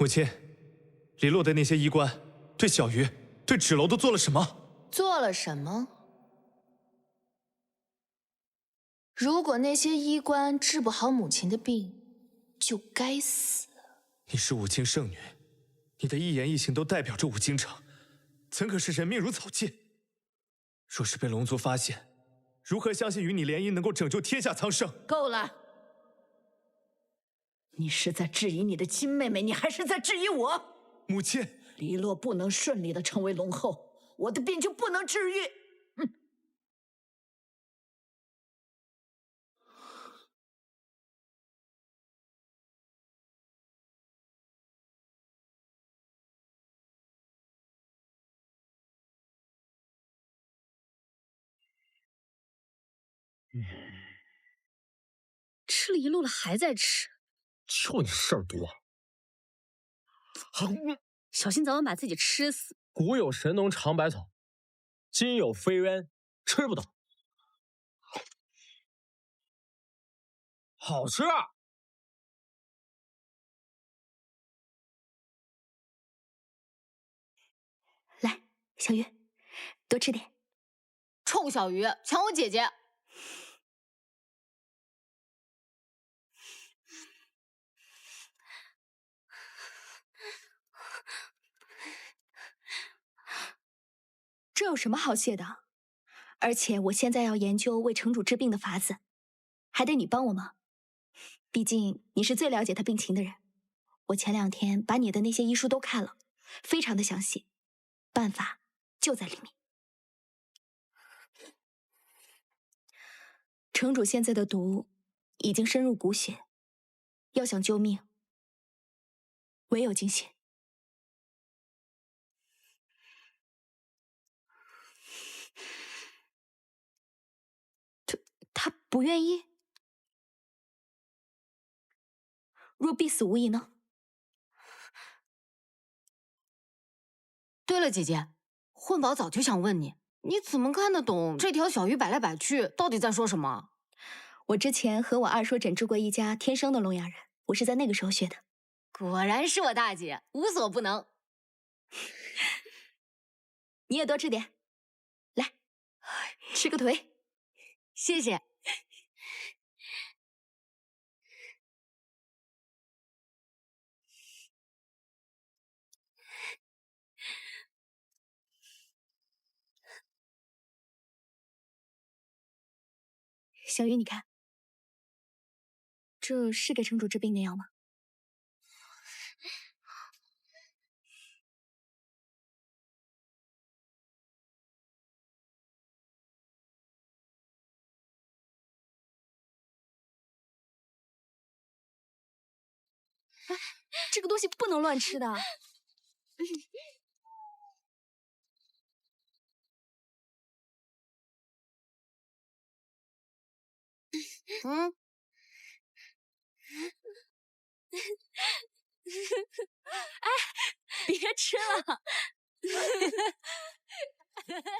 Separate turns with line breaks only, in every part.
母亲，黎洛的那些医官对小鱼、对芷楼都做了什么？
做了什么？如果那些医官治不好母亲的病，就该死。
你是武京圣女，你的一言一行都代表着武京城，怎可是人命如草芥？若是被龙族发现，如何相信与你联姻能够拯救天下苍生？
够了！你是在质疑你的亲妹妹，你还是在质疑我？
母亲，
黎洛不能顺利的成为龙后，我的病就不能治愈。
吃了一路了还在吃，
就你事儿多。
小心早晚把自己吃死。
古有神农尝百草，今有飞渊吃不到。好吃啊！
来，小鱼，多吃点。
臭小鱼，抢我姐姐！
这有什么好谢的？而且我现在要研究为城主治病的法子，还得你帮我忙。毕竟你是最了解他病情的人。我前2天把你的那些医书都看了，非常的详细，办法就在里面。城主现在的毒已经深入骨血，要想救命，唯有惊血。他不愿意？若必死无疑呢？
对了，姐姐，混宝早就想问你，你怎么看得懂这条小鱼摆来摆去到底在说什么？
我之前和我二叔诊治过一家天生的聋哑人，我是在那个时候学的。
果然是我大姐，无所不能。
你也多吃点，来，吃个腿。
谢谢。
小鱼，你看，这是给城主治病的药吗？这个东西不能乱吃的。
嗯。
哎，别吃了！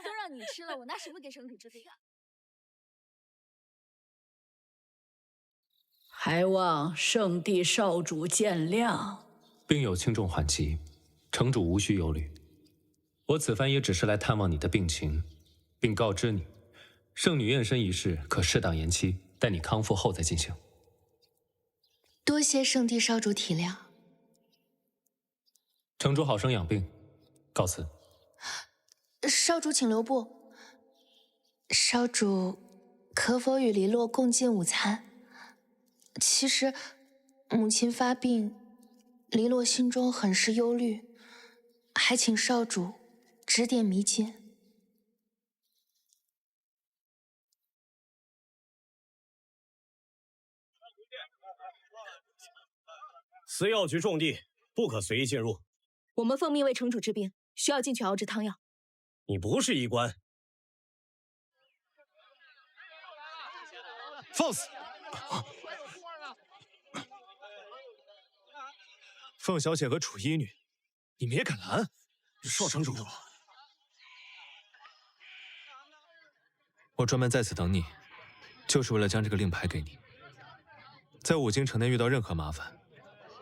都让你吃了，我拿什么给城主治病啊？
还望圣地少主见谅。
病有轻重缓急，城主无需忧虑。我此番也只是来探望你的病情，并告知你，圣女验身仪式可适当延期，待你康复后再进行。
多谢圣地少主体谅。
城主好生养病，告辞。
少主请留步。少主可否与黎洛共进午餐？其实，母亲发病，黎洛心中很是忧虑，还请少主指点迷津。
司药局重地，不可随意进入。
我们奉命为城主治病，需要进去熬制汤药。
你不是医官，
放肆！凤小姐和楚医女，你们也敢拦？
少城主，
我专门在此等你，就是为了将这个令牌给你。在武京城内遇到任何麻烦，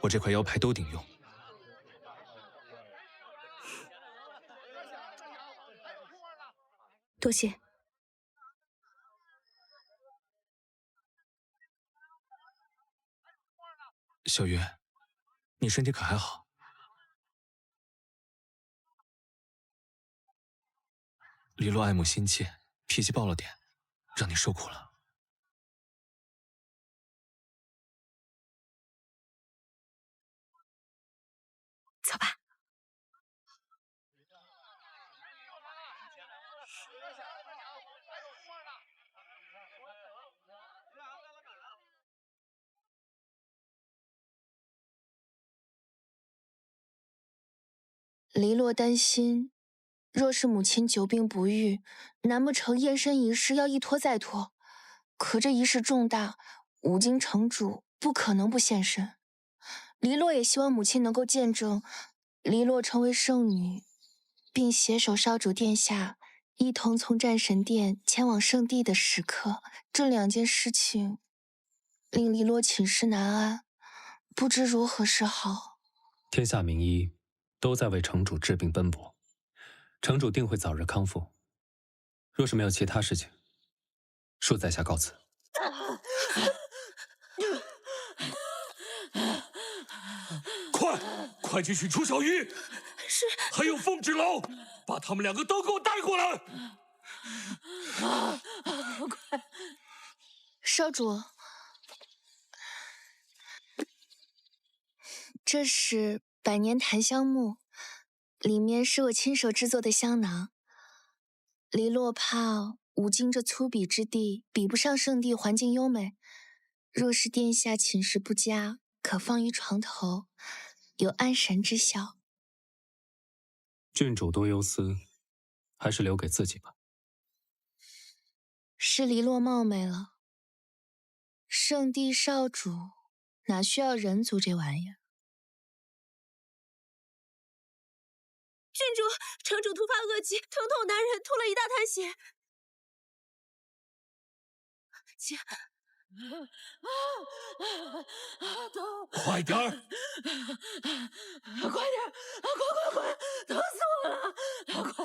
我这块腰牌都顶用。
多谢。
小鱼，你身体可还好？黎洛爱慕心切，脾气暴了点，让你受苦了。
走吧。
黎洛担心，若是母亲久病不愈，难不成验身仪式要一拖再拖？可这仪式重大，五经城主不可能不现身。黎洛也希望母亲能够见证黎洛成为圣女，并携手少主殿下一同从战神殿前往圣地的时刻。这两件事情令黎洛寝食难安，不知如何是好。
天下名医都在为城主治病奔波，城主定会早日康复。若是没有其他事情，恕在下告辞。
快去取出小鱼！
是。
还有凤豸楼，把他们两个都给我带过来！
快！少主，这是百年檀香木，里面是我亲手制作的香囊。黎洛怕五经这粗鄙之地比不上圣地环境优美，若是殿下寝食不佳，可放于床头，有安神之效。
郡主多忧思，还是留给自己吧。
是黎洛冒昧了，圣地少主哪需要人族这玩意儿？
郡主，城主突发恶疾，疼痛难忍，吐了一大滩血。姐，
快点儿！
快点儿！快！疼死我了！快！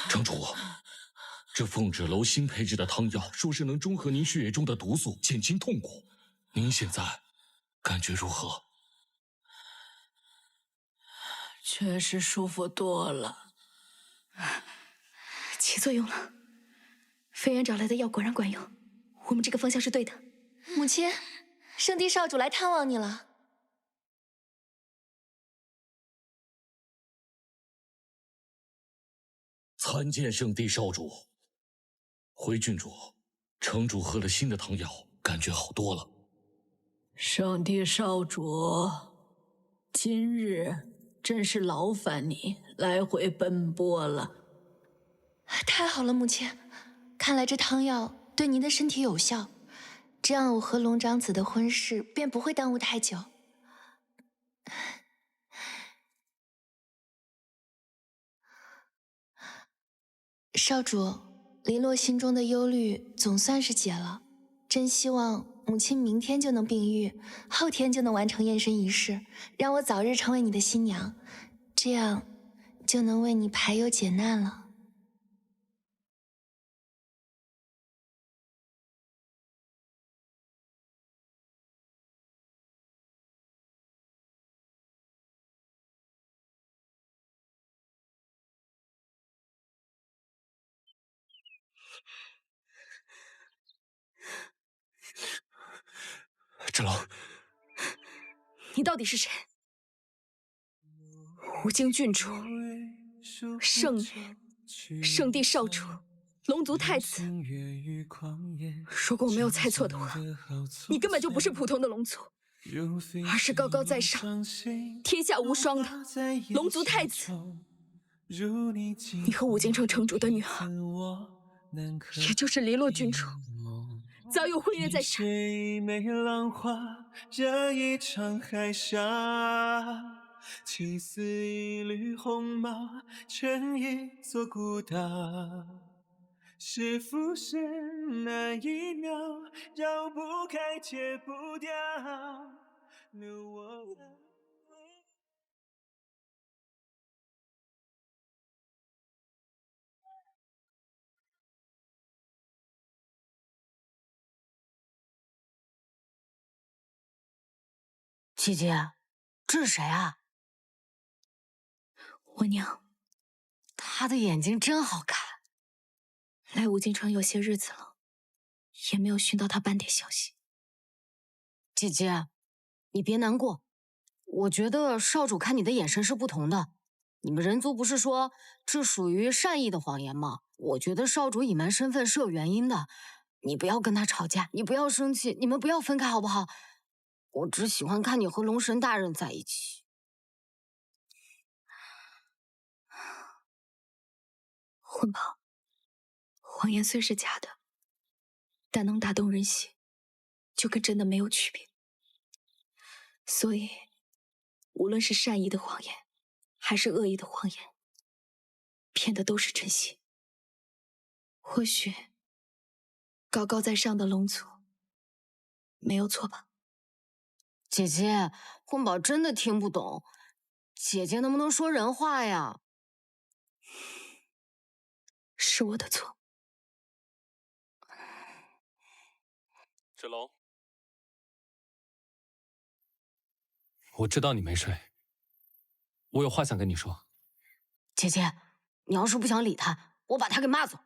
城主，这凤豸楼新配制的汤药，说是能中和您血液中的毒素，减轻痛苦。您现在感觉如何？
确实舒服多了，
起作用了。飞渊找来的药果然管用，我们这个方向是对的。
母亲，圣地少主来探望你了。
参见圣地少主。回郡主，城主喝了新的汤药，感觉好多了。
圣地少主，今日真是劳烦你来回奔波了。
太好了，母亲，看来这汤药对您的身体有效，这样我和龙长子的婚事便不会耽误太久。少主，黎洛心中的忧虑总算是解了，真希望母亲明天就能病愈，后天就能完成验身仪式，让我早日成为你的新娘，这样就能为你排忧解难了。
豸楼，
你到底是谁？无京郡主，圣女，圣地少主，龙族太子。如果我没有猜错的话，你根本就不是普通的龙族，而是高高在上、天下无双的龙族太子。你和五京城城主的女儿，也就是黎洛郡主，早有婚约在身。
浪花这一场海峡，起似一缕红毛，成一座孤岛，是浮生那一秒，绕不开，戒不掉，留我在。
姐姐，这是谁啊？
我娘。
她的眼睛真好看。
来武京城有些日子了，也没有寻到她半点消息。
姐姐，你别难过，我觉得少主看你的眼神是不同的。你们人族不是说这属于善意的谎言吗？我觉得少主隐瞒身份是有原因的。你不要跟他吵架，你不要生气，你们不要分开好不好？我只喜欢看你和龙神大人在一起。
混宝，谎言虽是假的，但能打动人心，就跟真的没有区别。所以，无论是善意的谎言，还是恶意的谎言，骗的都是真心。或许，高高在上的龙族没有错吧？
姐姐，混宝真的听不懂，姐姐能不能说人话呀？
是我的错。
芷龙，我知道你没睡，我有话想跟你说。
姐姐，你要是不想理他，我把他给骂走。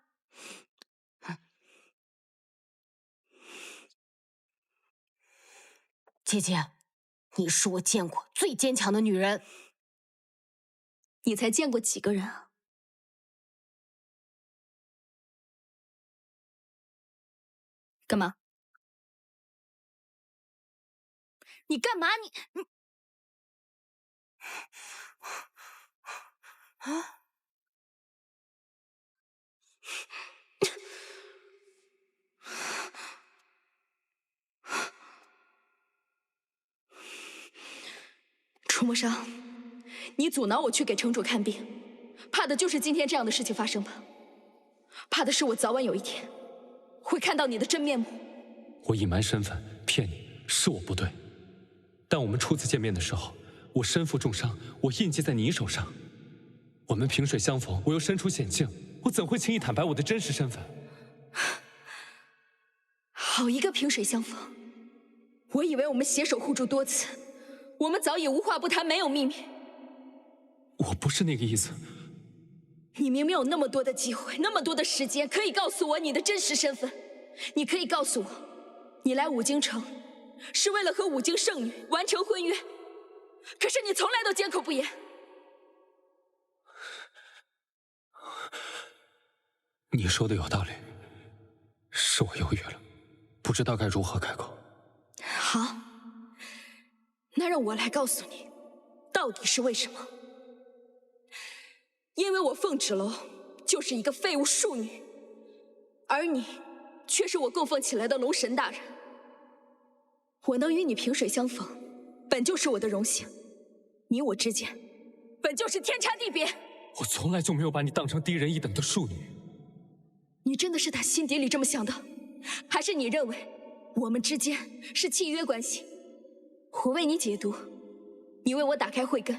姐姐，你是我见过最坚强的女人。
你才见过几个人啊？干嘛？你干嘛？你
啊！
楚墨商，你阻挠我去给城主看病，怕的就是今天这样的事情发生吧？怕的是我早晚有一天会看到你的真面目。
我隐瞒身份骗你是我不对，但我们初次见面的时候，我身负重伤，我印记在你手上。我们萍水相逢，我又身处险境，我怎会轻易坦白我的真实身份？
好一个萍水相逢！我以为我们携手互助多次，我们早已无话不谈，没有秘密。
我不是那个意思。
你明明有那么多的机会，那么多的时间，可以告诉我你的真实身份。你可以告诉我，你来武京城是为了和武京圣女完成婚约，可是你从来都缄口不言。
你说的有道理，是我犹豫了，不知道该如何开口。
好，那让我来告诉你，到底是为什么？因为我凤芷楼就是一个废物庶女，而你却是我供奉起来的龙神大人。我能与你萍水相逢，本就是我的荣幸。你我之间，本就是天差地别。
我从来就没有把你当成低人一等的庶女。
你真的是打心底里这么想的，还是你认为我们之间是契约关系？我为你解毒，你为我打开慧根，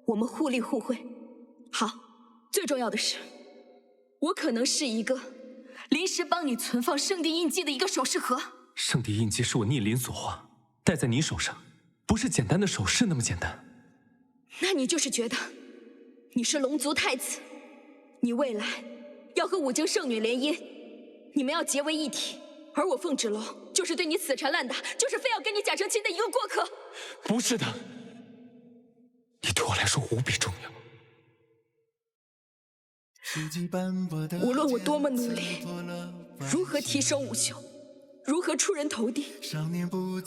我们互利互惠。好，最重要的是，我可能是一个临时帮你存放圣地印记的一个首饰盒。
圣地印记是我逆鳞所化，戴在你手上，不是简单的首饰那么简单。
那你就是觉得你是龙族太子，你未来要和武京圣女联姻，你们要结为一体，而我凤芷楼就是对你死缠烂打，就是非要跟你假成亲的一个过客。
不是的，你对我来说无比重要。
无论我多么努力，如何提升武修，如何出人头地，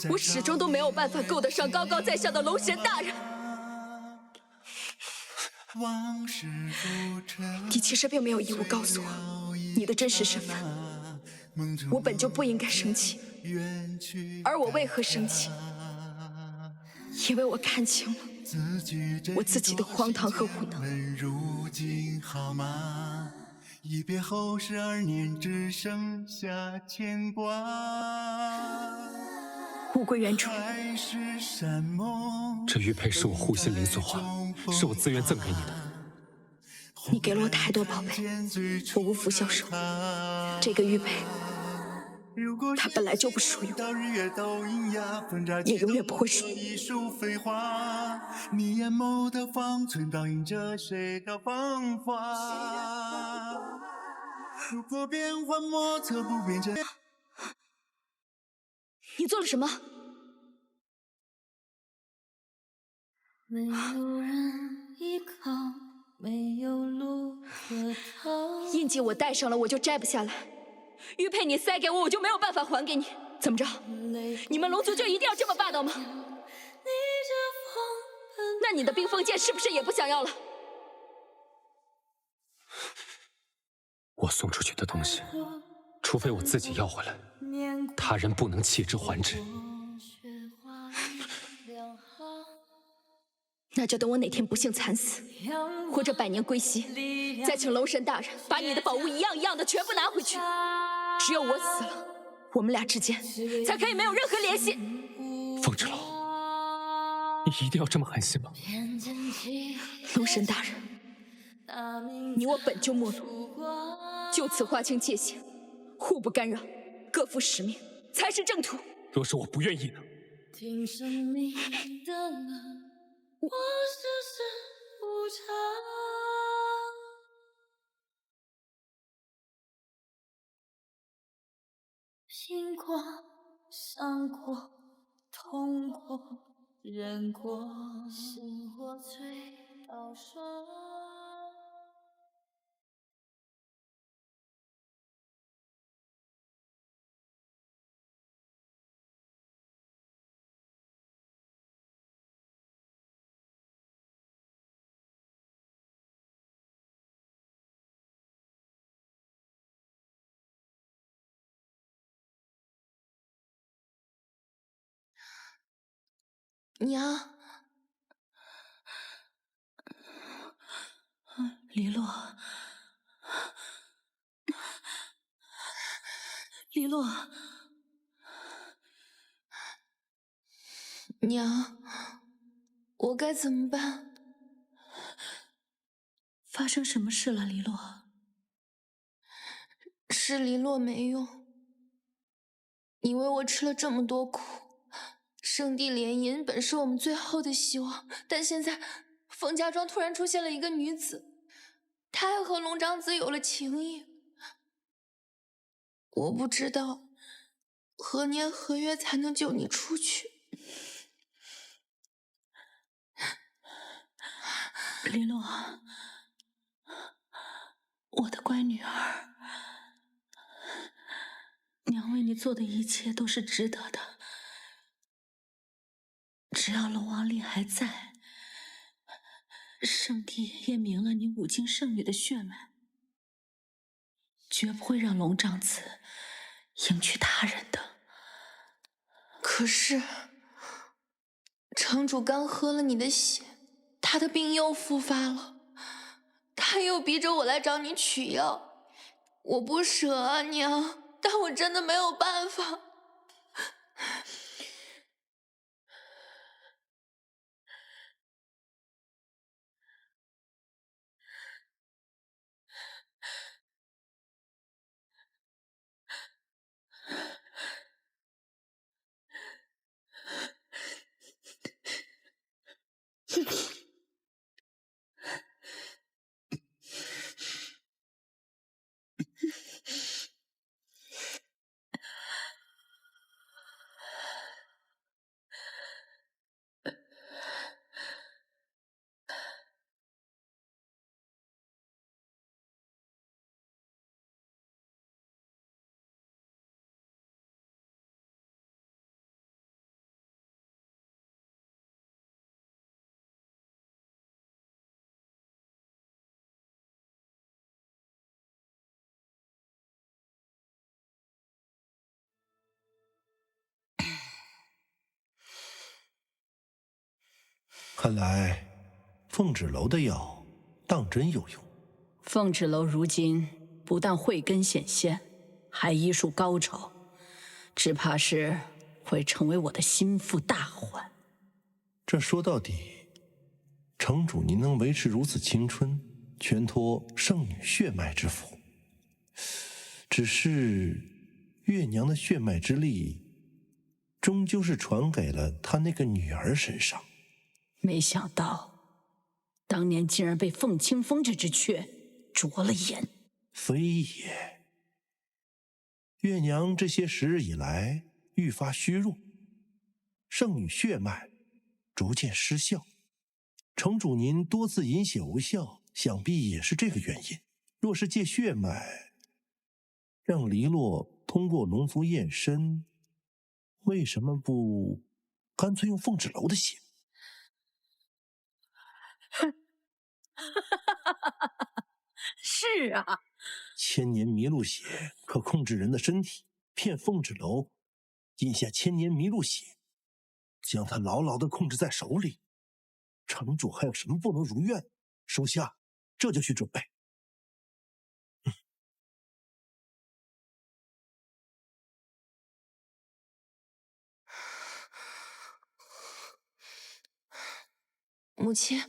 我始终都没有办法够得上高高在上的龙神大人。你其实并没有义务告诉我你的真实身份，我本就不应该生气，而我为何生气？因为我看清了我自己的荒唐和无能。
一别后12年，只剩下牵挂。
物归原主。
这玉佩是我护心里所画，是我自愿赠给你的。
你给了我太多宝贝，我无福消受。这个玉佩，它本来就不属于我，也永远不会属于我。
你眼眸的方寸倒映着谁的芳华？如果变幻莫测，不变真。
你做了什么？
没有人依靠，没有路可逃。
印记我戴上了，我就摘不下来。玉佩你塞给我，我就没有办法还给你。怎么着？你们龙族就一定要这么霸道吗？那你的冰封剑是不是也不想要了？
我送出去的东西，除非我自己要回来，他人不能弃之还之。
那就等我哪天不幸惨死，或者百年归西，再请龙神大人把你的宝物一样一样的全部拿回去。只有我死了，我们俩之间才可以没有任何联系。
风之楼，你一定要这么狠心吗？
龙神大人，你我本就陌路，就此划清界限，互不干扰，各负使命，才是正途。
若是我不愿意呢？
听生命的冷，我世事无常。心过，伤过，痛过，忍过，心火催到霜。
娘，
黎洛，黎洛，
娘，我该怎么办？
发生什么事了，黎洛？
是黎洛没用，你为我吃了这么多苦。圣地联姻本是我们最后的希望，但现在凤家庄突然出现了一个女子，她还和龙长子有了情谊。我不知道何年何月才能救你出去。
黎洛，我的乖女儿，娘为你做的一切都是值得的。只要龙王令还在，圣帝也明了你5经圣女的血脉，绝不会让龙长子迎娶他人的。
可是，城主刚喝了你的血，他的病又复发了，他又逼着我来找你取药，我不舍啊，娘，但我真的没有办法。
看来凤芷楼的药当真有用。
凤芷楼如今不但慧根显现，还医术高超，只怕是会成为我的心腹大患。
这说到底，城主您能维持如此青春，全托圣女血脉之福。只是月娘的血脉之力，终究是传给了她那个女儿身上。
没想到，当年竟然被凤清风这只雀啄了眼。
非也，月娘这些时日以来愈发虚弱，圣女血脉逐渐失效。城主您多次饮血无效，想必也是这个原因。若是借血脉，让黎洛通过龙族验身，为什么不干脆用凤芷楼的血？
是啊，
千年麋鹿血可控制人的身体，骗凤芷楼饮下千年麋鹿血，将它牢牢地控制在手里。城主还有什么不能如愿？属下这就去准备。
母亲，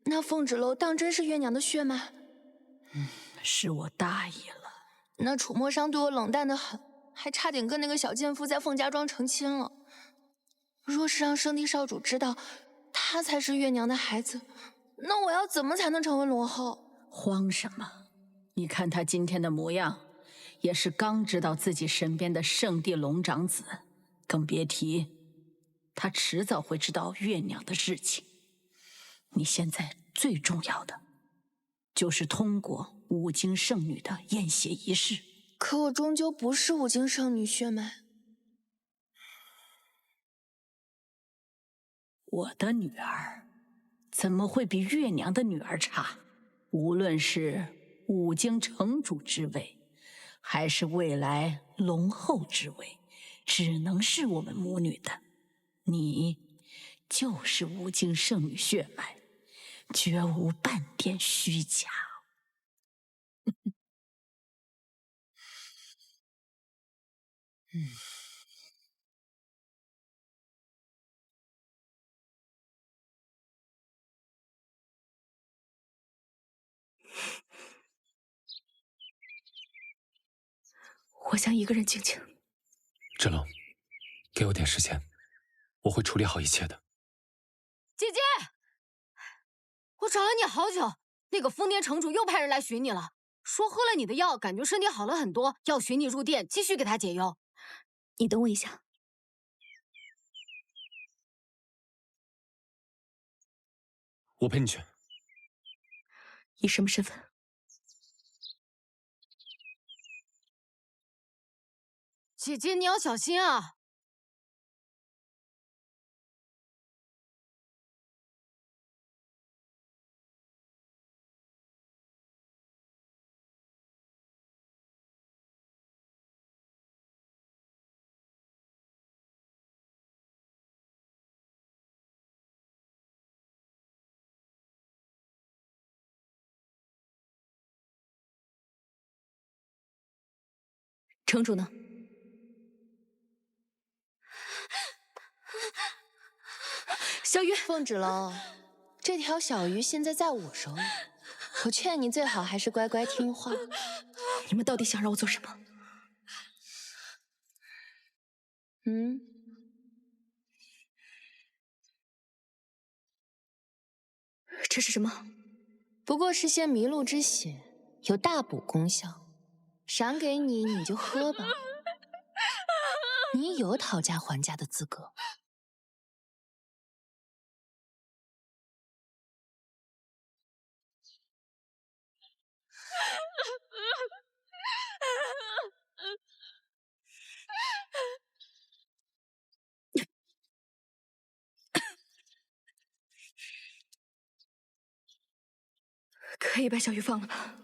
那凤芷楼当真是月娘的血脉？
是我大意了。
那楚墨商对我冷淡得很，还差点跟那个小贱妇在凤家庄成亲了。若是让圣地少主知道他才是月娘的孩子，那我要怎么才能成为罗后？
慌什么？你看他今天的模样，也是刚知道自己身边的圣地龙长子，更别提他迟早会知道月娘的事情。你现在最重要的就是通过五经圣女的验血仪式。
可我终究不是五经圣女血脉。
我的女儿怎么会比月娘的女儿差？无论是五经城主之位，还是未来龙后之位，只能是我们母女的。你就是五经圣女血脉，绝无半点虚假。
我想一个人静静。
芷龙，给我点时间，我会处理好一切的。
姐姐，我找了你好久，那个疯癫城主又派人来寻你了，说喝了你的药，感觉身体好了很多，要寻你入殿继续给他解忧。
你等我一下。
我陪你去。
以什么身份？
姐姐，你要小心啊！
城主呢？小鱼，
凤芷楼，这条小鱼现在在我手里，我劝你最好还是乖乖听话。
你们到底想让我做什么？这是什么？
不过是些麋鹿之血，有大补功效，赏给你，你就喝吧。你有讨价还价的资格。
可以把小鱼放了吧？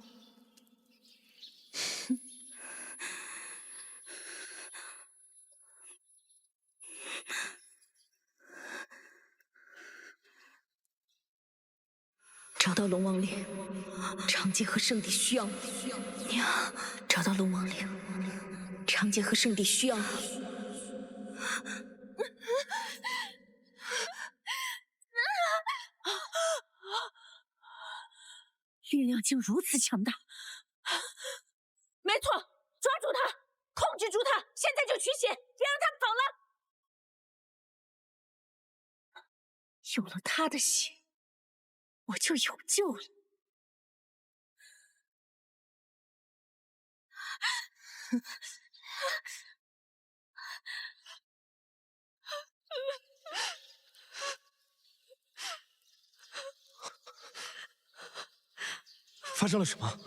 找到龙王岭，长街和圣地需要你。娘，找到龙王岭，长街和圣地需要你。力量竟如此强大！没错，抓住他，控制住他，现在就取血，别让他跑了。有了他的血，我就有救了。
发生了什么？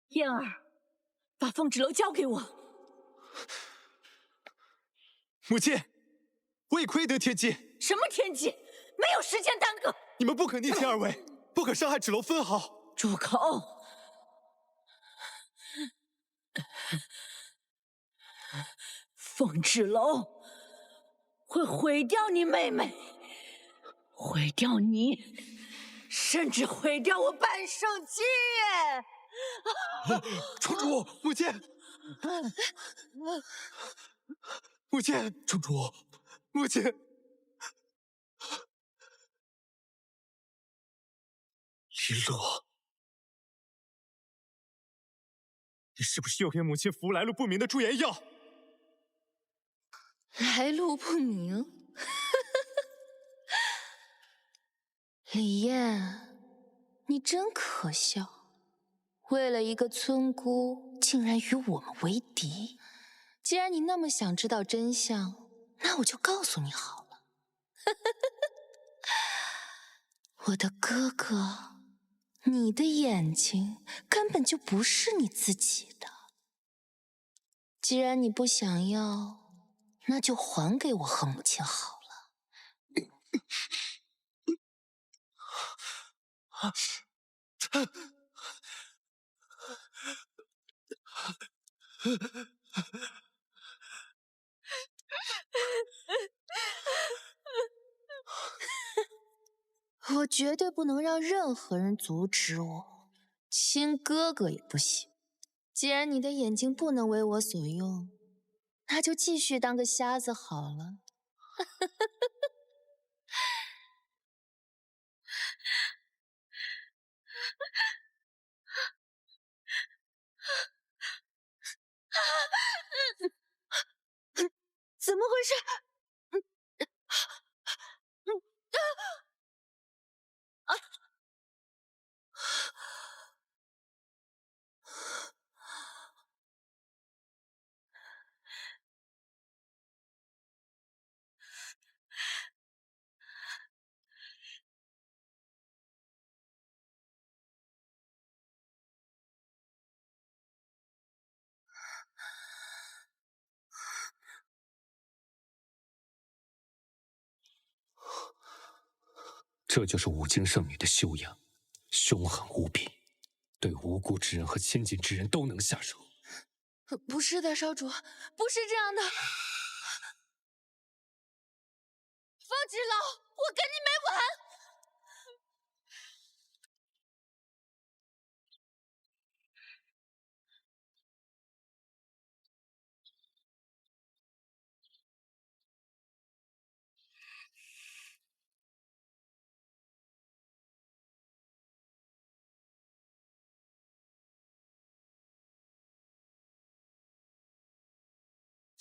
燕儿，把凤纸楼交给我。
母亲，我已窥得天机。
什么天机？没有时间耽搁。
你们不可逆天而为，不可伤害纸楼分毫。
住口！凤纸楼会毁掉你妹妹，毁掉你，甚至毁掉我半圣姬。
城主，母亲，母亲，城主，母亲，林洛，你是不是又给母亲服来路不明的驻颜药？
来路不明。李艳，你真可笑。为了一个村姑，竟然与我们为敌。既然你那么想知道真相，那我就告诉你好了。我的哥哥，你的眼睛根本就不是你自己的。既然你不想要，那就还给我和母亲好了。我绝对不能让任何人阻止我，亲哥哥也不行。既然你的眼睛不能为我所用，那就继续当个瞎子好了。怎么回事？
这就是五经圣女的修养，凶狠无比，对无辜之人和亲近之人都能下手。
不是的，少主，不是这样的。风芷楼，我跟你没完！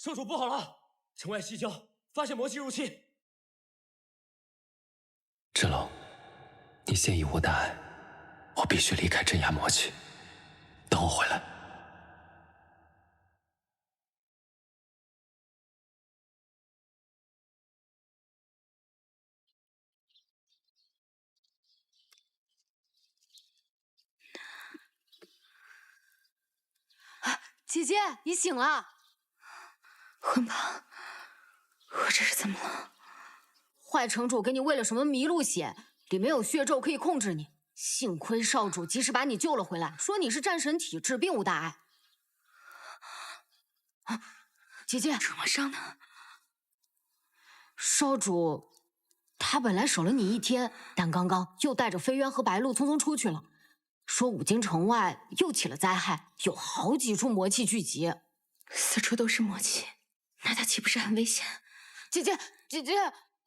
圣主不好了，城外西郊发现魔气入侵。
芷楼，你先以无大碍，我必须离开镇压魔气。等我回来。
姐姐，你醒了。
魂庞，
我这是怎么了？
坏城主给你喂了什么麋鹿血？里面有血咒可以控制你。幸亏少主及时把你救了回来，说你是战神体质，并无大碍。姐姐，
怎么伤的？
少主，他本来守了你1天，但刚刚又带着飞渊和白鹿匆匆出去了，说五京城外又起了灾害，有好几处魔气聚集，
四处都是魔气，那他岂不是很危险？
姐姐，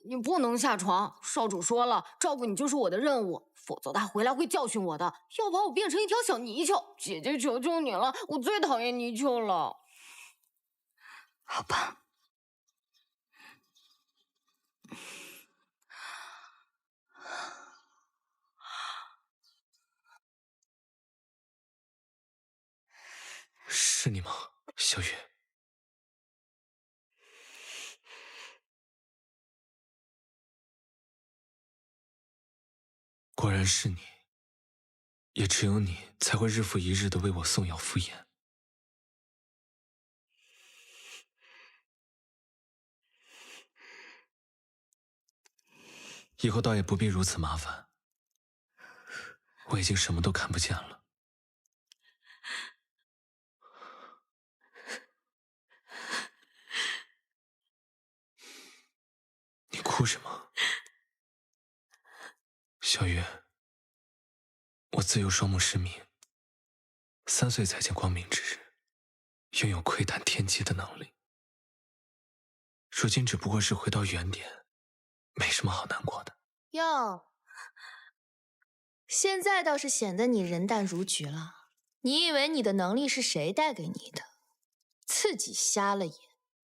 你不能下床。少主说了，照顾你就是我的任务，否则他回来会教训我的，要把我变成一条小泥鳅。姐姐，求求你了，我最讨厌泥鳅了。
好吧。
是你吗，小雨？果然是你，也只有你才会日复一日的为我送药敷衍。以后倒也不必如此麻烦，我已经什么都看不见了。你哭什么？小雨，我自幼双目失明，3岁才见光明之日，拥有窥探天机的能力。如今只不过是回到原点，没什么好难过的。
哟，现在倒是显得你人淡如菊了。你以为你的能力是谁带给你的？自己瞎了眼，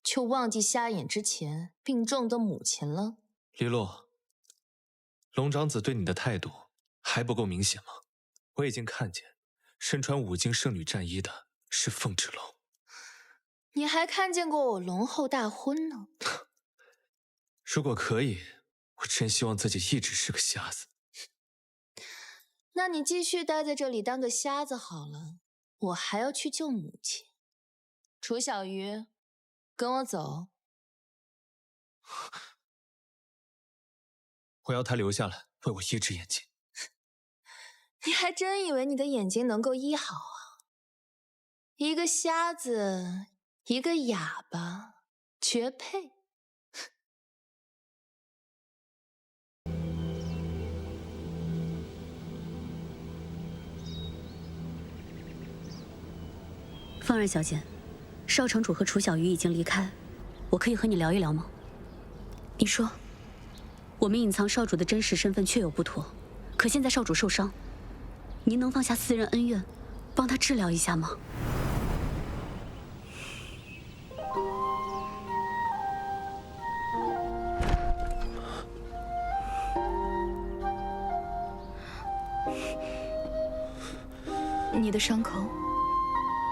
就忘记瞎眼之前病重的母亲了？
黎洛，龙长子对你的态度还不够明显吗？我已经看见，身穿5经圣女战衣的是凤豸龙。
你还看见过我龙后大婚呢。
如果可以，我真希望自己一直是个瞎子。
那你继续待在这里当个瞎子好了，我还要去救母亲。楚小鱼，跟我走。
我要他留下来为我医治眼睛。
你还真以为你的眼睛能够医好啊？一个瞎子，一个哑巴，绝配。
凤儿小姐，少城主和楚小鱼已经离开，我可以和你聊一聊吗？
你说，
我们隐藏少主的真实身份确有不妥，可现在少主受伤，您能放下私人恩怨，帮他治疗一下吗？
你的伤口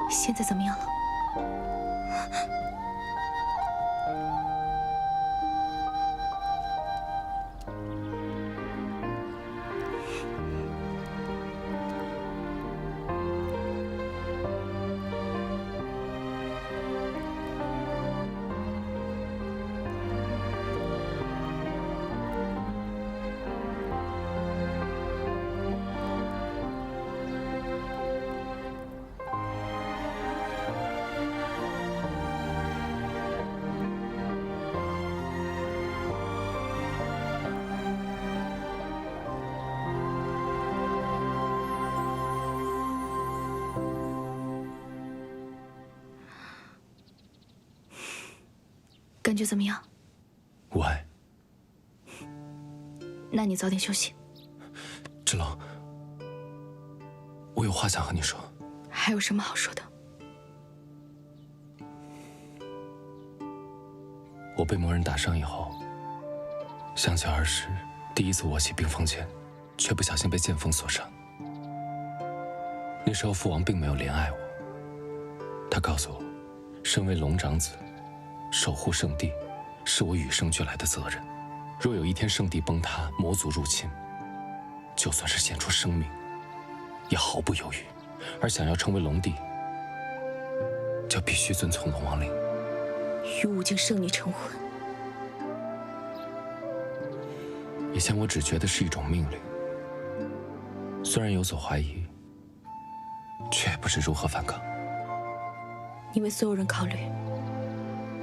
现在怎么样了？感觉怎么样？
无碍。
那你早点休息。
豸龙，我有话想和你说。
还有什么好说的？
我被魔人打伤以后，想起儿时第一次握起冰封剑，却不小心被剑锋所伤。那时候父王并没有怜爱我，他告诉我，身为龙长子，守护圣地是我与生俱来的责任。若有一天圣地崩塌，魔族入侵，就算是献出生命，也毫不犹豫。而想要成为龙帝，就必须遵从龙王令，
与5经圣女成婚，
以前我只觉得是一种命令，虽然有所怀疑，却不知如何反抗。
你为所有人考虑，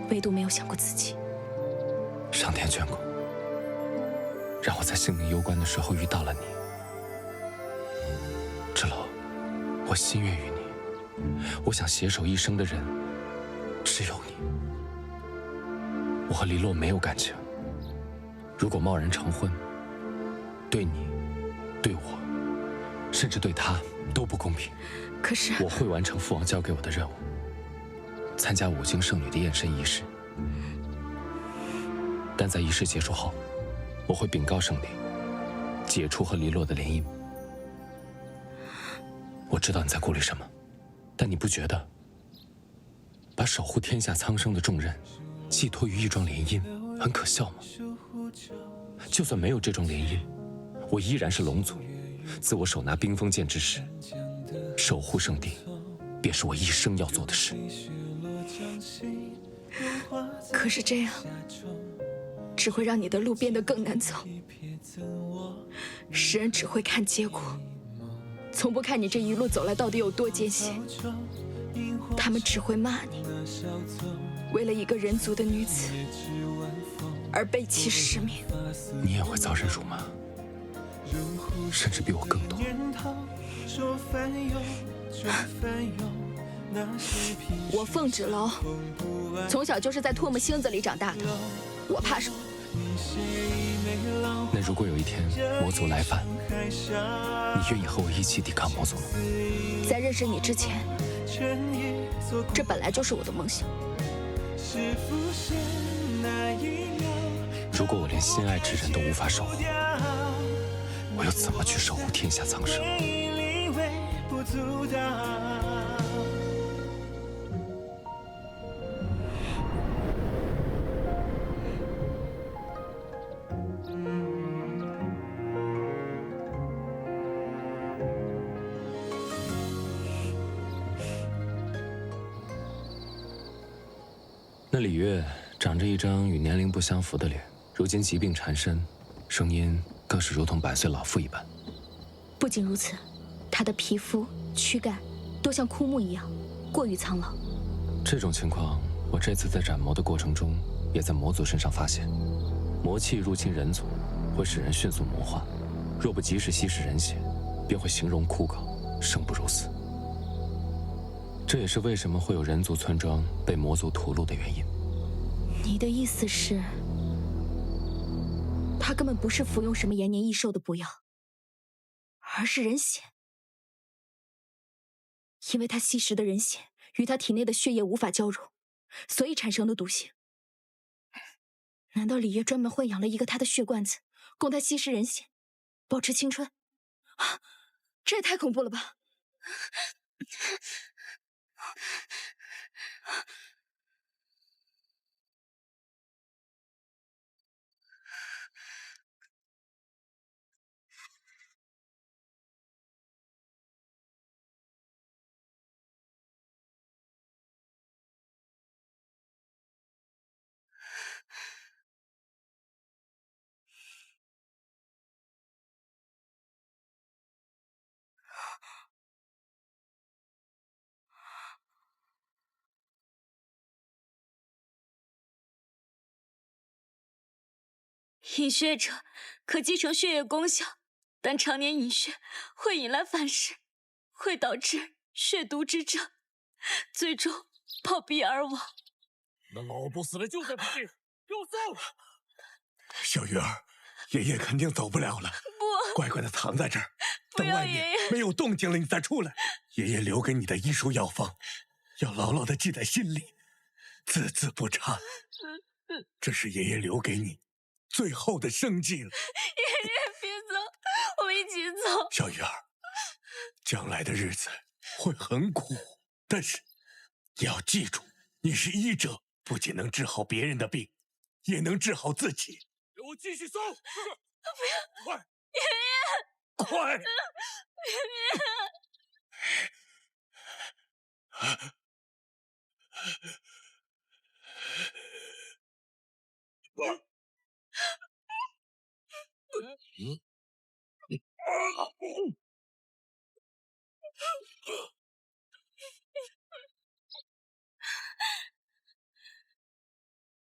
唯独没有想过自己。
上天眷顾，让我在性命攸关的时候遇到了你。芷楼，我心悦于你，我想携手一生的人只有你。我和黎洛没有感情，如果贸然成婚，对你、对我，甚至对他都不公平。
可是
我会完成父王交给我的任务，参加五经圣女的验身仪式。但在仪式结束后，我会禀告圣灵，解除和黎洛的联姻。我知道你在顾虑什么，但你不觉得把守护天下苍生的重任寄托于一桩联姻很可笑吗？就算没有这桩联姻，我依然是龙族。自我手拿冰封剑之时，守护圣地便是我一生要做的事。
可是这样只会让你的路变得更难走。世人只会看结果，从不看你这一路走来到底有多艰辛。他们只会骂你，为了一个人族的女子而背弃使命。
你也会遭人辱骂，甚至比我更多。
我凤芷楼从小就是在唾沫星子里长大的，我怕什么？
那如果有一天魔族来犯，你愿意和我一起抵抗魔族吗？
在认识你之前，这本来就是我的梦想。
如果我连心爱之人都无法守护，我又怎么去守护天下苍生？那李月长着一张与年龄不相符的脸，如今疾病缠身，声音更是如同100岁老妇一般。
不仅如此，她的皮肤、躯干都像枯木一样，过于苍老。
这种情况，我这次在斩魔的过程中，也在魔族身上发现。魔气入侵人族，会使人迅速魔化，若不及时吸食人血，便会形容枯槁，生不如死。这也是为什么会有人族村庄被魔族屠戮的原因。
你的意思是，他根本不是服用什么延年益寿的补药，而是人血？因为他吸食的人血与他体内的血液无法交融，所以产生的毒性。难道李烨专门豢养了一个他的血罐子，供他吸食人血，保持青春？啊，这也太恐怖了吧！
饮血者可继承血液功效，但常年饮血会引来反噬，会导致血毒之症，最终暴毙而亡。
那老不死的就在附近，给我搜！
小鱼儿，爷爷肯定走不了了。
不，
乖乖的藏在这儿，等外
不要爷爷
面没有动静了，你再出来。爷爷留给你的医书药方，要牢牢的记在心里，字字不差。这是爷爷留给你最后的生计了。
爷爷别走，我们一起走。
小鱼儿，将来的日子会很苦，但是你要记住，你是医者，不仅能治好别人的病，也能治好自己。
给我继续搜！
不要！
快！
爷爷！
快！
爷爷！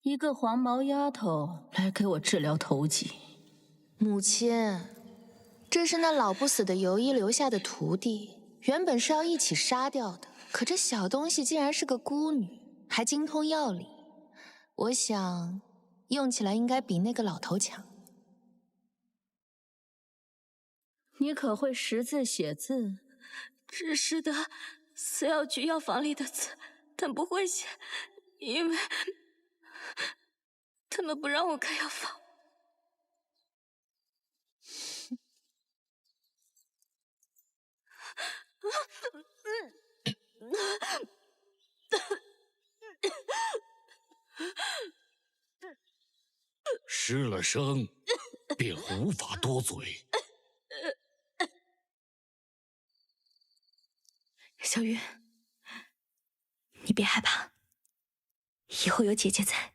一个黄毛丫头来给我治疗头疾。
母亲，这是那老不死的尤医留下的徒弟，原本是要一起杀掉的，可这小东西竟然是个孤女，还精通药理，我想用起来应该比那个老头强。
你可会识字写字？
只识得死药局药房里的字，但不会写，因为他们不让我开药房。
失了声，便无法多嘴。
小雨，你别害怕，以后有姐姐在，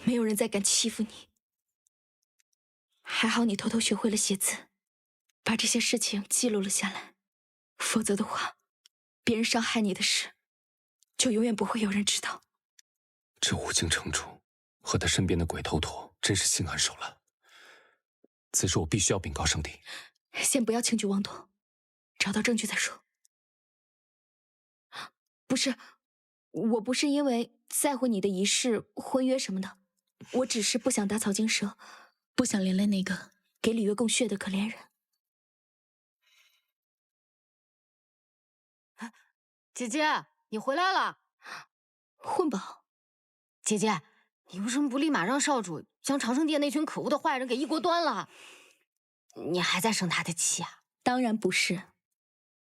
没有人再敢欺负你。还好你偷偷学会了写字，把这些事情记录了下来，否则的话，别人伤害你的事，就永远不会有人知道。
这五经城主和他身边的鬼头陀真是心狠手辣。此事我必须要禀告圣帝。
先不要轻举妄动，找到证据再说。不是，我不是因为在乎你的仪式、婚约什么的，我只是不想打草惊蛇，不想连累那个给李月供血的可怜人。
姐姐，你回来了。
混宝，
姐姐，你为什么不立马让少主将长生殿那群可恶的坏人给一锅端了？你还在生他的气啊？
当然不是，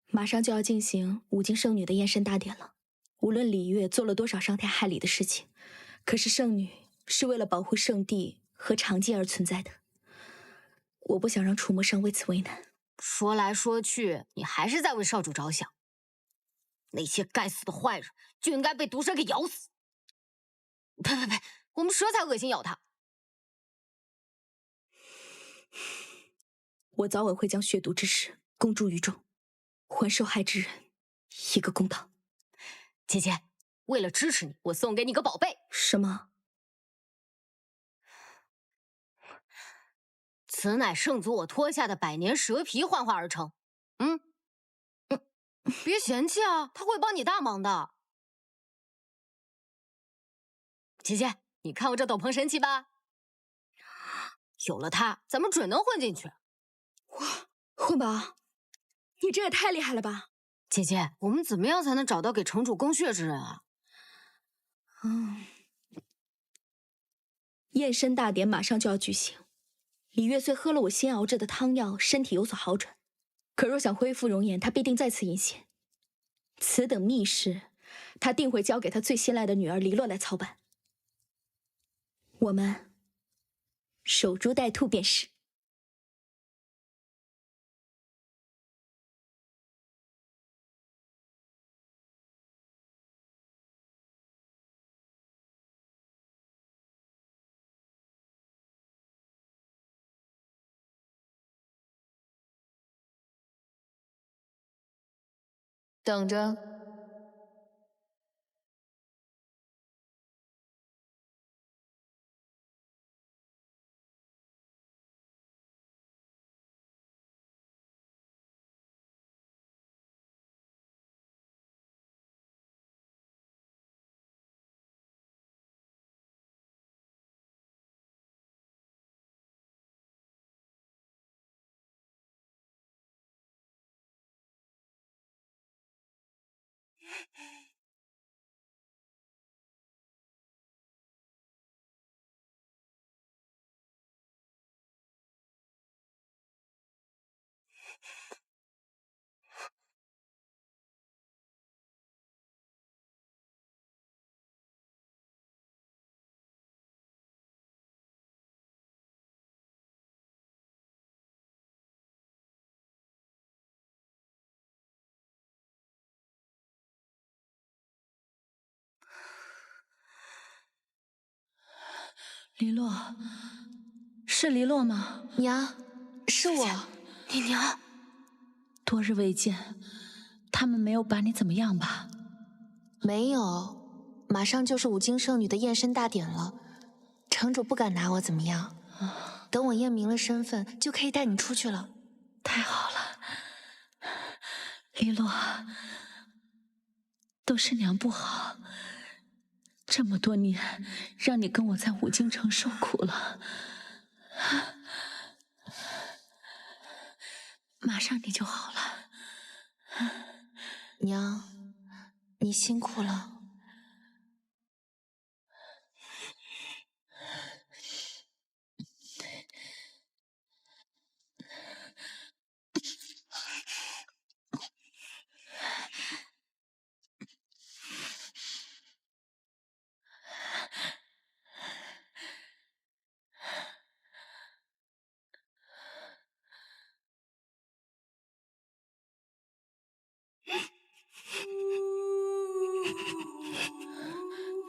马上就要进行五经圣女的验身大典了。无论李月做了多少伤天害理的事情，可是圣女是为了保护圣地和长界而存在的。我不想让楚魔生为此为难。
说来说去，你还是在为少主着想。那些该死的坏人就应该被毒蛇给咬死。呸呸呸！我们蛇才恶心咬他。
我早晚会将血毒之事公诸于众，还受害之人一个公道。
姐姐，为了支持你，我送给你个宝贝。
什么？
此乃圣祖我脱下的百年蛇皮幻化而成。别嫌弃啊，他会帮你大忙的。姐姐，你看我这斗篷神奇吧？有了它，咱们准能混进去。
哇，混宝，你这也太厉害了吧！
姐姐，我们怎么样才能找到给城主供血之人啊？
验身大典马上就要举行，李月虽喝了我新熬制的汤药，身体有所好转，可若想恢复容颜，他必定再次隐血。此等密事，他定会交给他最信赖的女儿黎洛来操办。我们守株待兔便是。
等着。
黎洛，是黎洛吗？
娘，是我，
你娘。
多日未见，他们没有把你怎么样吧？
没有，马上就是五经圣女的验身大典了，城主不敢拿我怎么样。等我验明了身份，就可以带你出去了。
太好了，黎洛，都是娘不好，这么多年让你跟我在五京城受苦了。马上你就好了。
娘，你辛苦了。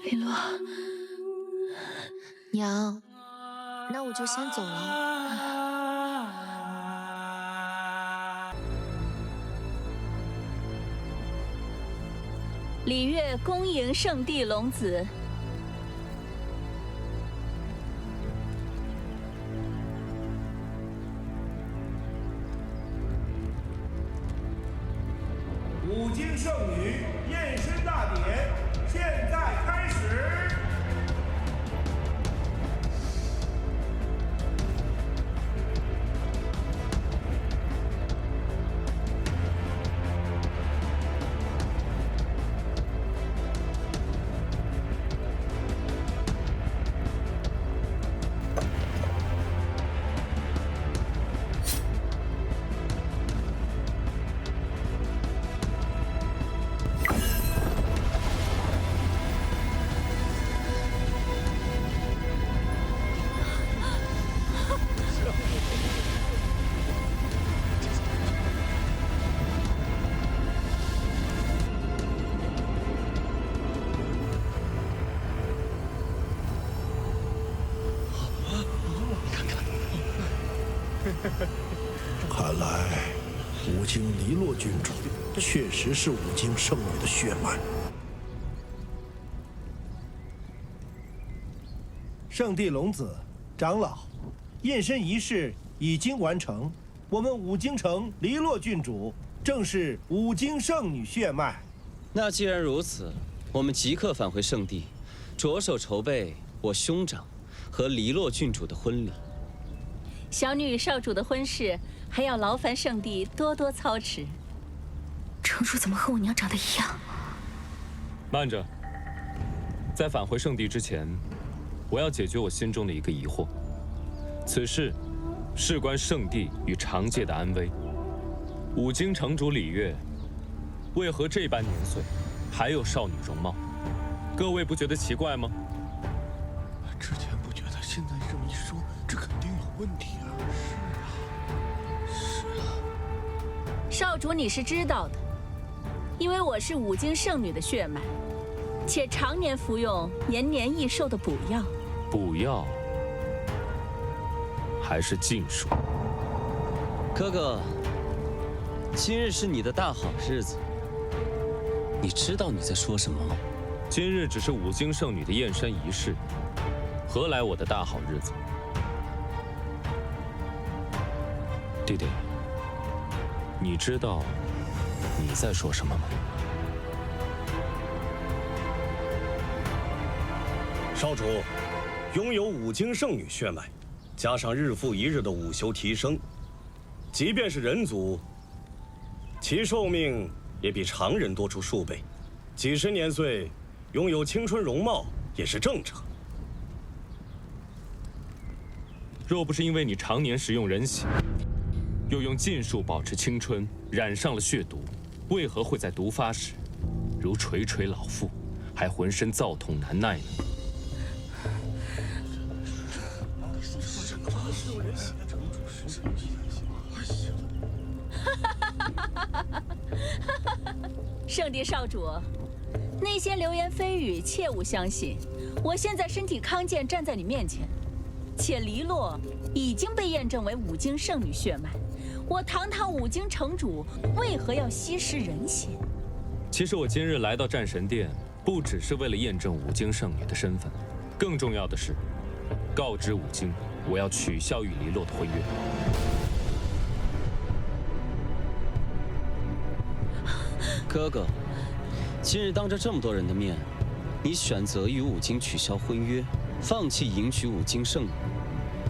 黎洛，
娘，那我就先走了。
礼乐恭迎圣帝龙子。
五经圣女验身大典现在开始。
看来五经黎洛郡主确实是五经圣女的血脉。
圣地龙子，长老，验身仪式已经完成。我们五京城黎洛郡主正是五经圣女血脉。
那既然如此，我们即刻返回圣地，着手筹备我兄长和黎洛郡主的婚礼。
小女与少主的婚事，还要劳烦圣帝多多操持。
城主怎么和我娘长得一样？
慢着，在返回圣地之前，我要解决我心中的一个疑惑。此事事关圣地与长界的安危。五经城主李月，为何这般年岁，还有少女容貌？各位不觉得奇怪吗？
之前不觉得，现在这么一说，这肯定有问题啊！是啊。
少主你是知道的，因为我是五经圣女的血脉，且常年服用延年益寿的补药。
补药还是禁术？
哥哥，今日是你的大好日子，你知道你在说什么吗？
今日只是五经圣女的验身仪式，何来我的大好日子？弟弟，你知道你在说什么吗？
少主，拥有五经圣女血脉，加上日复一日的午休提升，即便是人族，其寿命也比常人多出数倍。几十年岁，拥有青春容貌也是正常。
若不是因为你常年食用人血，又用禁术保持青春，染上了血毒，为何会在毒发时如垂垂老妇，还浑身躁痛难耐呢？
圣帝少主，那些流言蜚语切勿相信。我现在身体康健，站在你面前，且黎洛已经被验证为五经圣女血脉，我堂堂五经城主为何要吸食人血？
其实我今日来到战神殿，不只是为了验证五经圣女的身份，更重要的是，告知五经，我要取消与黎洛的婚约。
哥哥，今日当着这么多人的面，你选择与五经取消婚约，放弃迎娶五经圣女，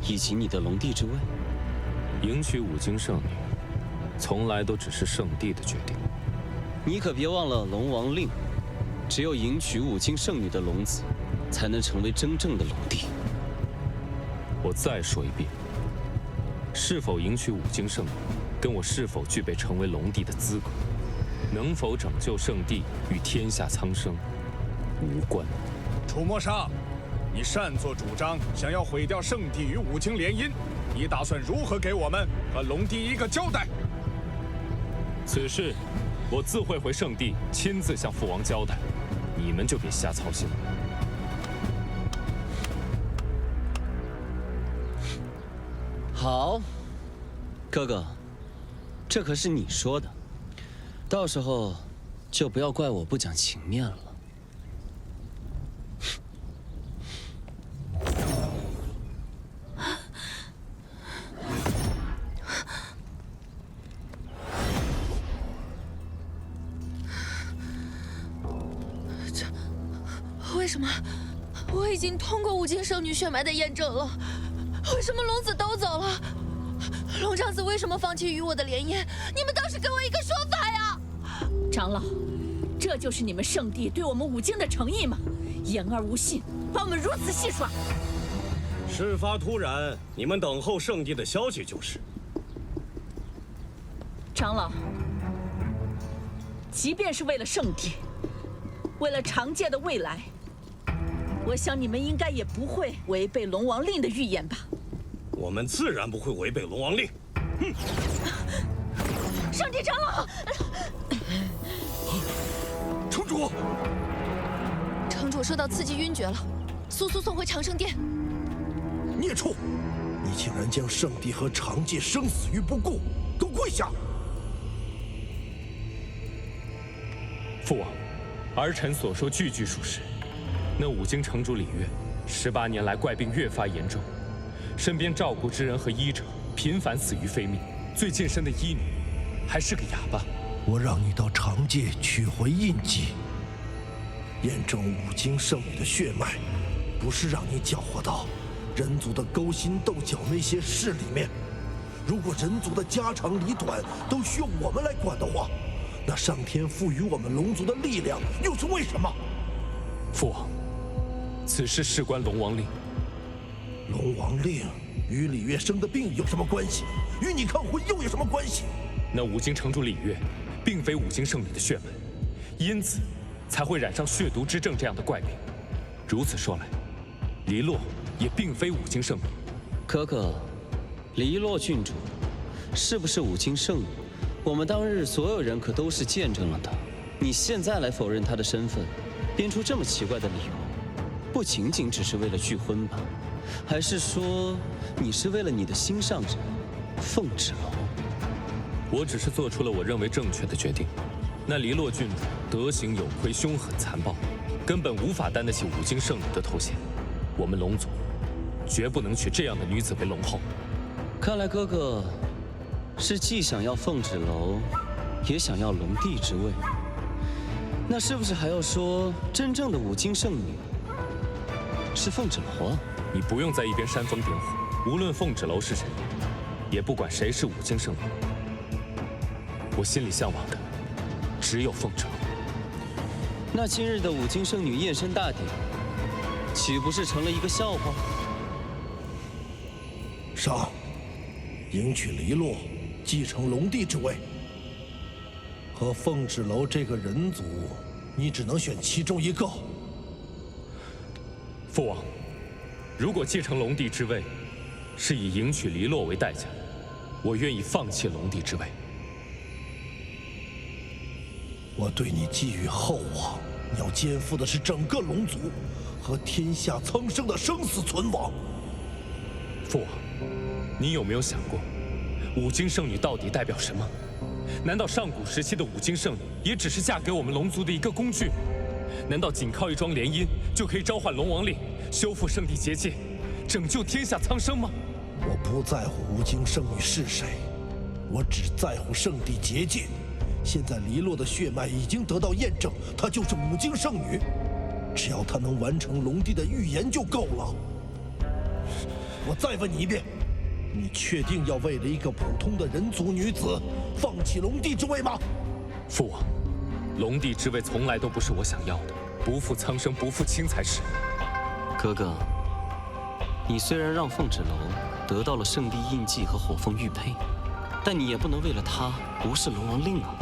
以及你的龙帝之位。
迎娶五经圣女，从来都只是圣帝的决定。
你可别忘了龙王令，只有迎娶五经圣女的龙子，才能成为真正的龙帝。
我再说一遍，是否迎娶五经圣女，跟我是否具备成为龙帝的资格，能否拯救圣地与天下苍生无关。
楚墨杀，你擅作主张，想要毁掉圣地与五经联姻，你打算如何给我们和龙帝一个交代？
此事我自会回圣地，亲自向父王交代，你们就别瞎操心了。
好，哥哥，这可是你说的，到时候就不要怪我不讲情面了。
为什么？我已经通过五经圣女血脉的验证了，为什么龙子都走了？龙长子为什么放弃与我的联姻？你们倒是给我一个说法呀！
长老，这就是你们圣地对我们五经的诚意吗？言而无信，把我们如此戏耍。
事发突然，你们等候圣地的消息就是。
长老，即便是为了圣地，为了长界的未来，我想你们应该也不会违背龙王令的预言吧？
我们自然不会违背龙王令。哼！
圣地长老，
城主，
城主受到刺激晕厥了，速速送回长生殿。
孽畜，你竟然将圣地和长界生死于不顾，给我跪下！
父王，儿臣所说句句属实。那五经城主李月，18年来怪病越发严重，身边照顾之人和医者频繁死于非命，最近身的医女还是个哑巴。
我让你到长界取回印记，验证五经圣女的血脉，不是让你搅和到人族的勾心斗角那些事里面。如果人族的家长里短都需要我们来管的话，那上天赋予我们龙族的力量又是为什么？
父王，此事事关龙王令。
龙王令与李月生的病有什么关系？与你抗婚又有什么关系？
那五经城主李月，并非五经圣女的血脉，因此才会染上血毒之症这样的怪病。如此说来，黎洛也并非五经圣女。
哥哥，黎洛郡主是不是五经圣女？我们当日所有人可都是见证了的。你现在来否认她的身份，编出这么奇怪的理由，不仅仅只是为了拒婚吧？还是说你是为了你的心上人凤芷楼？
我只是做出了我认为正确的决定。那黎洛郡主德行有亏，凶狠残暴，根本无法担得起五经圣女的头衔。我们龙族绝不能娶这样的女子为龙后。
看来哥哥是既想要凤芷楼，也想要龙帝之位。那是不是还要说真正的五经圣女是凤芷楼啊？
你不用在一边煽风点火。无论凤芷楼是谁，也不管谁是五经圣女，我心里向往的只有凤芷楼。
那今日的五经圣女验身大典，岂不是成了一个笑话？
上，迎娶黎洛，继承龙帝之位。和凤芷楼这个人族，你只能选其中一个。
父王，如果继承龙帝之位是以迎娶黎洛为代价，我愿意放弃龙帝之位。
我对你寄予厚望，你要肩负的是整个龙族和天下苍生的生死存亡。
父王，你有没有想过，五经圣女到底代表什么？难道上古时期的五经圣女也只是嫁给我们龙族的一个工具？难道仅靠一桩联姻就可以召唤龙王令，修复圣地结界，拯救天下苍生吗？
我不在乎五经圣女是谁，我只在乎圣地结界。现在黎洛的血脉已经得到验证，她就是五经圣女。只要她能完成龙帝的预言就够了。我再问你一遍，你确定要为了一个普通的人族女子放弃龙帝之位吗？
父王，龙帝之位从来都不是我想要的，不负苍生不负卿才是。
哥哥，你虽然让凤芷楼得到了圣地印记和火凤玉佩，但你也不能为了他无视龙王令啊！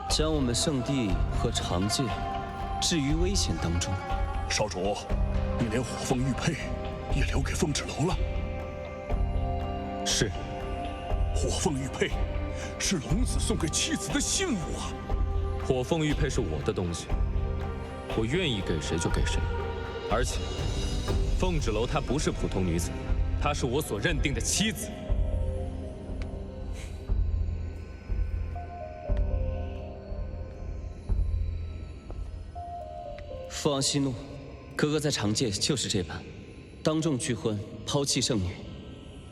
将我们圣地和长界置于危险当中。
少主，你连火凤玉佩也留给凤芷楼了。
是。
火凤玉佩是龙子送给妻子的信物啊！
火凤玉佩是我的东西，我愿意给谁就给谁。而且，凤芷楼她不是普通女子，她是我所认定的妻子。
父王息怒，哥哥在长界就是这般，当众拒婚，抛弃圣女，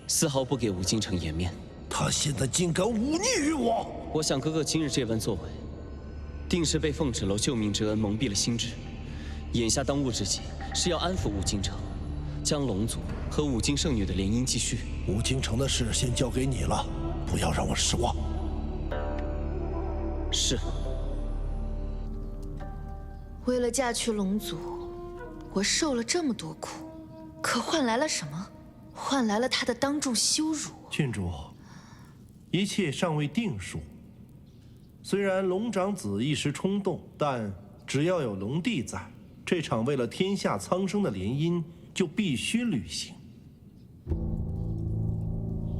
丝毫不给五京城颜面。
他现在竟敢忤逆于我！
我想哥哥今日这般作为，定是被凤芷楼救命之恩蒙蔽了心智。眼下当务之急是要安抚五京城，将龙族和五京圣女的联姻继续。
五京城的事先交给你了，不要让我失望。
是。
为了嫁去龙族，我受了这么多苦，可换来了什么？换来了他的当众羞辱。
郡主，一切尚未定数。虽然龙长子一时冲动，但只要有龙帝在，这场为了天下苍生的联姻就必须履行。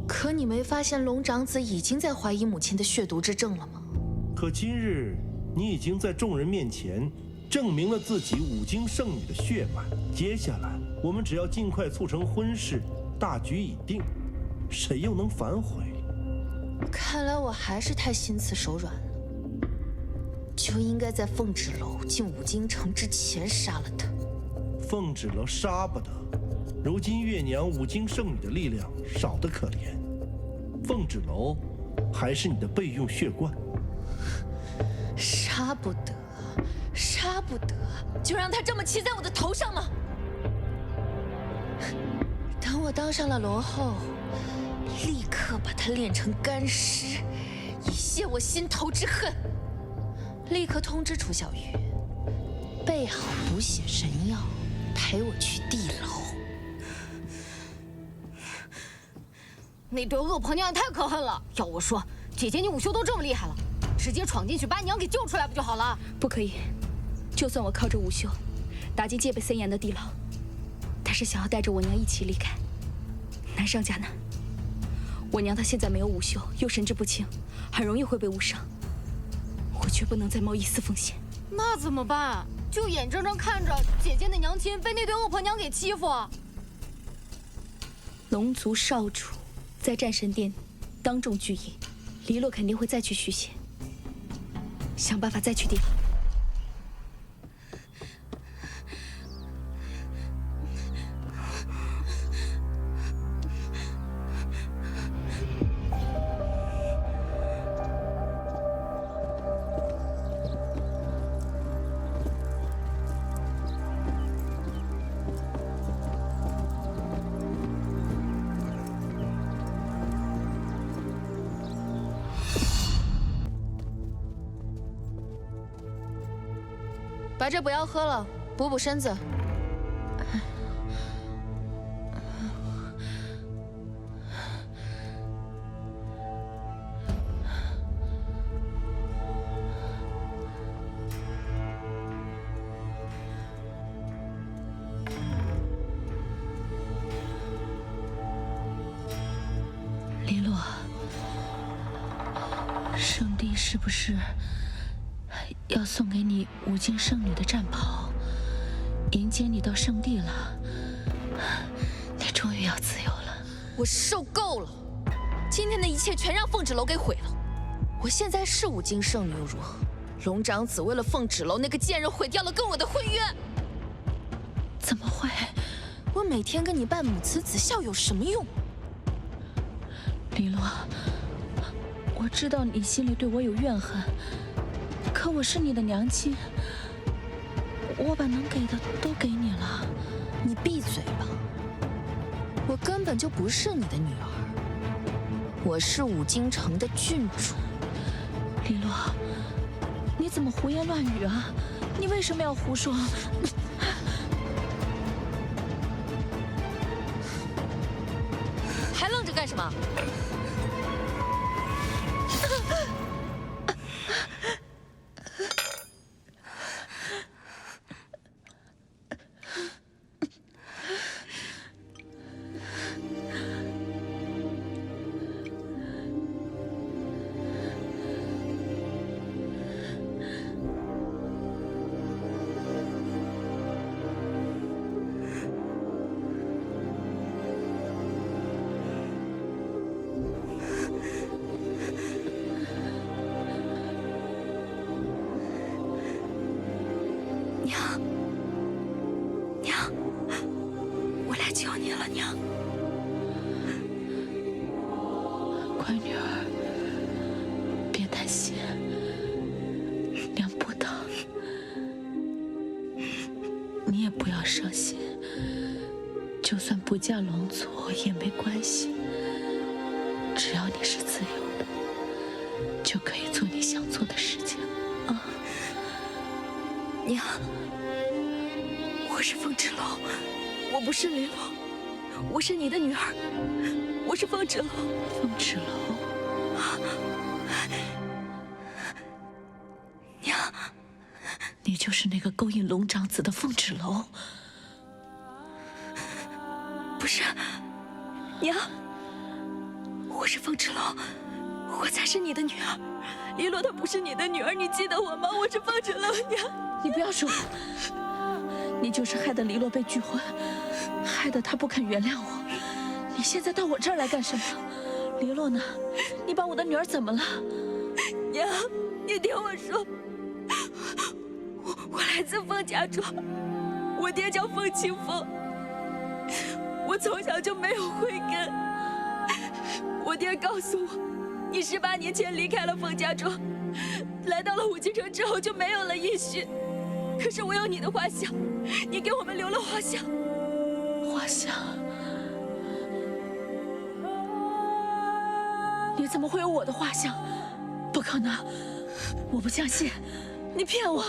可你没发现龙长子已经在怀疑母亲的血毒之症了吗？
可今日你已经在众人面前证明了自己五经圣女的血脉，接下来我们只要尽快促成婚事，大局已定，谁又能反悔？
看来我还是太心慈手软了，就应该在凤芷楼进五京城之前杀了他。
凤芷楼杀不得，如今月娘五经圣女的力量少得可怜，凤芷楼还是你的备用血罐。
杀不得，杀不得，就让他这么骑在我的头上吗？等我当上了龙后，立刻把他炼成干尸，以泄我心头之恨。立刻通知楚小玉，备好补血神药，陪我去地牢。
那对恶婆娘也太可恨了！要我说，姐姐你午休都这么厉害了，直接闯进去把娘给救出来不就好了？
不可以，就算我靠着午休打进戒备森严的地牢，但是想要带着我娘一起离开，难上加难。我娘她现在没有午休，又神志不清，很容易会被误伤。我绝不能再冒一丝风险。
那怎么办？就眼睁睁看着姐姐的娘亲被那对恶婆娘给欺负。
龙族少主在战神殿当众拒饮，黎洛肯定会再去续血，想办法再去地牢。
把这不要喝了，补补身子。
黎洛，圣帝是不是要送给你五经圣女的战袍，迎接你到圣地了？你终于要自由了。
我受够了，今天的一切全让凤芷楼给毁了。我现在是五经圣女又如何？龙长子为了凤芷楼那个贱人毁掉了跟我的婚约。
怎么会？
我每天跟你扮母慈子孝有什么用？
李洛，我知道你心里对我有怨恨，可我是你的娘亲，我把能给的都给你了。
你闭嘴吧！我根本就不是你的女儿，我是五京城的郡主。
李洛，你怎么胡言乱语啊？你为什么要胡说？
还愣着干什么？
娘，我来救你了，娘。
乖女儿，别担心，娘不疼，你也不要伤心。就算不嫁龙族也没关系，只要你是自由的，就可以做你想做的事情啊。
娘，我是凤芷楼，我不是李洛，我是你的女儿，我是凤芷楼。
凤芷楼，
娘，
你就是那个勾引龙长子的凤芷楼。
不是，娘，我是凤芷楼，我才是你的女儿。李洛她不是你的女儿，你记得我吗？我是凤芷楼，娘。
你不要说，你就是害得黎洛被拒婚，害得他不肯原谅我。你现在到我这儿来干什么？黎洛呢？你把我的女儿怎么了？
娘，你听我说，我来自凤家庄，我爹叫凤清风，我从小就没有慧根。我爹告诉我，你18年前离开了凤家庄，来到了五京城之后就没有了音讯。可是我有你的画像，你给我们留了画像。
画像？你怎么会有我的画像？不可能！我不相信，你骗我！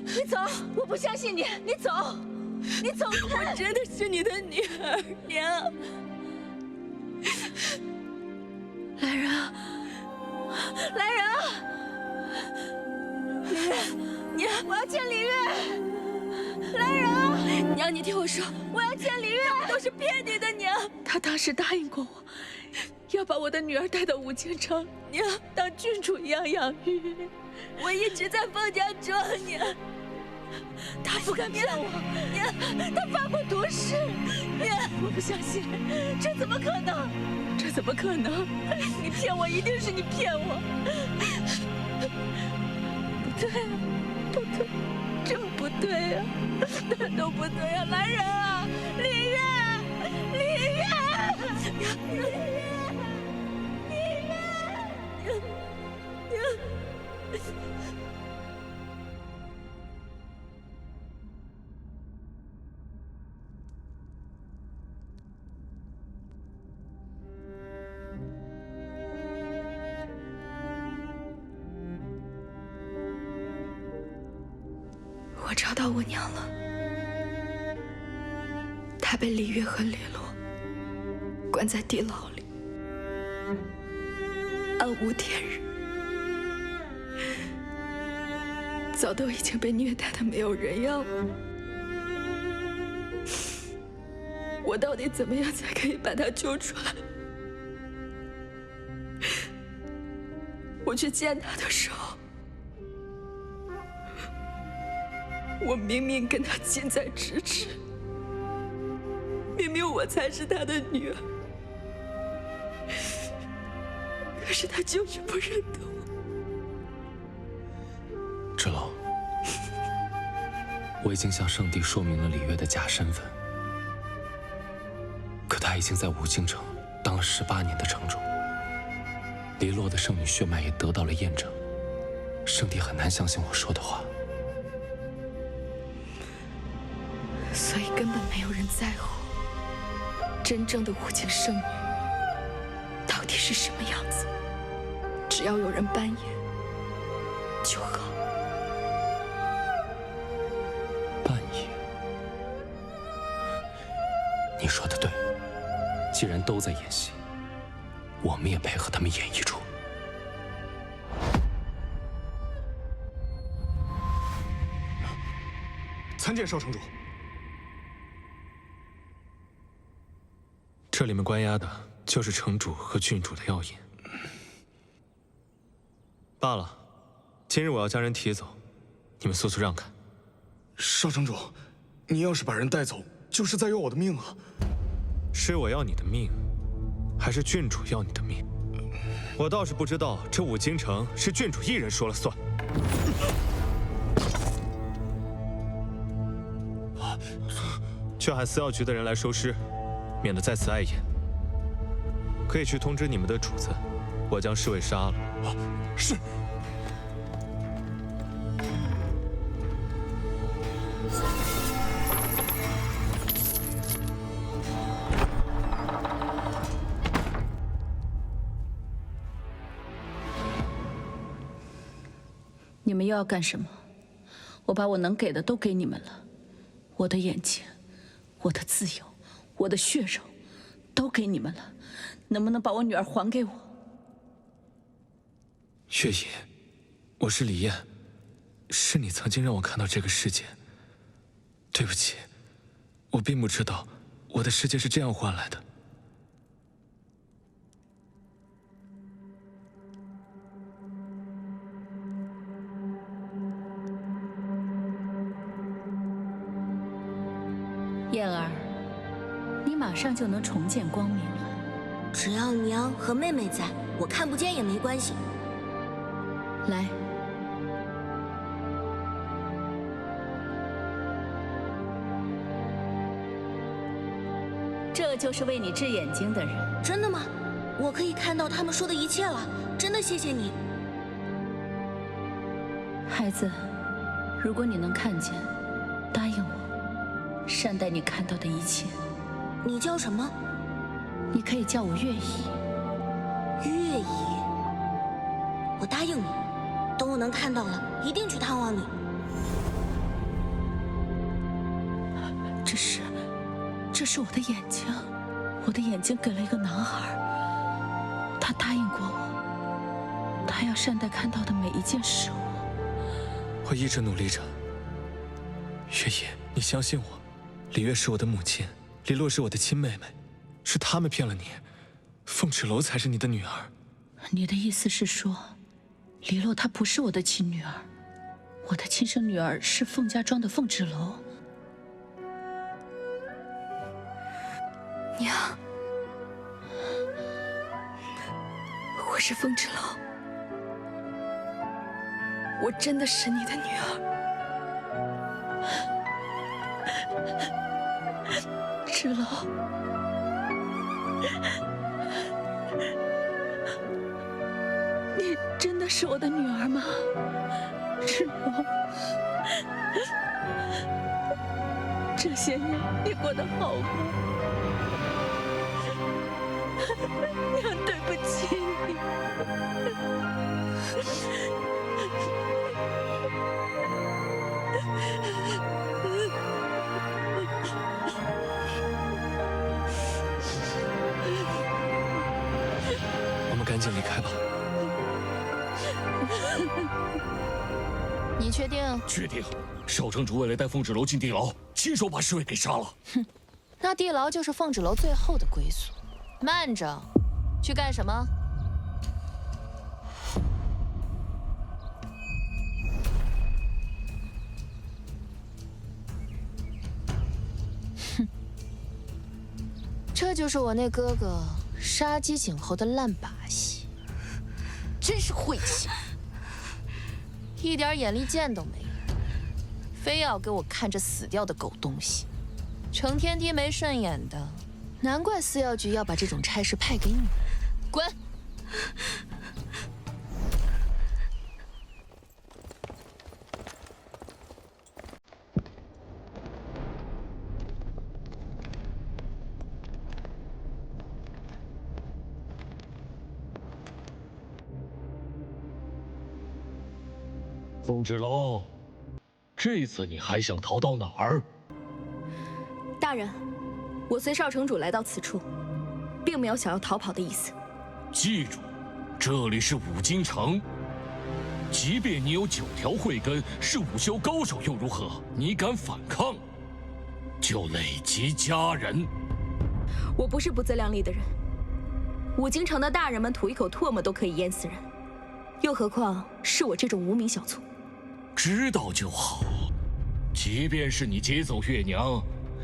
你走！我不相信你！你走！你走！
我真的是你的女儿，娘。
来人啊！来人啊！李月，
娘，
我要见李月！来人啊！
娘，你听我说，
我要见李月！
都是骗你的，娘。
他当时答应过我，要把我的女儿带到五京城，
娘
当郡主一样养育。
我一直在凤家庄，娘。
他不敢骗我，
娘，他发过毒誓，娘，
我不相信，这怎么可能？这怎么可能？你骗我，一定是你骗我！不对，不对，真不对呀，哪都不对呀！来人啊，李月，李月，李月，李月，娘。
我找到我娘了，她被李月和李洛关在地牢里，暗无天日，早都已经被虐待的没有人样了。我到底怎么样才可以把她救出来？我去见她的时候，我明明跟他近在咫尺，明明
有我才是他的女儿。可是他就是不认得我。
芷楼，我已经向圣帝说明了李月的假身份，可他已经在武京城当了18年的城主，黎洛的圣女血脉也得到了验证，圣帝很难相信我说的话。
所以根本没有人在乎真正的武京圣女到底是什么样子，只要有人扮演就好。
扮演？你说的对，既然都在演戏，我们也配合他们演一出。
参见少城主。这里面关押的就是城主和郡主的药引。罢了，今日我要将人提走，你们速速让开。
少城主，你要是把人带走，就是在要我的命啊！
是我要你的命，还是郡主要你的命？我倒是不知道，这武京城是郡主一人说了算。去喊司药局的人来收尸，免得再次碍眼。可以去通知你们的主子，我将侍卫杀了。
是。
你们又要干什么？我把我能给的都给你们了，我的眼睛，我的自由，我的血肉，都给你们了。能不能把我女儿还给我？
月隐，我是李燕，是你曾经让我看到这个世界。对不起，我并不知道我的世界是这样换来的。
燕儿，你马上就能重见光明了。
只要娘和妹妹在，我看不见也没关系。
来，这就是为你治眼睛的人。
真的吗？我可以看到他们说的一切了，真的谢谢你。
孩子，如果你能看见，答应我，善待你看到的一切。
你叫什么？
你可以叫我月姨。
月姨，我答应你，等我能看到了，一定去探望你。
这是我的眼睛，我的眼睛给了一个男孩，他答应过我，他要善待看到的每一件事物。
我一直努力着。月隐，你相信我，李月是我的母亲，李洛是我的亲妹妹，是他们骗了你，凤芷楼才是你的女儿。
你的意思是说，李洛她不是我的亲女儿，我的亲生女儿是凤家庄的凤芷楼。
娘，我是凤芷楼，我真的是你的女儿。芷楼，你真的是我的女儿吗？芷楼，这些年你过得好吗？娘，对不起你。
我们赶紧离开吧。
你确定？
确定。少城主为了带凤芷楼进地牢，亲手把侍卫给杀了。
哼，那地牢就是凤芷楼最后的归宿。慢着，去干什么？哼，这就是我那哥哥杀鸡儆猴的烂把戏，真是晦气，一点眼力见都没有，非要给我看这死掉的狗东西，成天低眉顺眼的，难怪司药局要把这种差事派给你。滚！
风之龙，这次你还想逃到哪儿？
大人，我随少城主来到此处，并没有想要逃跑的意思。
记住，这里是五京城。即便你有9条慧根，是武修高手又如何？你敢反抗，就累及家人。
我不是不自量力的人，五京城的大人们吐一口唾沫都可以淹死人，又何况是我这种无名小卒？
知道就好。即便是你劫走月娘，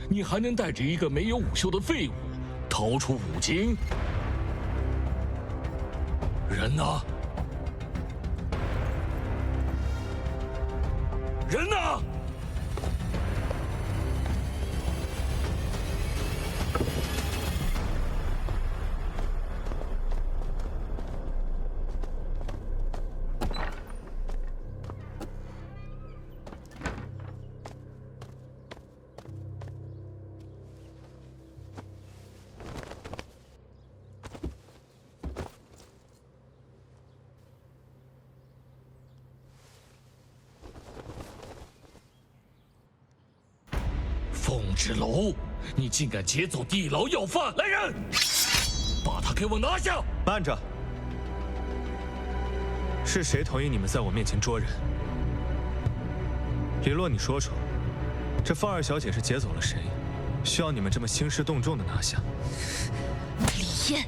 你还能带着一个没有武修的废物逃出五京？人呢？人呢？凤之楼，你竟敢劫走地牢要犯！来人，把他给我拿下！
慢着，是谁同意你们在我面前捉人？李洛，你说说，这凤二小姐是劫走了谁？需要你们这么兴师动众的拿下？
李燕，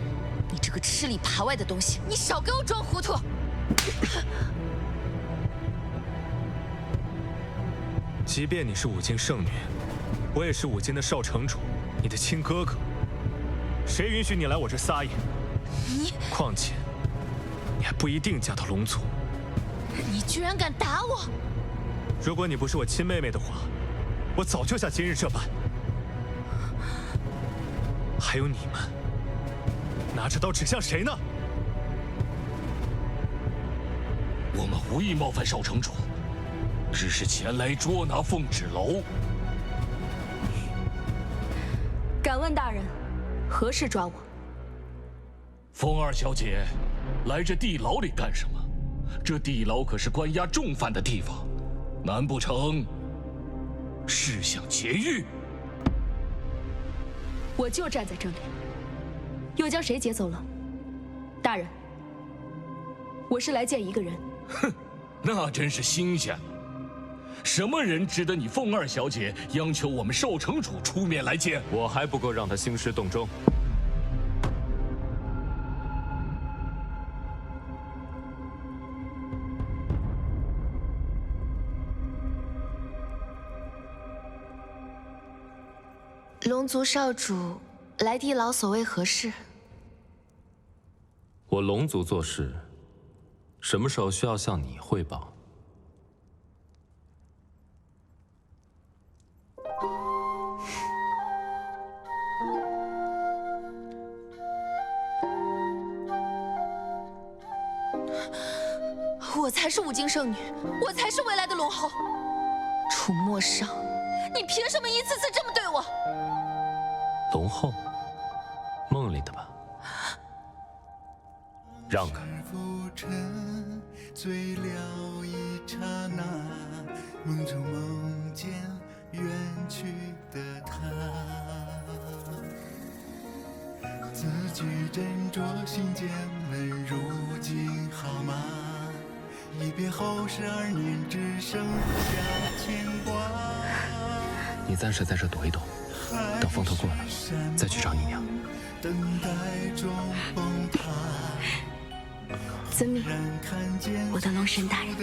你这个吃里扒外的东西，你少给我装糊涂！
即便你是五京圣女，我也是五京的少城主，你的亲哥哥，谁允许你来我这撒野？
你，
况且你还不一定嫁到龙族。
你居然敢打我！
如果你不是我亲妹妹的话，我早就像今日这般。还有你们，拿着刀指向谁呢？
我们无意冒犯少城主，只是前来捉拿凤芷楼。
敢问大人，何事抓我？
凤二小姐，来这地牢里干什么？这地牢可是关押重犯的地方，难不成是想劫狱？
我就站在这里，又将谁劫走了？大人，我是来见一个人。
哼，那真是新鲜了。什么人值得你凤二小姐央求我们少城主出面来见？
我还不够让他兴师动众。
龙族少主来地牢，所谓何事？
我龙族做事，什么时候需要向你汇报？
我才是五京圣女，我才是未来的龙后。楚墨少，你凭什么一次次这么对我？
龙后，梦里的吧？让开。
醉了一刹那，梦中梦见远去的他，字句斟酌心间问如今好吗？一别后12年，只剩下牵挂。
你暂时在这躲一躲，等风头过了，再去找姨娘。
等待中崩塌，
遵命，我的龙神大人，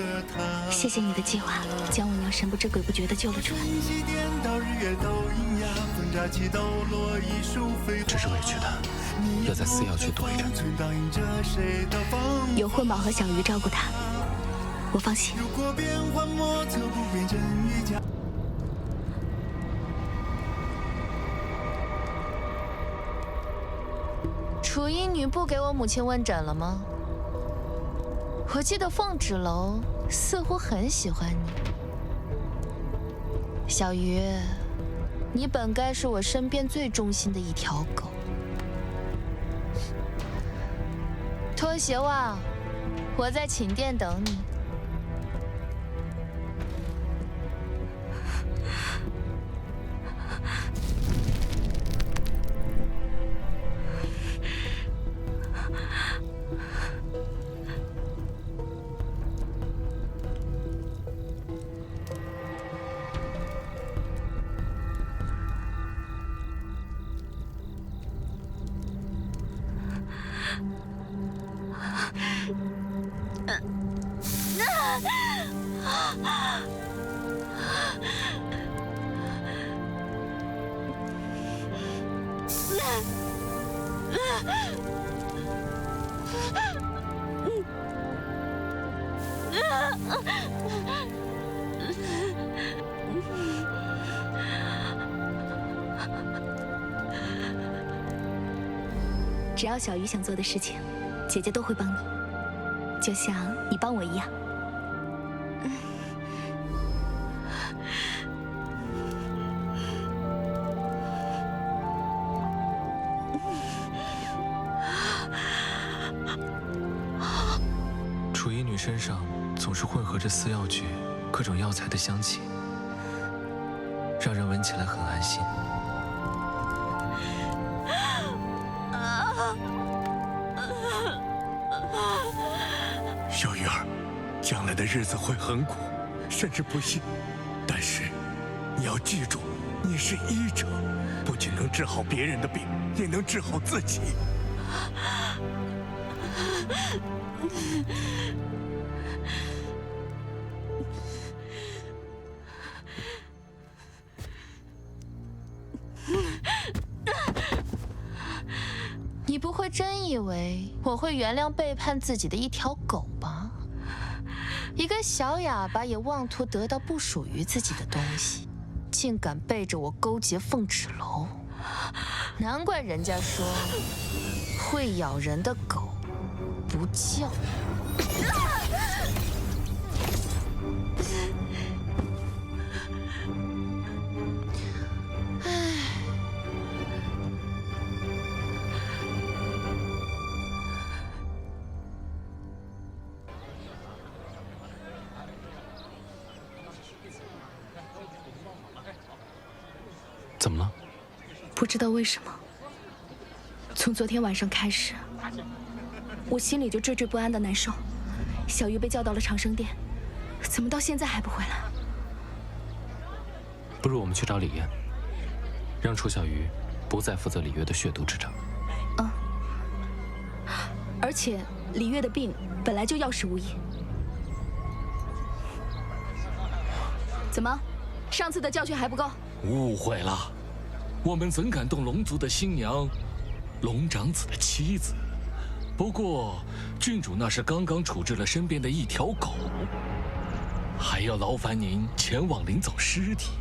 谢谢你的计划，将我娘神不知鬼不觉地救了出来。
只是委屈他，要在四药区躲一阵。
有混宝和小鱼照顾他，我放心。
楚音女不给我母亲问诊了吗？我记得凤纸楼似乎很喜欢你。小鱼，你本该是我身边最忠心的一条狗。脱鞋袜，我在寝殿等你。
只要小鱼想做的事情，姐姐都会帮你，就像你帮我一样。
楚医女身上总是混合着四药局各种药材的香气，让人闻起来很安心。
小鱼儿，将来的日子会很苦，甚至不幸。但是，你要记住，你是医者，不仅能治好别人的病，也能治好自己。
你不会真以为我会原谅背叛自己的一条狗吧？一个小哑巴也妄图得到不属于自己的东西，竟敢背着我勾结凤纸楼，难怪人家说会咬人的狗不叫。
怎么了？
不知道为什么，从昨天晚上开始，我心里就惴惴不安的难受。小鱼被叫到了长生殿，怎么到现在还不回来？
不如我们去找李燕，让楚小鱼不再负责李月的血毒之症。
而且李月的病本来就药石无医。怎么，上次的教训还不够？
误会了，我们怎敢动龙族的新娘，龙长子的妻子？不过，郡主那是刚刚处置了身边的一条狗，还要劳烦您前往领走尸体。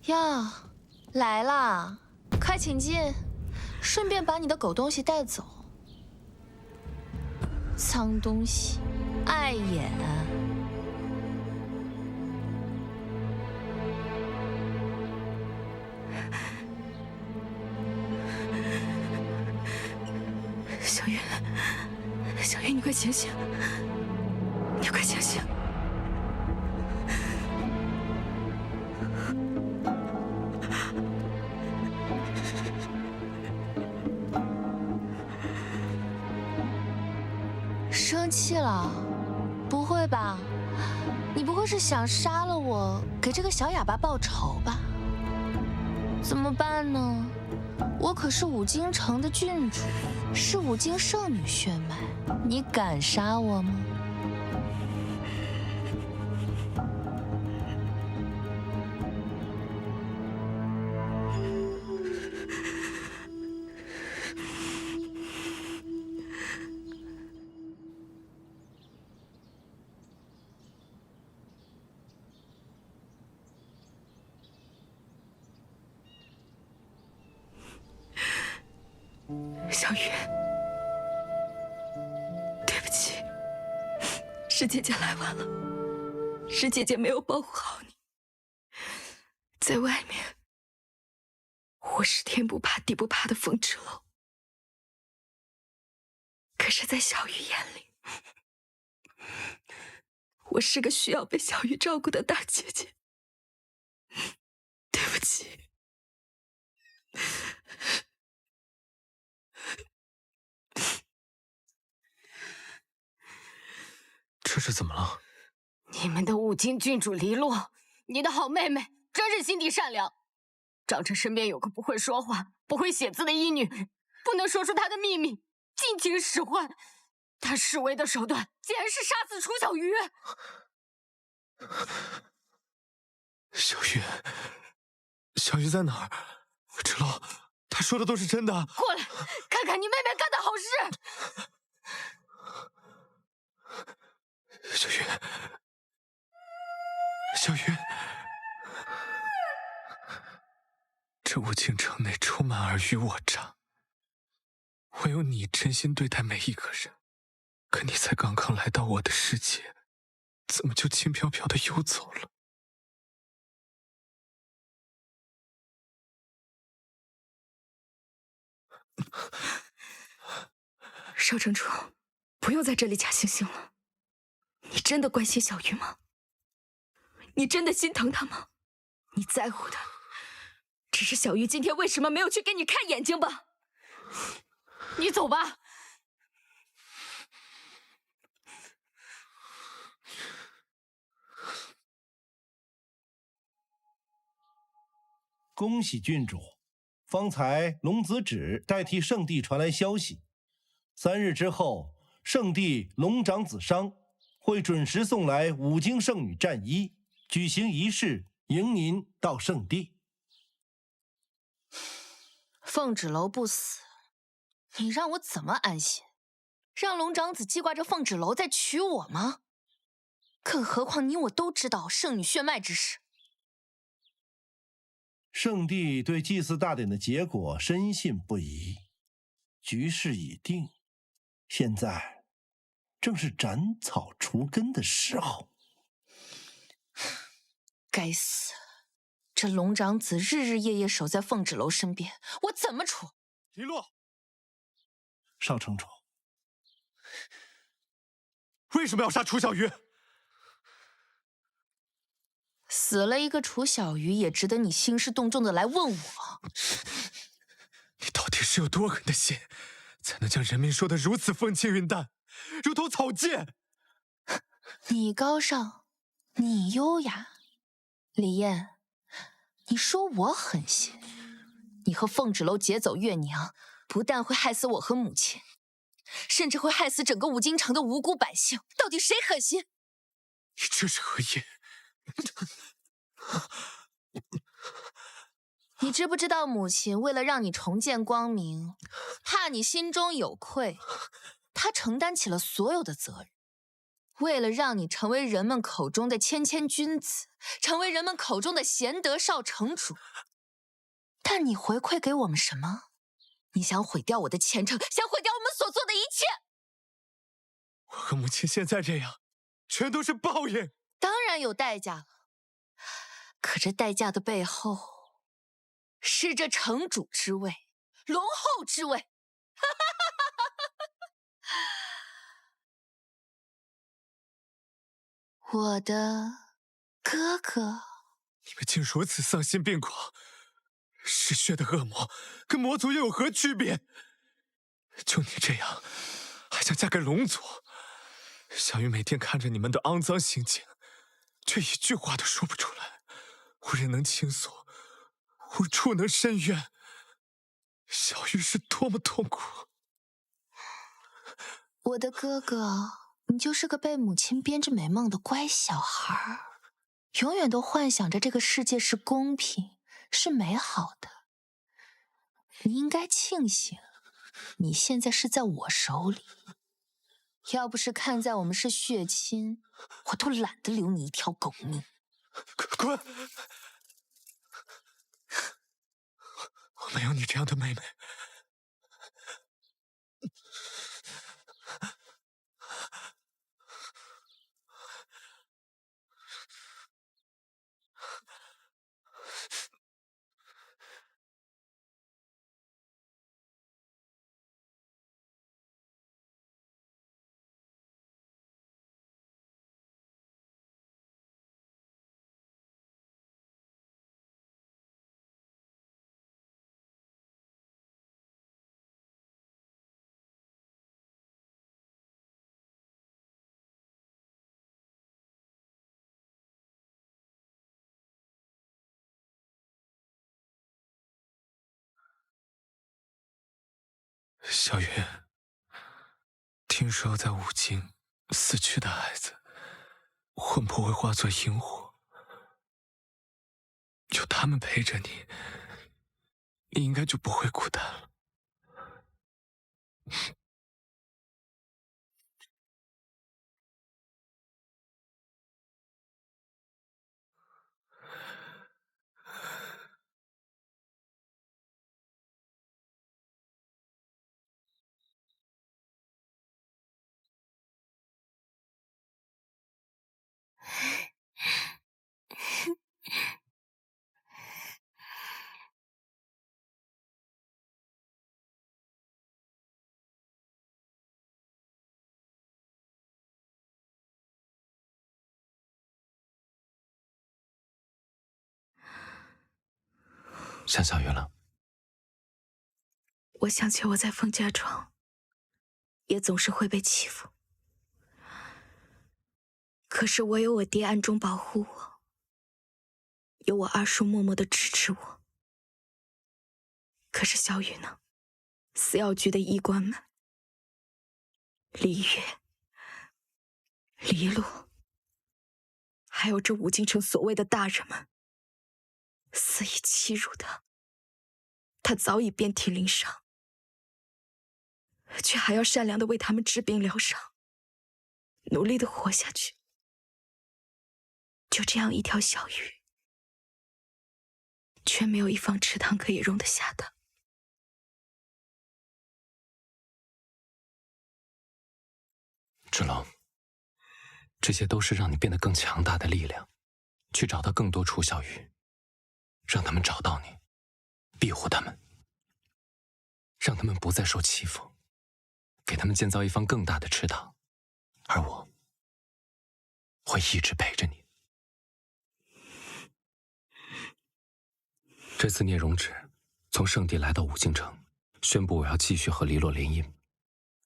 呀，来啦！快请进，顺便把你的狗东西带走。脏东西，碍眼。
小月，小月，你快醒醒！你快醒醒！
生气了？不会吧？你不会是想杀了我，给这个小哑巴报仇吧？怎么办呢？我可是五京城的郡主，是五京圣女血脉，你敢杀我吗？
小雨，对不起，是姐姐来晚了，是姐姐没有保护好你。在外面，我是天不怕地不怕的风之楼，可是，在小雨眼里，我是个需要被小雨照顾的大姐姐。对不起。
这是怎么了？
你们的五京郡主黎洛，你的好妹妹，真是心地善良。长臣身边有个不会说话、不会写字的医女，不能说出她的秘密，尽情使唤。她示威的手段，竟然是杀死楚小鱼。
小鱼，小鱼在哪儿？芷洛，他说的都是真的。
过来，看看你妹妹干的好事。
小鱼，小鱼，这五京城内充满尔虞我诈，唯有你真心对待每一个人。可你才刚刚来到我的世界，怎么就轻飘飘的游走了？
少城主，不用在这里假惺惺了。你真的关心小鱼吗？你真的心疼她吗？你在乎的只是小鱼今天为什么没有去给你看眼睛吧？
你走吧。
恭喜郡主，方才龙子止代替圣帝传来消息，3日之后，圣帝龙长子商会准时送来五京圣女战衣，举行仪式迎您到圣地。
凤芷楼不死，你让我怎么安心？让龙长子记挂着凤芷楼再娶我吗？更何况你我都知道圣女血脉之事。
圣帝对祭祀大典的结果深信不疑，局势已定，现在正是斩草除根的时候。
该死，这龙长子日日夜夜守在凤芷楼身边，我怎么处？
黎洛，
少城主，
为什么要杀楚小鱼？
死了一个楚小鱼，也值得你兴师动众的来问我。
你到底是有多狠的心，才能将人民说得如此风轻云淡，如同草芥？
你高尚，你优雅，李燕，你说我狠心，你和凤芷楼劫走月娘，不但会害死我和母亲，甚至会害死整个五京城的无辜百姓。到底谁狠心？
你这是何意？
你知不知道母亲为了让你重见光明，怕你心中有愧，她承担起了所有的责任。为了让你成为人们口中的谦谦君子，成为人们口中的贤德少城主，但你回馈给我们什么？你想毁掉我的前程，想毁掉我们所做的一切。
我和母亲现在这样，全都是报应。
当然有代价了，可这代价的背后，是这城主之位，龙后之位。我的哥哥，
你们竟如此丧心病狂！嗜血的恶魔跟魔族又有何区别？就你这样，还想嫁给龙族？小鱼每天看着你们的肮脏行径，却一句话都说不出来，无人能倾诉，无处能伸冤。小鱼是多么痛苦！
我的哥哥，你就是个被母亲编织美梦的乖小孩，永远都幻想着这个世界是公平、是美好的。你应该庆幸，你现在是在我手里。要不是看在我们是血亲，我都懒得留你一条狗命。
滚！我没有你这样的妹妹。小云，听说在五京死去的孩子，魂魄会化作萤火，有他们陪着你，你应该就不会孤单了。
想小鱼了？
我想起我在凤家庄，也总是会被欺负。可是我有我爹暗中保护我，有我二叔默默的支持我。可是小雨呢？司药局的医官们，李月、黎路，还有这武京城所谓的大人们，肆意欺辱他。他早已遍体鳞伤，却还要善良的为他们治病疗伤，努力的活下去。就这样一条小鱼，却没有一方池塘可以容得下它。
芷龙，这些都是让你变得更强大的力量，去找到更多楚小鱼，让他们找到你，庇护他们，让他们不再受欺负，给他们建造一方更大的池塘，而我会一直陪着你。这次聂荣芷从圣地来到武京城，宣布我要继续和黎洛联姻，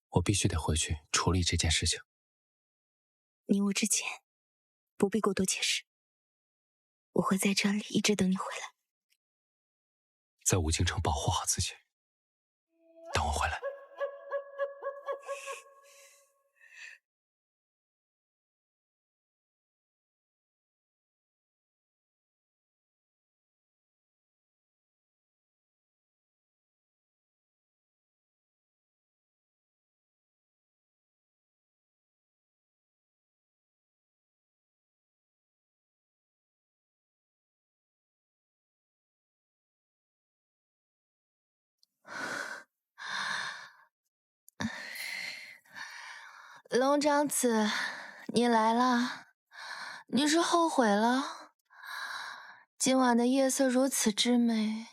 我必须得回去处理这件事情。
迷雾之前，不必过多解释，我会在这里一直等你回来。
在武京城保护好自己，等我回来。
龙长子，你来了，你是后悔了？今晚的夜色如此之美，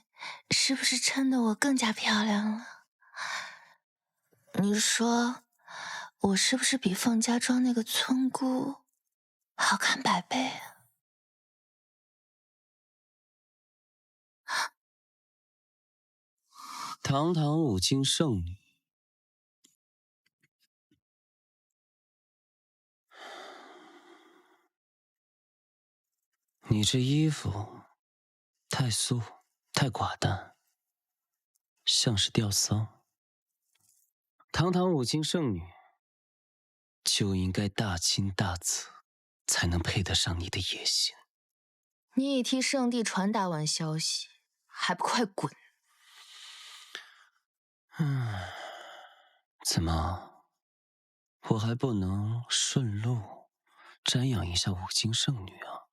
是不是衬得我更加漂亮了？你说，我是不是比凤家庄那个村姑好看100倍啊？
堂堂武京圣女，你这衣服太素，太寡淡，像是吊丧。堂堂五经圣女，就应该大亲大慈，才能配得上你的野心。
你已替圣帝传达完消息，还不快滚！
怎么，我还不能顺路瞻仰一下五经圣女啊？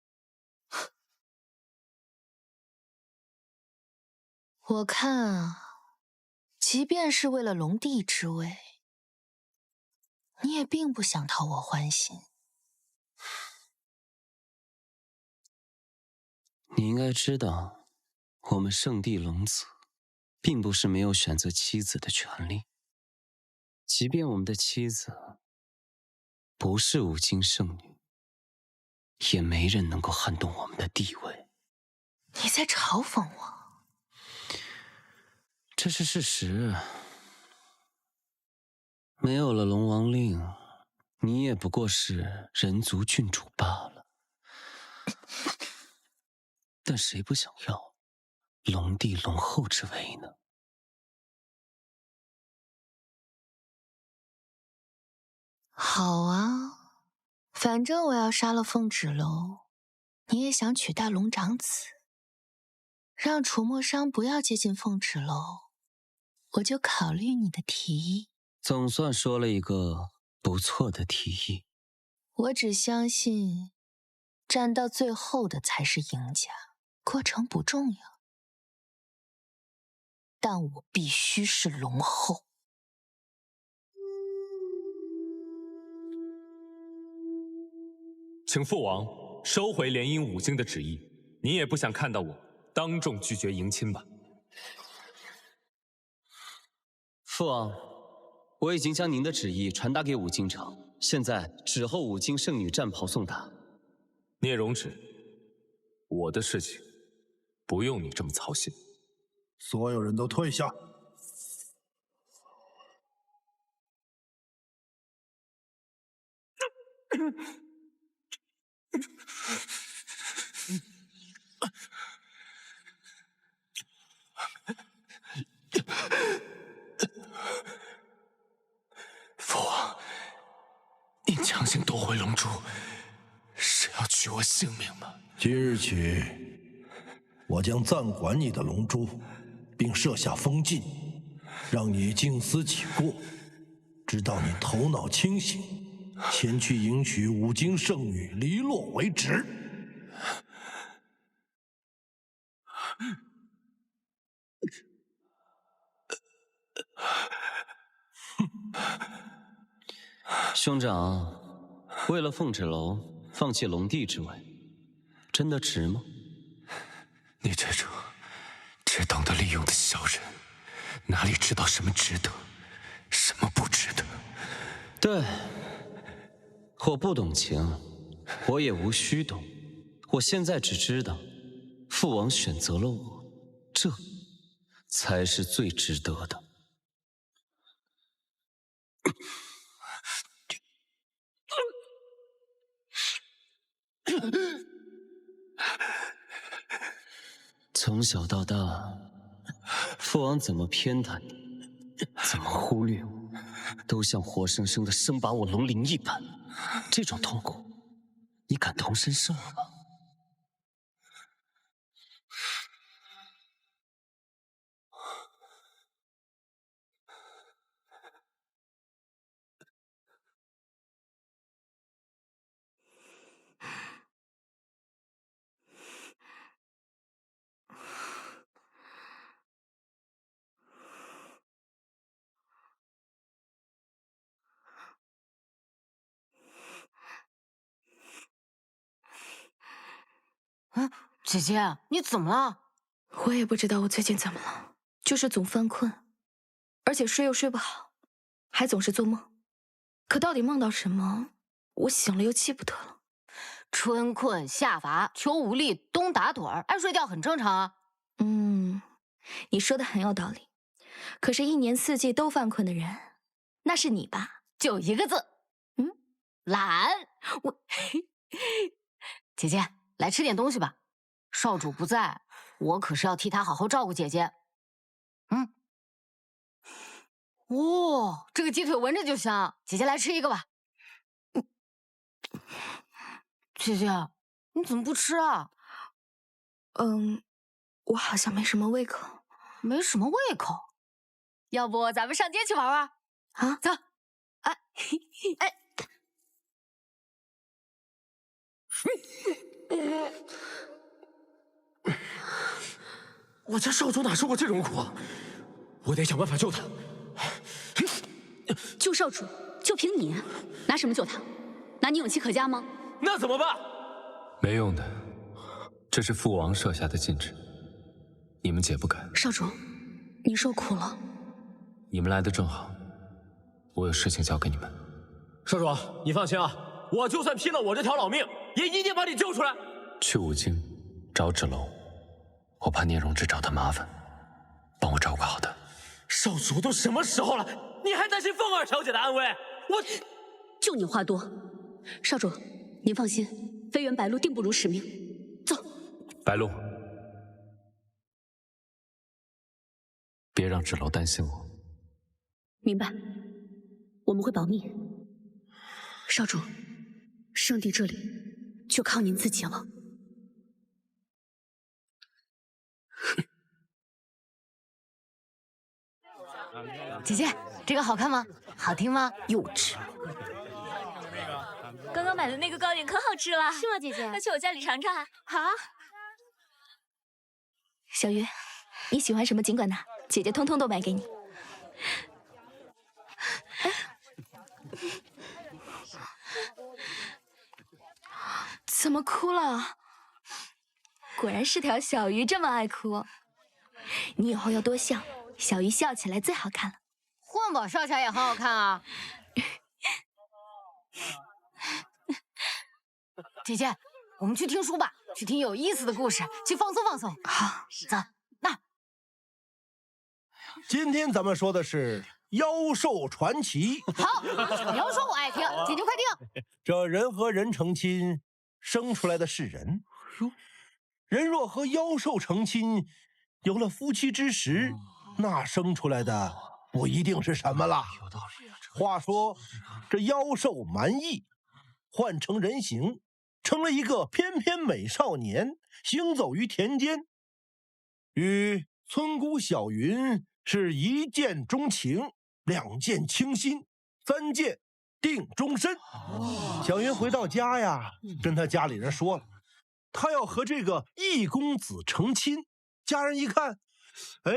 我看啊，即便是为了龙帝之位，你也并不想讨我欢心。
你应该知道，我们圣帝龙子并不是没有选择妻子的权利。即便我们的妻子不是五经圣女，也没人能够撼动我们的地位。
你在嘲讽我？
这是事实。没有了龙王令，你也不过是人族郡主罢了。但谁不想要龙帝龙后之位呢？
好啊，反正我要杀了凤芷楼，你也想取代龙长子，让楚墨商不要接近凤芷楼，我就考虑你的提议。
总算说了一个不错的提议。
我只相信，战到最后的才是赢家，过程不重要，但我必须是龙后。
请父王收回联姻五经的旨意，你也不想看到我当众拒绝迎亲吧？
父王，我已经将您的旨意传达给五经城，现在只候五经圣女战袍送达。
聂荣芷，我的事情不用你这么操心。
所有人都退下。
父王，您强行夺回龙珠，是要取我性命吗？
即日起，我将暂管你的龙珠，并设下封禁，让你静思己过，直到你头脑清醒，前去迎娶五经圣女黎洛为止。
兄长，为了凤芷楼放弃龙帝之位，真的值吗？
你这种只懂得利用的小人，哪里知道什么值得，什么不值得？
对，我不懂情，我也无需懂。我现在只知道，父王选择了我，这才是最值得的。从小到大，父王怎么偏袒你，怎么忽略我，都像活生生的生把我龙鳞一般。这种痛苦，你感同身受了吗？
姐姐，你怎么了？
我也不知道我最近怎么了，就是总犯困，而且睡又睡不好，还总是做梦。可到底梦到什么，我醒了又记不得了。
春困夏乏，秋无力，冬打盹儿，爱睡觉很正常啊。
你说的很有道理。可是，一年四季都犯困的人，那是你吧？
就一个字，懒。姐姐，来吃点东西吧。少主不在，我可是要替他好好照顾姐姐。哦，这个鸡腿闻着就香，姐姐来吃一个吧。姐姐，你怎么不吃啊？
我好像没什么胃口。
没什么胃口？要不咱们上街去玩玩？
啊，
走。
我家少主哪受过这种苦？我得想办法救他。
救少主，就凭你，拿什么救他？拿你勇气可嘉吗？
那怎么办？
没用的，这是父王设下的禁制，你们解不开。
少主，你受苦了。
你们来的正好，我有事情交给你们。
少主，你放心啊，我就算拼了我这条老命，也一定把你救出来。
去五京找芷楼，我怕聂荣芷找他麻烦，帮我照顾好他。
少主都什么时候了，你还担心凤儿小姐的安危？我
就你话多。少主，您放心，飞原白鹿定不辱使命。走。
白鹿，别让芷楼担心我。
明白，我们会保密。少主，圣地这里就靠您自己了。
姐姐，这个好看吗？好听吗？
幼稚。
刚刚买的那个糕点可好吃了，
是吗，姐姐？
那去我家里尝尝啊。
好啊。
小鱼，你喜欢什么尽管拿，姐姐通通都买给你。
怎么哭了？
果然是条小鱼，这么爱哭。你以后要多笑，小鱼笑起来最好看了。
混吧，笑起来也很好看啊。姐姐，我们去听书吧，去听有意思的故事，去放松放松。
好，
走。那
今天咱们说的是妖兽传奇。
好，你要说我爱听，姐姐快听。
这人和人成亲，生出来的是人。人若和妖兽成亲，有了夫妻之实，那生出来的不一定是什么了。话说，这妖兽蛮夷换成人形，成了一个翩翩美少年，行走于田间，与村姑小云是一见钟情，两见倾心，三见定终身。小云回到家呀，跟他家里人说了，他要和这个易公子成亲。家人一看，哎，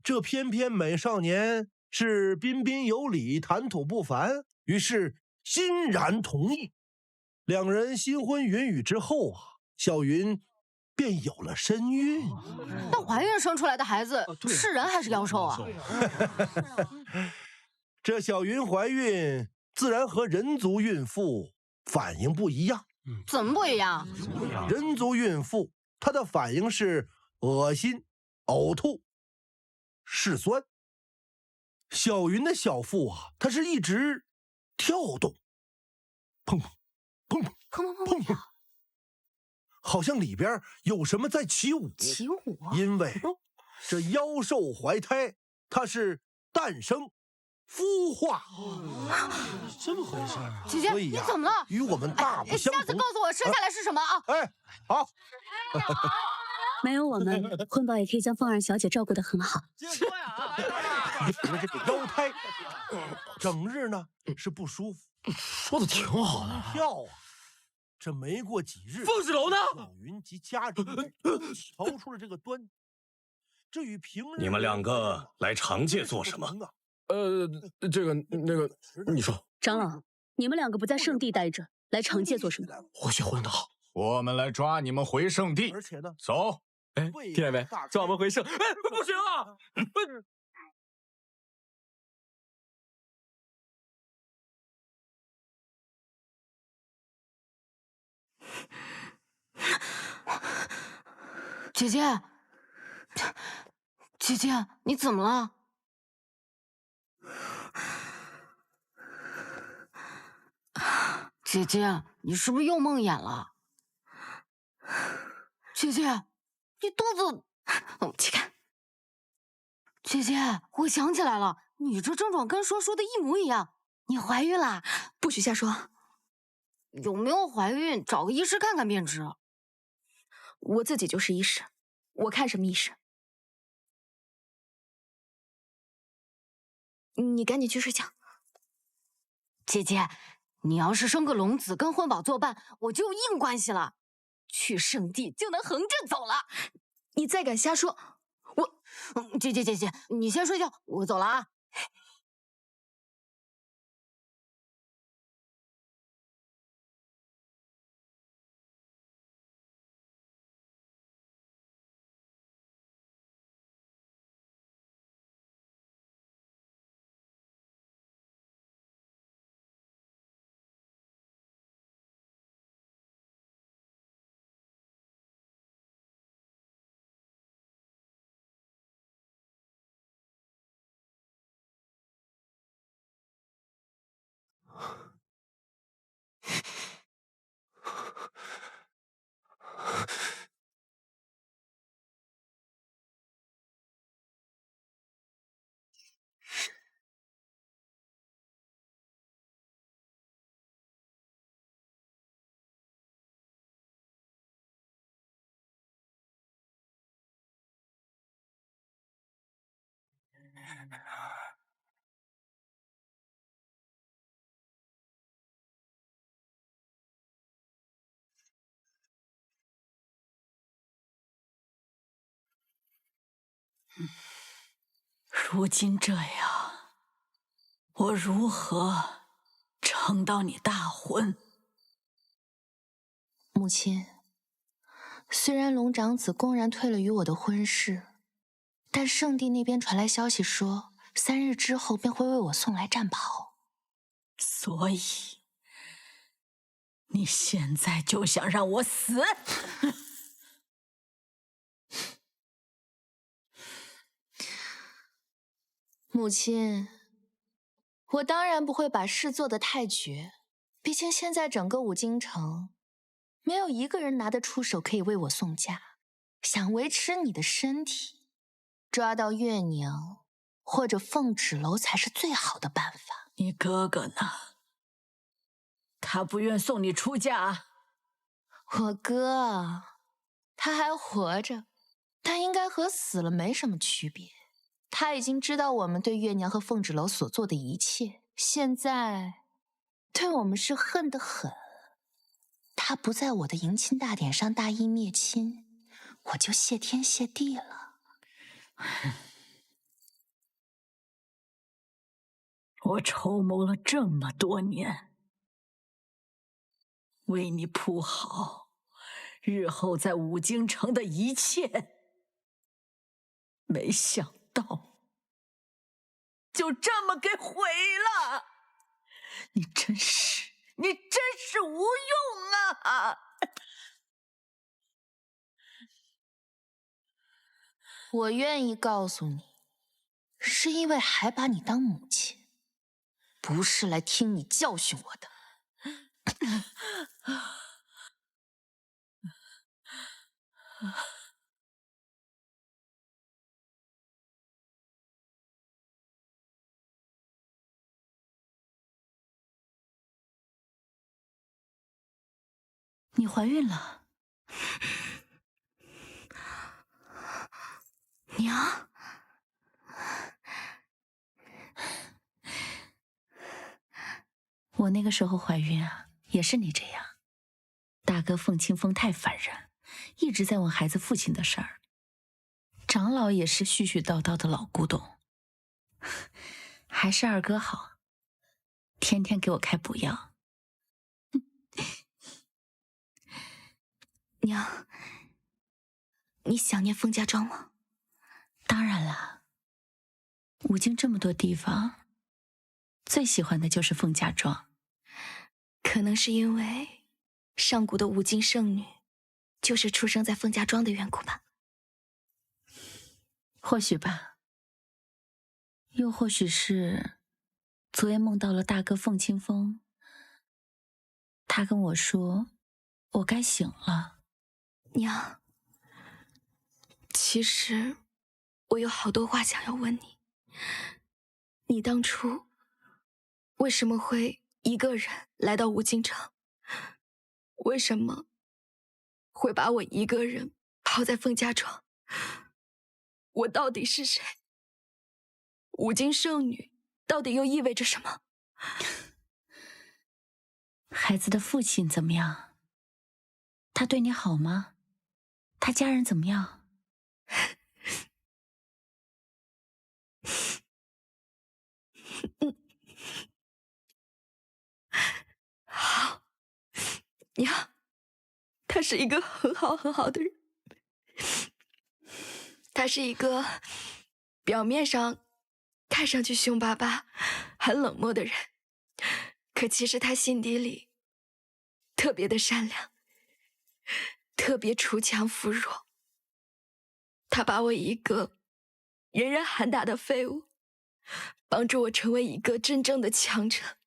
这翩翩美少年是彬彬有礼，谈吐不凡，于是欣然同意。两人新婚云雨之后啊，小云便有了身孕。
那怀孕生出来的孩子是人还是妖兽啊？
这小云怀孕，自然和人族孕妇反应不一样。
怎么不一样？
人族孕妇她的反应是恶心、呕吐、嗜酸。小云的小腹啊，它是一直跳动，砰砰砰砰砰砰，好像里边有什么在起舞。
起舞？
因为这妖兽怀胎，它是诞生、孵化，这么回事。
姐姐，你怎么了？
与我们大不相同。
下次告诉我生下来是什么啊？
哎，好。
没有我们，婚宝也可以将凤儿小姐照顾得很好。
你们这个妖胎，整日呢是不舒服。
说的挺好的。
跳啊！这没过几日，
凤芷楼呢？
小云及家人瞧出了这个端倪。这与平日
你们两个来长界做什么？
那个，你说。
长老，你们两个不在圣地待着，来长界做什么？
我学混得好。
我们来抓你们回圣地。
而且呢，
走。
哎，听见没？抓我们回圣。哎，不行啊！
姐姐，姐姐，你怎么了？姐姐，你是不是又梦魇了？姐姐，你肚子……
起开！
姐姐，我想起来了，你这症状跟说的一模一样。你怀孕啦？
不许瞎说。
有没有怀孕，找个医师看看便知。
我自己就是医师，我看什么医师？你赶紧去睡觉。
姐姐，你要是生个龙子跟婚宝作伴，我就有硬关系了，去圣地就能横着走了。
你再敢瞎说，我……
姐，你先睡觉，我走了啊。
如今这样，我如何撑到你大婚？
母亲，虽然龙长子公然退了与我的婚事，但圣地那边传来消息说，3日之后便会为我送来战袍。
所以，你现在就想让我死？
母亲，我当然不会把事做得太绝，毕竟现在整个五京城，没有一个人拿得出手可以为我送嫁。想维持你的身体，抓到月娘或者凤纸楼才是最好的办法。
你哥哥呢？他不愿送你出嫁？
我哥，他还活着，但应该和死了没什么区别。他已经知道我们对月娘和凤纸楼所做的一切，现在对我们是恨得很。他不在我的迎亲大典上大义灭亲，我就谢天谢地了。
我筹谋了这么多年，为你铺好日后在五京城的一切，没想到就这么给毁了。你真是无用啊！
我愿意告诉你，是因为还把你当母亲，不是来听你教训我的。
你怀孕了，
娘。
我那个时候怀孕啊，也是你这样。大哥凤清风太烦人，一直在问孩子父亲的事儿。长老也是絮絮叨叨的老古董，还是二哥好，天天给我开补药。
娘，你想念凤家庄吗？
当然啦，五京这么多地方，最喜欢的就是凤家庄。
可能是因为上古的五京圣女就是出生在凤家庄的缘故吧。
或许吧，又或许是昨夜梦到了大哥凤清风，他跟我说我该醒了。
娘，
其实我有好多话想要问你。你当初为什么会一个人来到五京城？为什么会把我一个人抛在凤家庄？我到底是谁？五京圣女到底又意味着什么？
孩子的父亲怎么样？他对你好吗？他家人怎么样？
好，娘，他是一个很好的人。他是一个表面上看上去凶巴巴、很冷漠的人，可其实他心底里特别的善良，特别锄强扶弱。他把我一个人人喊打的废物，帮助我成为一个真正的强者。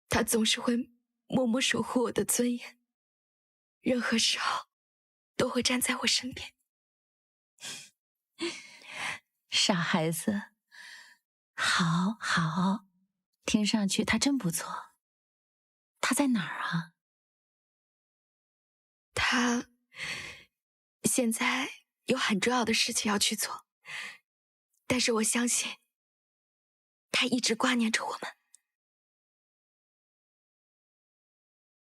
他总是会默默守护我的尊严，任何时候都会站在我身边。
傻孩子，好，听上去他真不错。他在哪儿啊？
他现在有很重要的事情要去做，但是我相信他一直挂念着我们。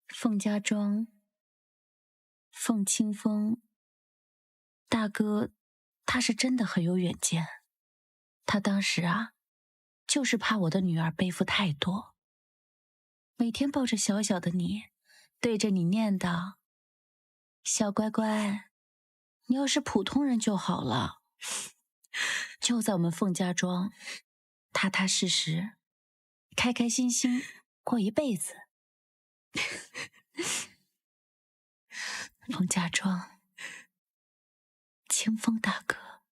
凤家庄，凤清风，大哥，他是真的很有远见。他当时啊，就是怕我的女儿背负太多，每天抱着小小的你，对着你念叨：“小乖乖，你要是普通人就好了，就在我们凤家庄，踏踏实实，开开心心过一辈子。”凤家庄，清风大哥，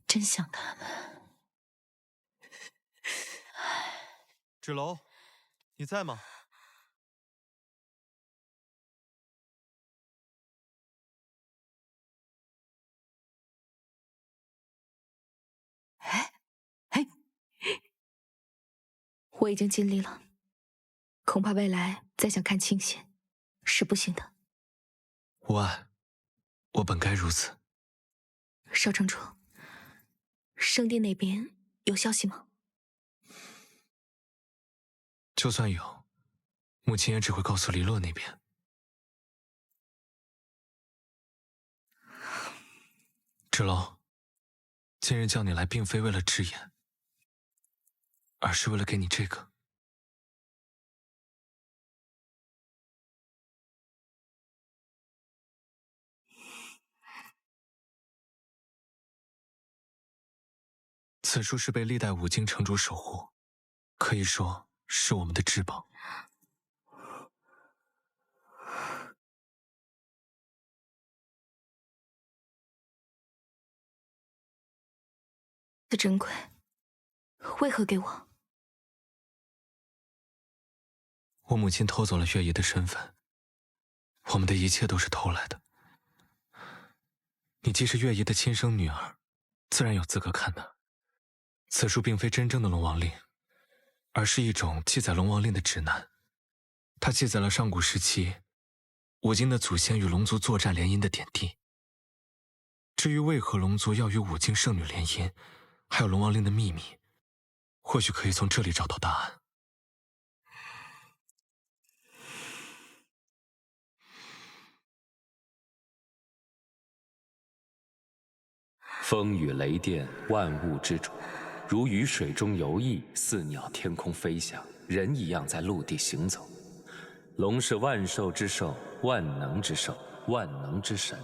真想他们。
芷楼，你在吗？
我已经尽力了，恐怕未来再想看清闲是不行的。
无碍，我本该如此。
少城主，圣地那边有消息吗？
就算有，母亲也只会告诉黎洛那边。芷楼，今日叫你来，并非为了直言，而是为了给你这个。此书是被历代五京城主守护，可以说是我们的至宝。
的珍贵，为何给我？
我母亲偷走了月姨的身份，我们的一切都是偷来的。你既是月姨的亲生女儿，自然有资格看的。此书并非真正的龙王令，而是一种记载龙王令的指南。它记载了上古时期五京的祖先与龙族作战联姻的点滴。至于为何龙族要与五京圣女联姻，还有龙王令的秘密，或许可以从这里找到答案。
风雨雷电，万物之主，如鱼水中游弋，似鸟天空飞翔，人一样在陆地行走。龙是万兽之兽，万能之兽，万能之神。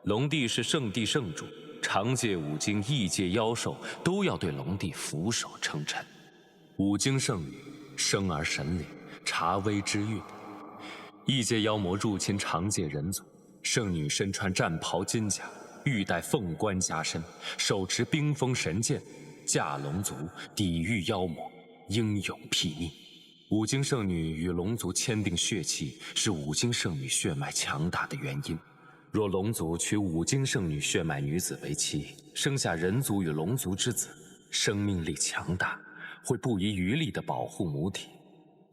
龙帝是圣地圣主，长界五京异界妖兽都要对龙帝俯首称臣。五京圣女生而神灵，察微知运。异界妖魔入侵长界人族，圣女身穿战袍金甲，玉带凤冠加身，手持冰封神剑，驾龙族抵御妖魔，英勇睥睨。五京圣女与龙族签订血契，是五京圣女血脉强大的原因。若龙族娶五经圣女血脉女子为妻，生下人族与龙族之子，生命力强大，会不遗余力地保护母体。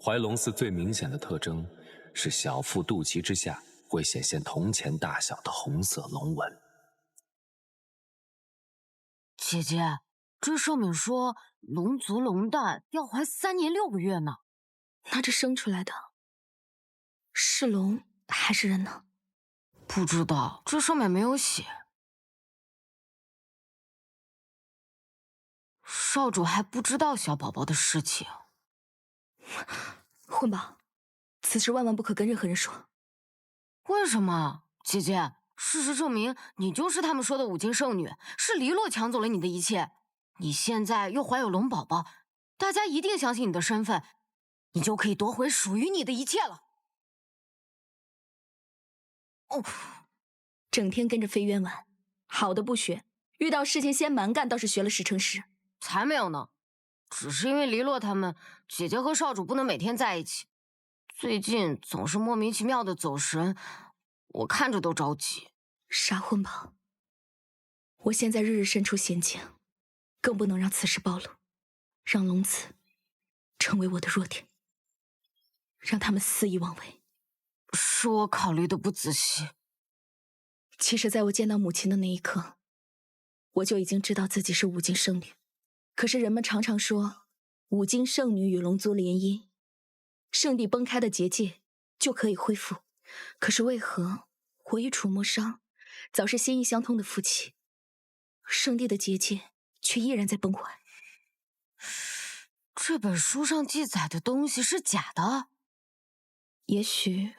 怀龙嗣最明显的特征是小腹肚脐之下会显现铜钱大小的红色龙纹。
姐姐，这上面说龙族龙蛋要怀3年6个月呢。
那这生出来的是龙还是人呢？
不知道，这上面没有写。少主还不知道小宝宝的事情。
混宝，此事万万不可跟任何人说。
为什么？姐姐，事实证明你就是他们说的五经圣女，是黎洛抢走了你的一切。你现在又怀有龙宝宝，大家一定相信你的身份，你就可以夺回属于你的一切了。
哦，整天跟着飞渊玩，好的不学，遇到事情先蛮干，倒是学了10成10。
才没有呢，只是因为黎洛他们，姐姐和少主不能每天在一起，最近总是莫名其妙的走神，我看着都着急。
傻混宝，我现在日日身处险境，更不能让此事暴露，让龙子成为我的弱点，让他们肆意妄为。
是我考虑的不仔细。
其实在我见到母亲的那一刻，我就已经知道自己是五经圣女。可是人们常常说五经圣女与龙族联姻，圣地崩开的结界就可以恢复。可是为何我与楚墨商早是心意相通的夫妻，圣地的结界却依然在崩坏？
这本书上记载的东西是假的？
也许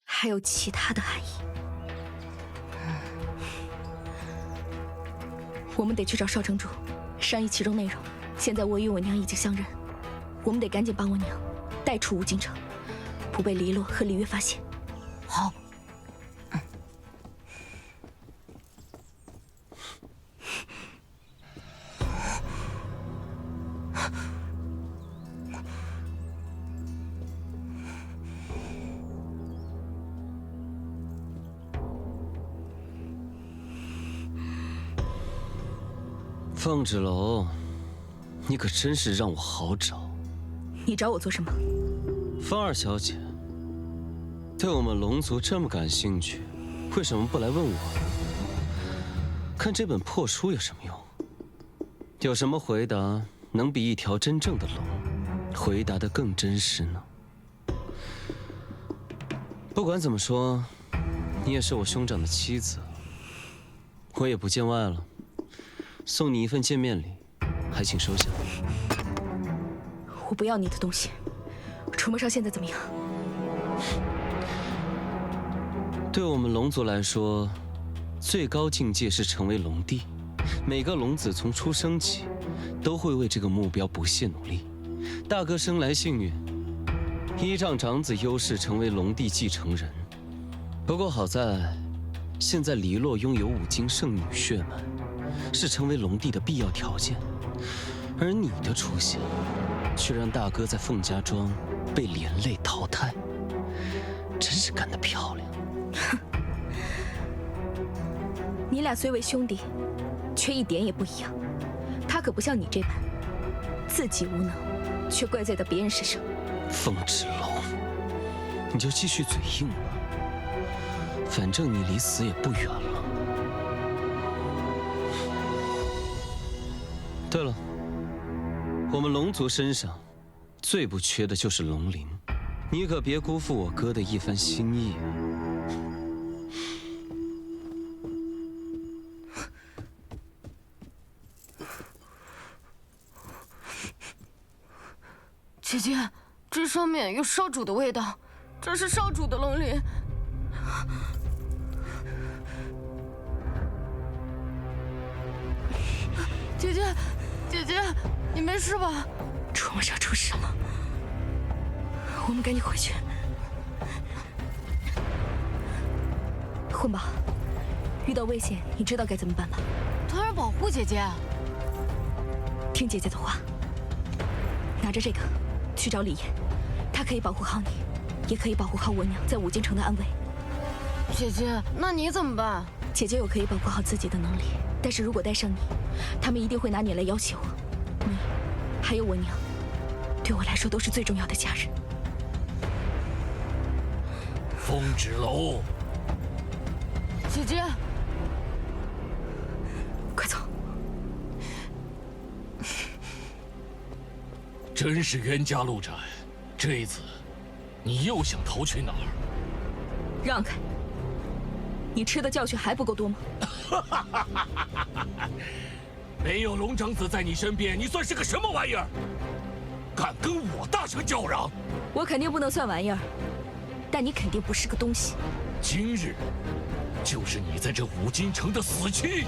还有其他的含义。我们得去找少城主商议其中内容。现在我与我娘已经相认，我们得赶紧把我娘带出五经城，不被黎洛和李月发现。
好。
凤芷楼，你可真是让我好找。
你找我做什么？
凤二小姐，对我们龙族这么感兴趣，为什么不来问我呢？看这本破书有什么用？有什么回答能比一条真正的龙回答得更真实呢？不管怎么说，你也是我兄长的妻子，我也不见外了。送你一份见面礼，还请收下。
我不要你的东西。楚墨商现在怎么样？
对我们龙族来说，最高境界是成为龙帝。每个龙子从出生起，都会为这个目标不懈努力。大哥生来幸运，依仗长子优势成为龙帝继承人。不过好在，现在黎洛拥有五经圣女血脉，是成为龙帝的必要条件。而你的出现，却让大哥在凤家庄被连累淘汰，真是干得漂亮。
哼，你俩虽为兄弟，却一点也不一样。他可不像你这般，自己无能，却怪罪到别人身上。
凤芷楼，你就继续嘴硬吧，反正你离死也不远了。对了，我们龙族身上最不缺的就是龙鳞，你可别辜负我哥的一番心意啊！
姐姐，这上面有少主的味道，这是少主的龙鳞。姐姐，姐姐，你没事吧？
楚墨商出事了，我们赶紧回去。混宝，遇到危险，你知道该怎么办吧？
当然保护姐姐。
听姐姐的话，拿着这个去找李岩，他可以保护好你，也可以保护好我娘在五经城的安危。
姐姐，那你怎么办？
姐姐有可以保护好自己的能力，但是如果带上你，他们一定会拿你来要挟我。你，还有我娘，对我来说都是最重要的家人。
风止楼，
姐姐，
快走！
真是冤家路窄，这一次，你又想逃去哪儿？
让开！你吃的教训还不够多吗？
没有龙长子在你身边，你算是个什么玩意儿？敢跟我大声叫嚷！
我肯定不能算玩意儿，但你肯定不是个东西。
今日，就是你在这五金城的死期！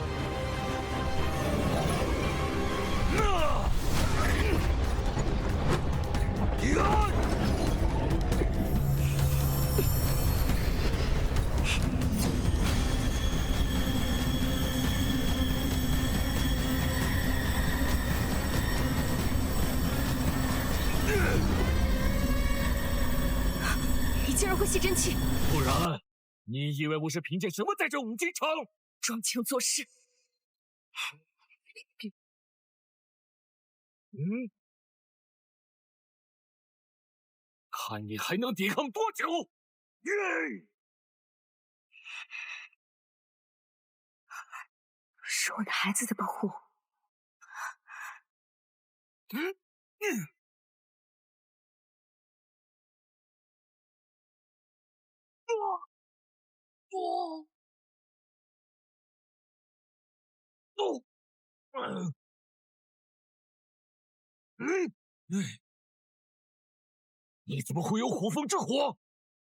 你竟然会吸真气！
不然，你以为我是凭借什么在这五金城？
装腔作势！
看你还能抵抗多久！
是我的孩子在保护我。
你怎么会有火风之火？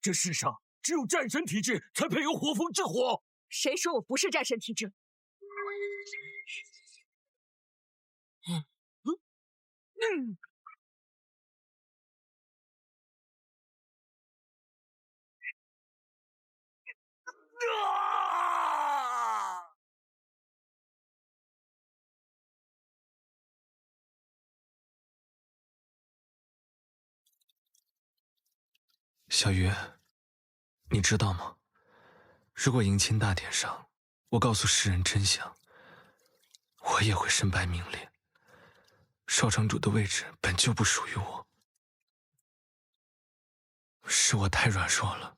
这世上只有战神体质才配有火风之火。
谁说我不是战神体质？
小鱼，你知道吗？如果迎亲大典上，我告诉世人真相，我也会身败名裂。少城主的位置本就不属于我，是我太软弱了。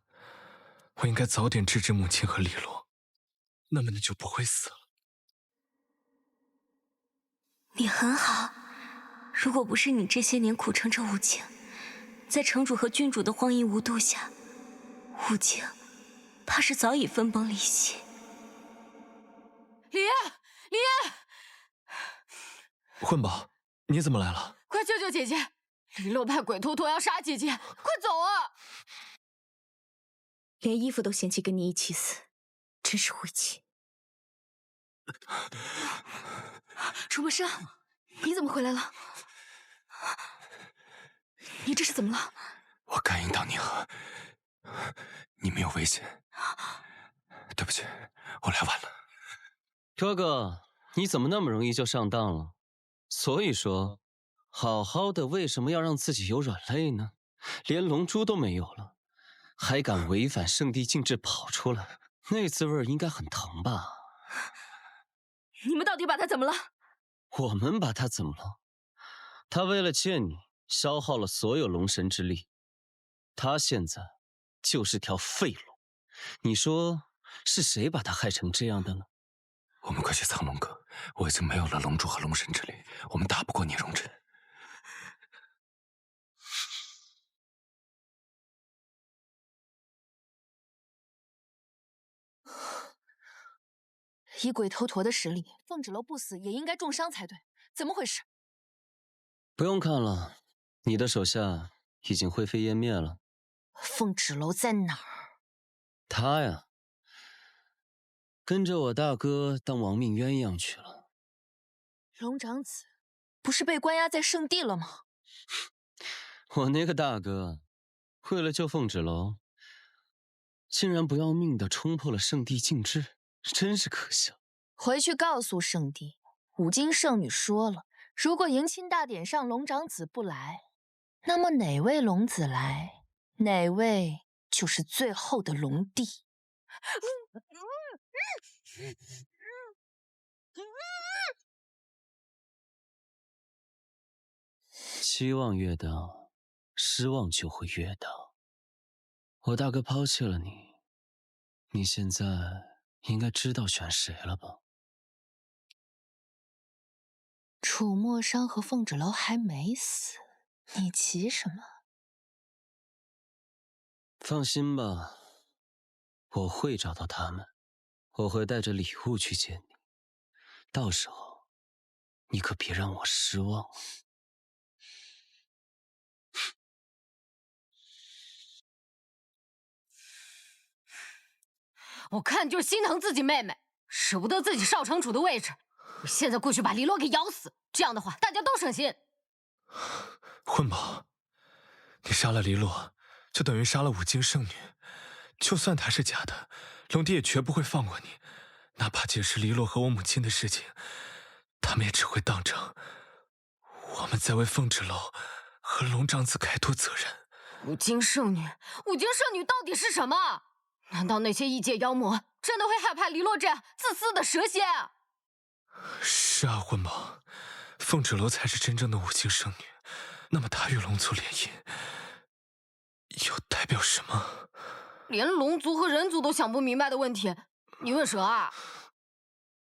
我应该早点制止母亲和李洛，那么你就不会死了。
你很好，如果不是你这些年苦撑着武清，在城主和郡主的荒淫无度下，武清怕是早已分崩离析。
李烨，李烨，
混宝，你怎么来了？
快救救姐姐！李洛派鬼头陀要杀姐姐，快走啊！
连衣服都嫌弃跟你一起死，真是晦气。楚墨生，你怎么回来了？你这是怎么了？
我感应到你没有危险，对不起，我来晚了。
哥哥，你怎么那么容易就上当了？所以说，好好的为什么要让自己有软肋呢？连龙珠都没有了，还敢违反圣地禁制跑出来，那滋味应该很疼吧？
你们到底把他怎么了？
我们把他怎么了？他为了见你，消耗了所有龙神之力，他现在就是条废龙。你说是谁把他害成这样的呢？
我们快去苍龙阁，我已经没有了龙珠和龙神之力，我们打不过聂荣臻。
以鬼头陀的实力，凤指楼不死也应该重伤才对，怎么回事？
不用看了，你的手下已经灰飞烟灭了。
凤指楼在哪儿？
他呀，跟着我大哥当亡命鸳鸯去了。
龙长子不是被关押在圣地了吗？
我那个大哥，为了救凤指楼，竟然不要命的冲破了圣地禁制，真是可笑。
回去告诉圣地，五金圣女说了，如果迎亲大典上龙长子不来，那么哪位龙子来，哪位就是最后的龙帝。
期望越大，失望就会越大。我大哥抛弃了你，你现在应该知道选谁了吧？
楚墨商和凤芷楼还没死，你急什么？
放心吧，我会找到他们，我会带着礼物去见你，到时候你可别让我失望。
我看你就是心疼自己妹妹，舍不得自己少城主的位置。我现在过去把黎洛给咬死，这样的话大家都省心。
混宝，你杀了黎洛，就等于杀了五经圣女。就算她是假的，龙帝也绝不会放过你。哪怕解释黎洛和我母亲的事情，他们也只会当成我们在为凤芷楼和龙长子开脱责任。
五经圣女，五经圣女到底是什么？难道那些异界妖魔真的会害怕黎洛这样自私的蛇蝎啊？
是啊，混宝，凤芷楼才是真正的五经圣女。那么她与龙族联姻，又代表什么？
连龙族和人族都想不明白的问题，你问蛇啊？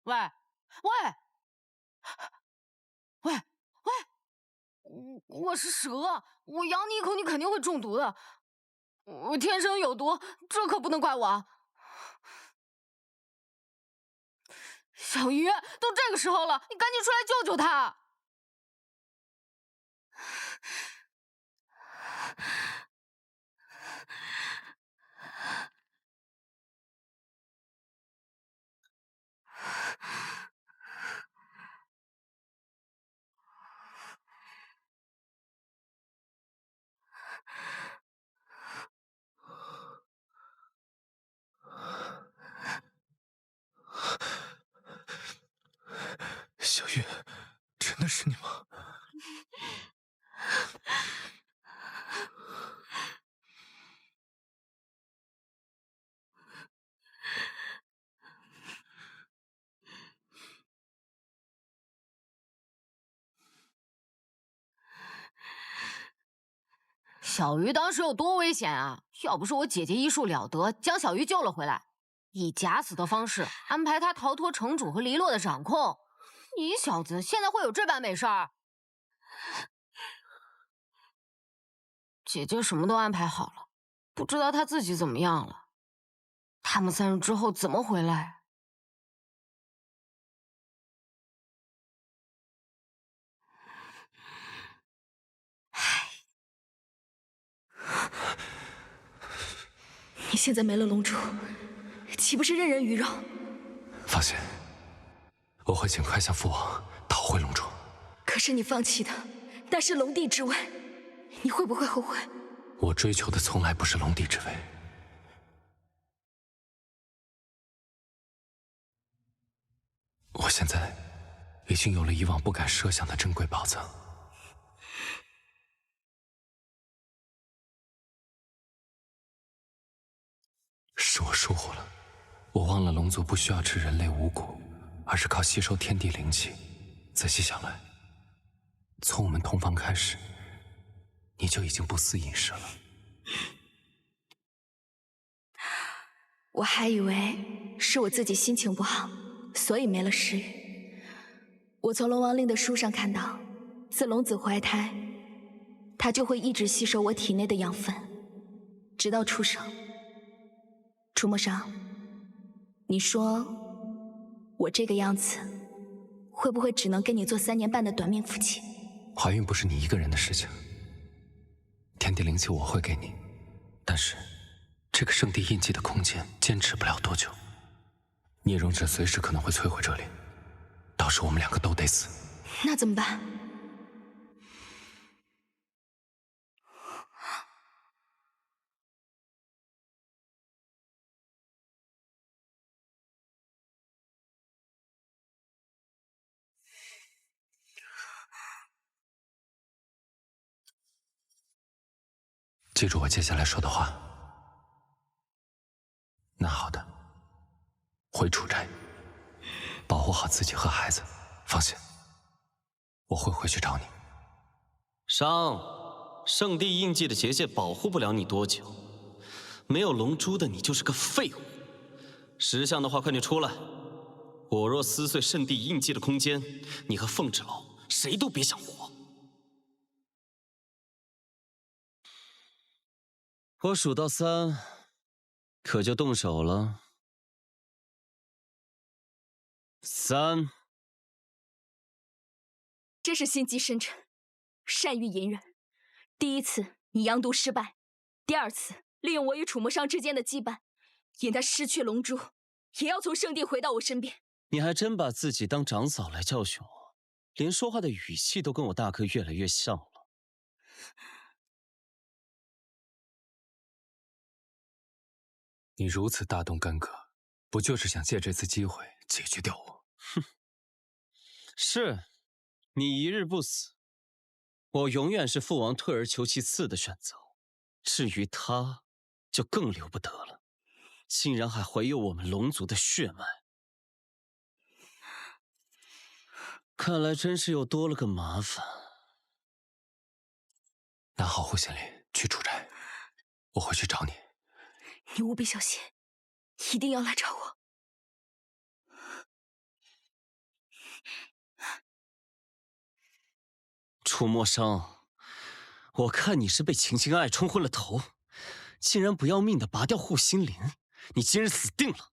喂，我是蛇，我咬你一口，你肯定会中毒的。我天生有毒，这可不能怪我。小鱼，都这个时候了，你赶紧出来救救他！
小玉，真的是你吗？
小鱼当时有多危险啊！要不是我姐姐医术了得，将小鱼救了回来，以假死的方式安排他逃脱城主和黎洛的掌控，你小子现在会有这般美事儿？姐姐什么都安排好了，不知道她自己怎么样了。他们3日之后怎么回来？
你现在没了龙珠，岂不是任人鱼肉？
放心，我会尽快向父王讨回龙珠。
可是你放弃的，那是龙帝之位，你会不会后悔？
我追求的从来不是龙帝之位。我现在已经有了以往不敢设想的珍贵宝藏。是我疏忽了，我忘了龙族不需要吃人类五谷，而是靠吸收天地灵气。仔细想来，从我们同房开始，你就已经不思饮食了。
我还以为是我自己心情不好，所以没了食欲。我从龙王令的书上看到，自龙子怀胎，他就会一直吸收我体内的养分，直到出生。楚墨商，你说我这个样子，会不会只能跟你做3年半的短命夫妻？
怀孕不是你一个人的事情，天地灵气我会给你，但是这个圣地印记的空间坚持不了多久，孽容者随时可能会摧毁这里，到时我们2个都得死。
那怎么办？
记住我接下来说的话。那好的。回楚斋，保护好自己和孩子。放心，我会回去找你。
商，圣地印记的结界保护不了你多久，没有龙珠的你就是个废物。识相的话，快点出来！我若撕碎圣地印记的空间，你和凤之楼谁都别想活。我数到3，可就动手了。3。
真是心机深沉，善于隐忍。第一次你阳毒失败，第二次利用我与楚魔商之间的羁绊，引他失去龙珠，也要从圣地回到我身边。
你还真把自己当长嫂来教训我，连说话的语气都跟我大哥越来越像了。
你如此大动干戈，不就是想借这次机会解决掉我？
哼，是，你一日不死，我永远是父王退而求其次的选择。至于他，就更留不得了，竟然还怀有我们龙族的血脉。看来真是又多了个麻烦。
拿好护心铃，去楚斋，我会去找你。
你务必小心，一定要来找我。
楚墨商，我看你是被秦心爱冲昏了头，竟然不要命的拔掉护心铃，你今日死定了！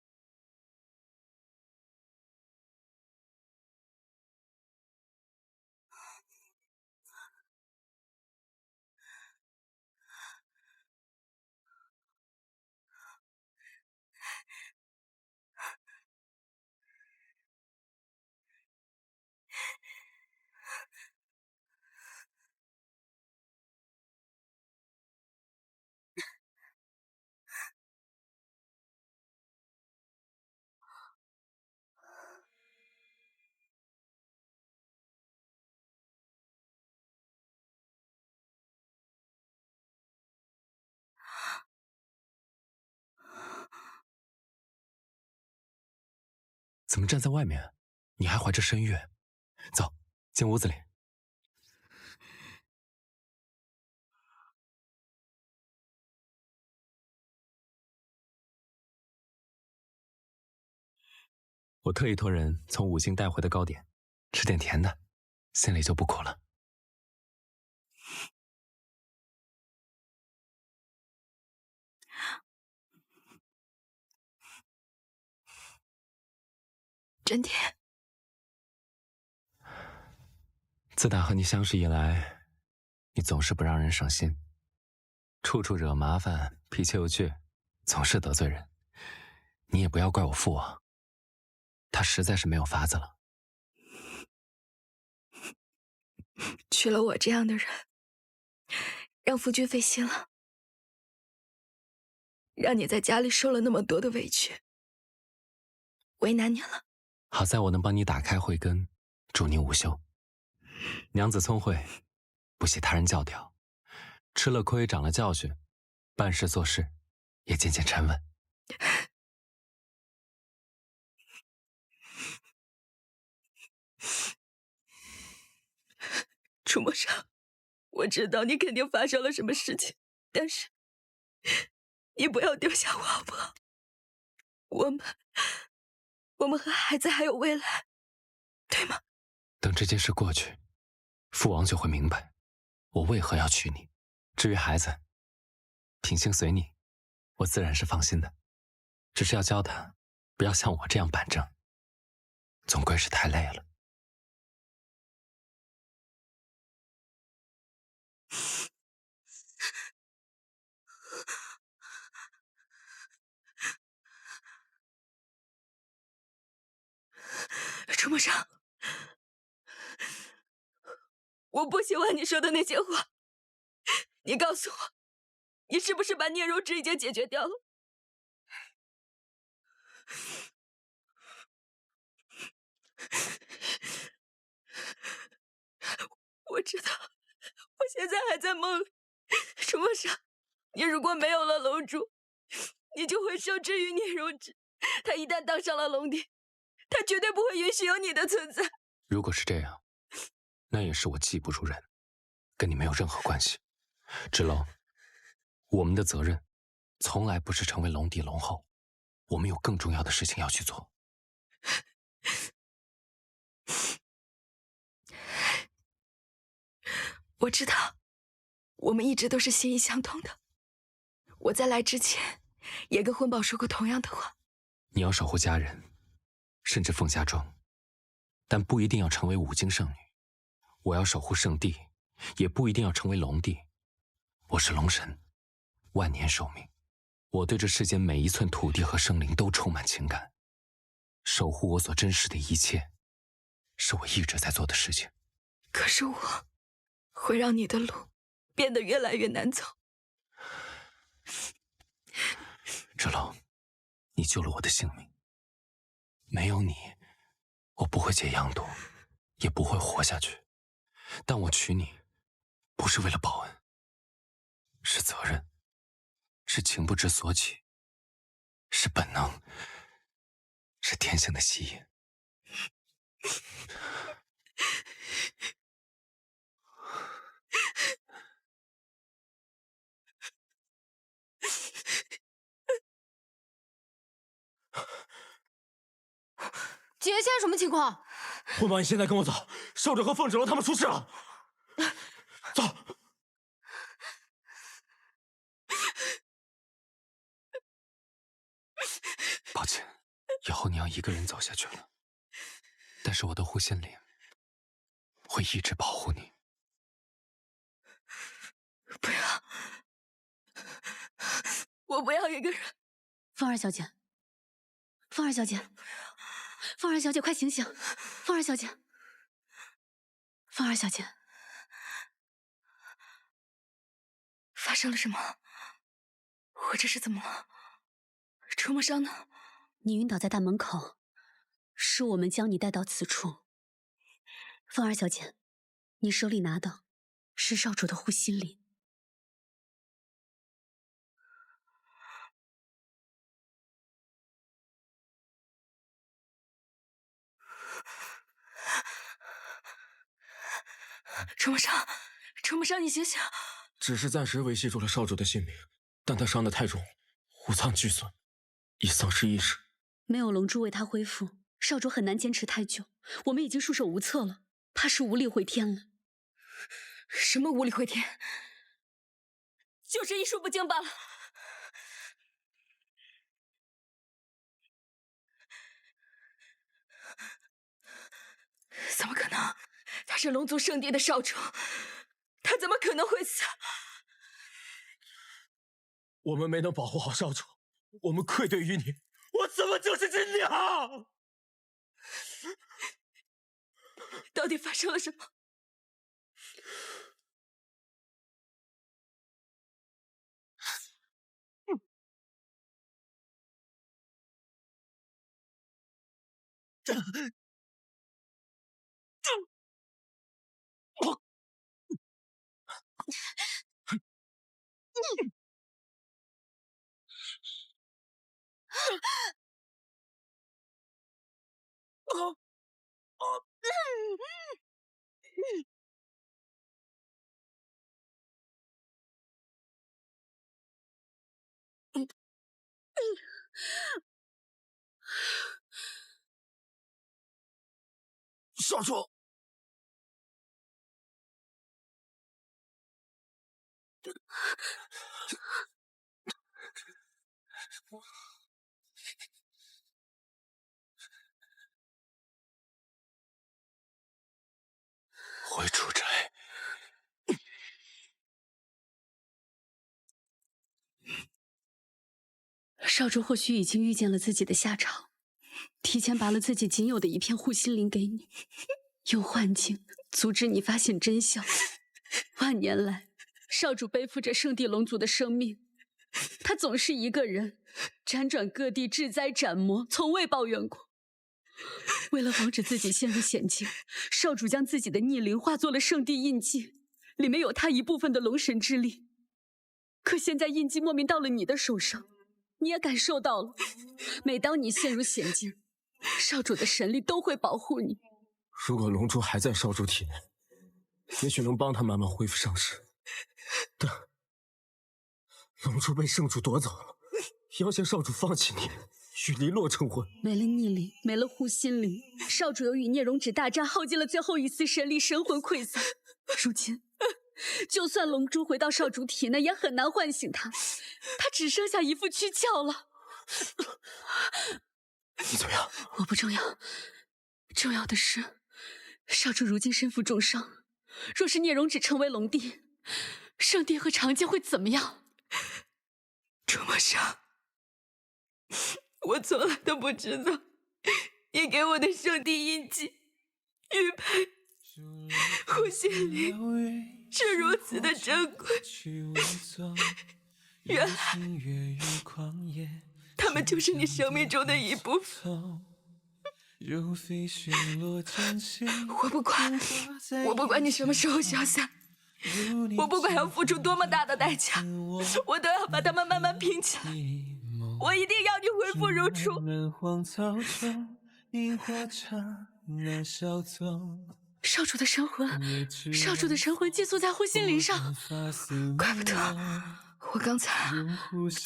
怎么站在外面？你还怀着身孕？走，进屋子里。我特意托人从五星带回的糕点，吃点甜的，心里就不苦了。
真甜。
自打和你相识以来，你总是不让人省心，处处惹麻烦，脾气又倔，总是得罪人。你也不要怪我父王，他实在是没有法子了。
娶了我这样的人，让夫君费心了，让你在家里受了那么多的委屈，为难你了。
好在我能帮你打开慧根，助你午休。娘子聪慧，不喜他人教条，吃了亏长了教训，办事做事也渐渐沉稳。
楚墨商，我知道你肯定发生了什么事情，但是你不要丢下我好不好？我们和孩子还有未来，对吗？
等这件事过去，父王就会明白我为何要娶你。至于孩子，品性随你，我自然是放心的。只是要教他不要像我这样板正，总归是太累了。
楚墨商，我不喜欢你说的那些话。你告诉我，你是不是把孽肉之已经解决掉了？我知道，我现在还在梦里。楚墨商，你如果没有了龙珠，你就会受制于孽肉之。他一旦当上了龙帝，他绝对不会允许有你的存在。
如果是这样，那也是我技不如人，跟你没有任何关系。芷楼，我们的责任从来不是成为龙帝龙后，我们有更重要的事情要去做。
我知道，我们一直都是心意相通的。我在来之前也跟婚宝说过同样的话。
你要守护家人，甚至凤霞庄，但不一定要成为五经圣女。我要守护圣地，也不一定要成为龙帝。我是龙神，万年寿命。我对这世间每一寸土地和生灵都充满情感，守护我所珍视的一切，是我一直在做的事情。
可是我会让你的路变得越来越难走。
芷楼，你救了我的性命，没有你，我不会解阳毒，也不会活下去。但我娶你，不是为了报恩，是责任，是情不知所起，是本能，是天性的吸引。
姐，现在什么情况？
混宝，你现在跟我走，少主和凤芷楼他们出事了。走。
抱歉，以后你要一个人走下去了。但是我的护心灵会一直保护你。
不要，我不要一个人。
凤儿小姐，凤儿小姐，凤儿小姐，快醒醒！凤儿小姐，凤儿小姐，
发生了什么？我这是怎么了？楚梦商呢？
你晕倒在大门口，是我们将你带到此处。凤儿小姐，你手里拿的是少主的护心灵。
楚梦商，楚梦商，你醒醒！
只是暂时维系住了少主的性命，但他伤得太重，五脏俱损，已丧失意识。
没有龙珠为他恢复，少主很难坚持太久。我们已经束手无策了，怕是无力回天了。
什么无力回天？就是医术不精罢了。怎么可能？他是龙族圣地的少主，他怎么可能会死？
我们没能保护好少主，我们愧对于你，我怎么就是只鸟？
到底发生了什么？
少主，
回楚宅。
少主或许已经预见了自己的下场，提前拔了自己仅有的一片护心灵给你，用幻境阻止你发现真相。万年来，少主背负着圣地龙族的生命，他总是一个人辗转各地治灾斩魔，从未抱怨过。为了防止自己陷入险境，少主将自己的逆灵化作了圣地印记，里面有他一部分的龙神之力。可现在印记莫名到了你的手上，你也感受到了。每当你陷入险境，少主的神力都会保护你。
如果龙珠还在少主体内，也许能帮他慢慢恢复伤势。但龙珠被圣主夺走了，要挟少主放弃你，与黎洛成婚。
没了逆鳞，没了护心灵，少主又与聂荣芷大战，耗尽了最后一丝神力，神魂溃散。如今，就算龙珠回到少主体内，也很难唤醒他，他只剩下一副躯壳了。
你怎么样？
我不重要，重要的是，少主如今身负重伤，若是聂荣芷成为龙帝，圣帝和长剑会怎么样？
楚墨裳，我从来都不知道，你给我的圣帝印记玉佩、护心灵是如此的珍贵。原来，他们就是你生命中的一部分。我不管你什么时候消散，我不管要付出多么大的代价，我都要把他们慢慢拼起来。我一定要你恢复如初。
少主的神魂，少主的神魂寄宿在护心灵上，
怪不得我刚才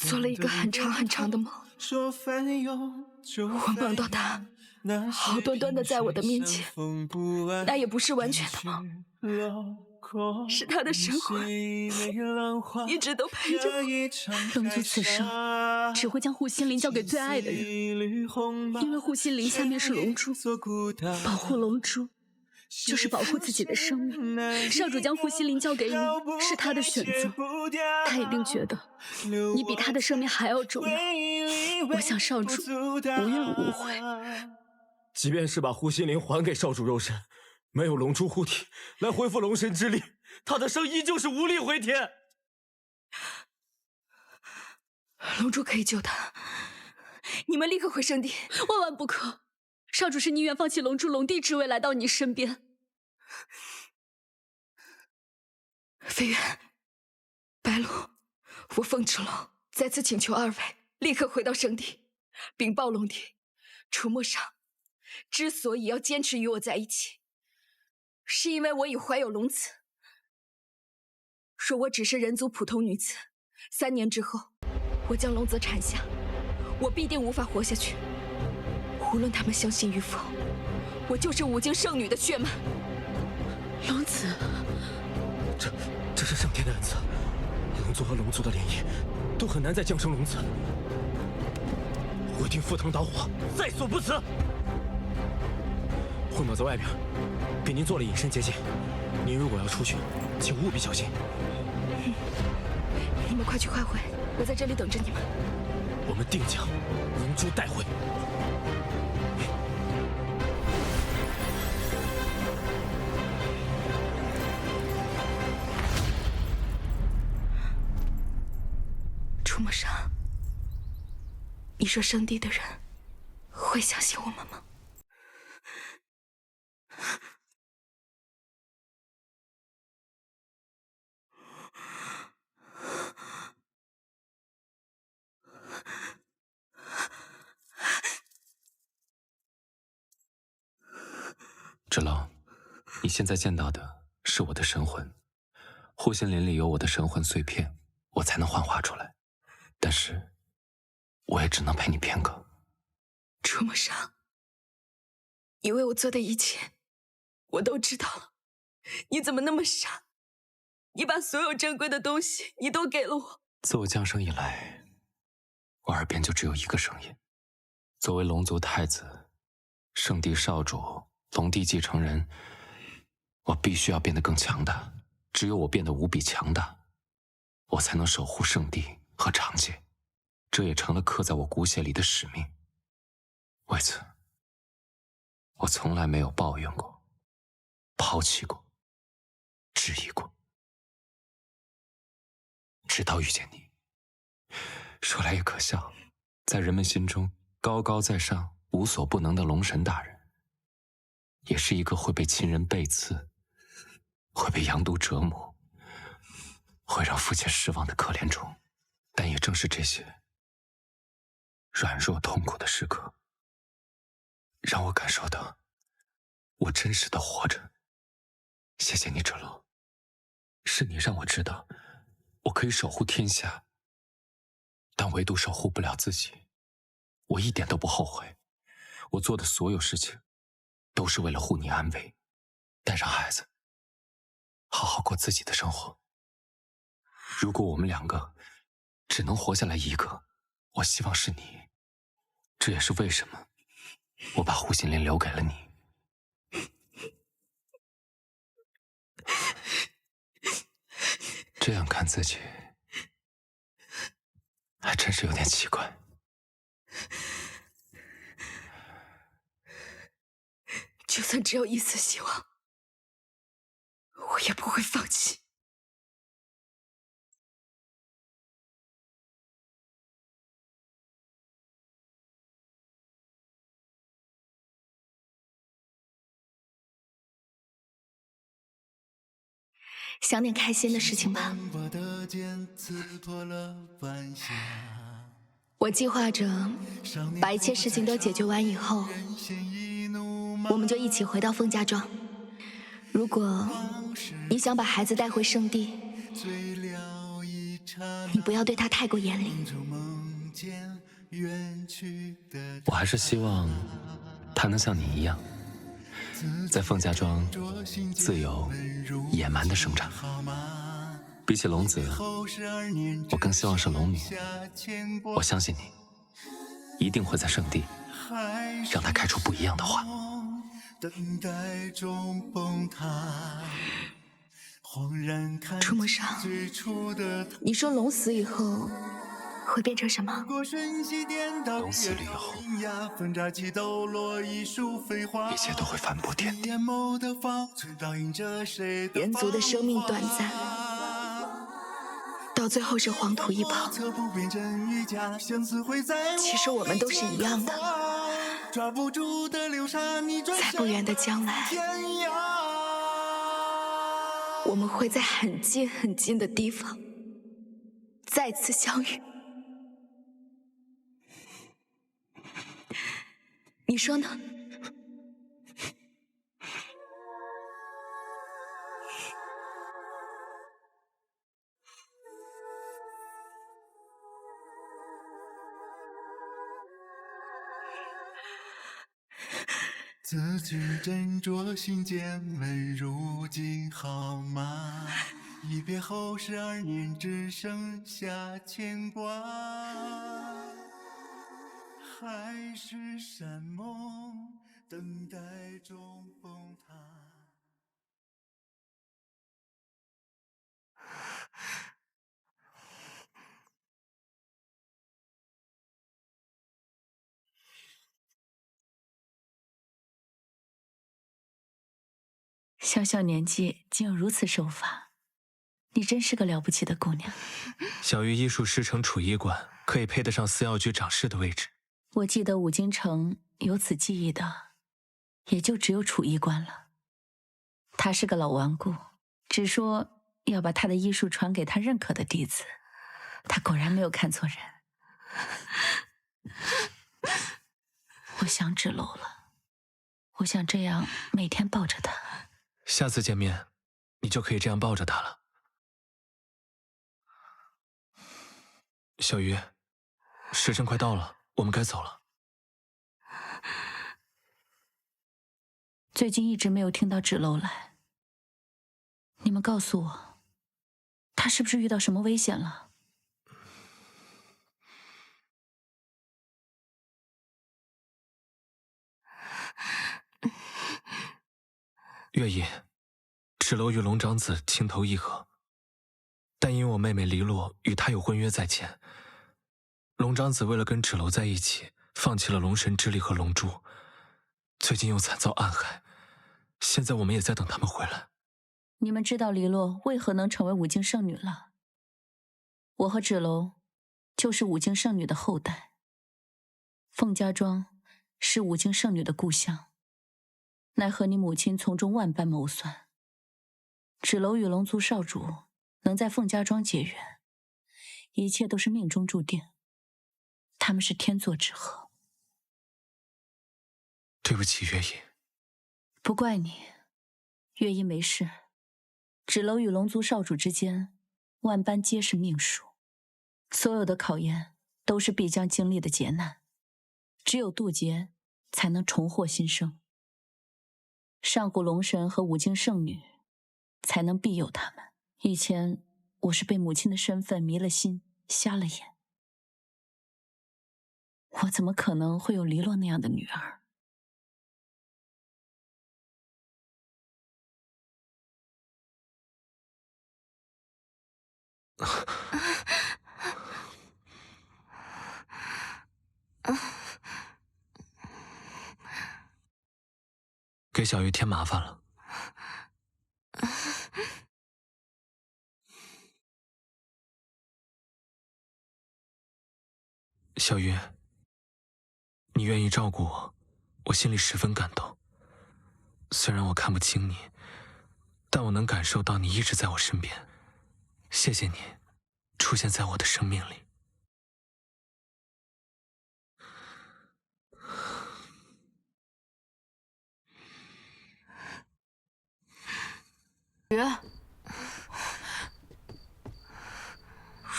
做了一个很长很长的梦，我梦到他好端端的在我的面前，那也不是完全的梦，是他的神魂一直都陪着我。
龙族此生只会将护心灵交给最爱的人，因为护心灵下面是龙珠，保护龙珠就是保护自己的生命。少主将护心灵交给你，是他的选择，他一定觉得你比他的生命还要重要。我想少主无怨无悔。
即便是把护心灵还给少主肉身，没有龙珠护体来恢复龙神之力，他的生依旧是无力回天。
龙珠可以救他，你们立刻回圣地。
万万不可！少主是宁愿放弃龙珠龙帝之位来到你身边。
飞渊、白鹿，我凤翅龙再次请求二位立刻回到圣地，禀报龙帝，楚墨裳之所以要坚持与我在一起，是因为我已怀有龙子。若我只是人族普通女子，3年之后我将龙子产下，我必定无法活下去。无论他们相信与否，我就是5经圣女的血脉。
龙子，
这是上天的恩赐，龙族和龙族的联姻都很难再降生龙子。我一定赴汤蹈火，在所不辞。混宝在外边，给您做了隐身结界，您如果要出去，请务必小心。
你们快去快回，我在这里等着你们。
我们定将龙珠带回。
楚墨裳，你说圣地的人会相信我们吗？
芷龙，你现在见到的是我的神魂，护心灵里有我的神魂碎片，我才能幻化出来。但是，我也只能陪你片刻。
楚墨裳，你为我做的一切，我都知道了。你怎么那么傻？你把所有珍贵的东西，你都给了我。
自我降生以来，我耳边就只有一个声音：作为龙族太子、圣地少主、龙帝继承人，我必须要变得更强大。只有我变得无比强大，我才能守护圣地和长界，这也成了刻在我骨血里的使命。为此，我从来没有抱怨过、抛弃过、质疑过，直到遇见你。说来也可笑，在人们心中高高在上、无所不能的龙神大人，也是一个会被亲人背刺、会被阳毒折磨、会让父亲失望的可怜虫。但也正是这些，软弱痛苦的时刻，让我感受到我真实的活着。谢谢你，芷楼，是你让我知道我可以守护天下，但唯独守护不了自己。我一点都不后悔，我做的所有事情都是为了护你安危，带上孩子，好好过自己的生活。如果我们两个只能活下来一个，我希望是你。这也是为什么我把护心莲留给了你。这样看自己，还真是有点奇怪。
就算只有一丝希望，我也不会放弃。
想点开心的事情吧。我计划着把一切事情都解决完以后，我们就一起回到凤家庄。如果你想把孩子带回圣地，你不要对他太过严厉。
我还是希望他能像你一样，在凤家庄自由野蛮的生长。比起龙子，我更希望是龙女。我相信你一定会在圣地让他开出不一样的花。
楚母上，你说龙死以后会变成什么？
龙死了以后，一切都会翻波颠地。
人族的生命短暂，到最后是黄土一跑。其实我们都是一样的，在不远的将来，我们会在很近很近的地方再次相遇。你说呢？
字句斟酌心间问如今好吗？一别后12年，只剩下牵挂。海誓山盟，等待中崩塌。
小小年纪竟有如此手法，你真是个了不起的姑娘。
小玉医术师承储医馆，可以配得上司药局掌事的位置。
我记得五京城有此技艺的，也就只有储医官了。他是个老顽固，只说要把他的医术传给他认可的弟子。他果然没有看错人。我想芷楼了，我想这样每天抱着他。
下次见面，你就可以这样抱着他了。小鱼，时辰快到了，我们该走了。
最近一直没有听到芷楼来，你们告诉我，他是不是遇到什么危险了？
月姨，芷楼与龙长子情投意合，但因我妹妹黎洛与他有婚约在前，龙长子为了跟芷楼在一起，放弃了龙神之力和龙珠，最近又惨遭暗害，现在我们也在等他们回来。
你们知道黎洛为何能成为五经圣女了？我和芷楼就是五经圣女的后代，凤家庄是五经圣女的故乡。奈何你母亲从中万般谋算，芷楼与龙族少主能在凤家庄结缘，一切都是命中注定。他们是天作之合。
对不起，月影。
不怪你，月影没事。芷楼与龙族少主之间，万般皆是命数，所有的考验都是必将经历的劫难，只有渡劫，才能重获新生。上古龙神和五经圣女，才能庇佑他们。以前我是被母亲的身份迷了心，瞎了眼。我怎么可能会有黎洛那样的女儿？
给小鱼添麻烦了。小鱼，你愿意照顾我，我心里十分感动。虽然我看不清你，但我能感受到你一直在我身边。谢谢你，出现在我的生命里。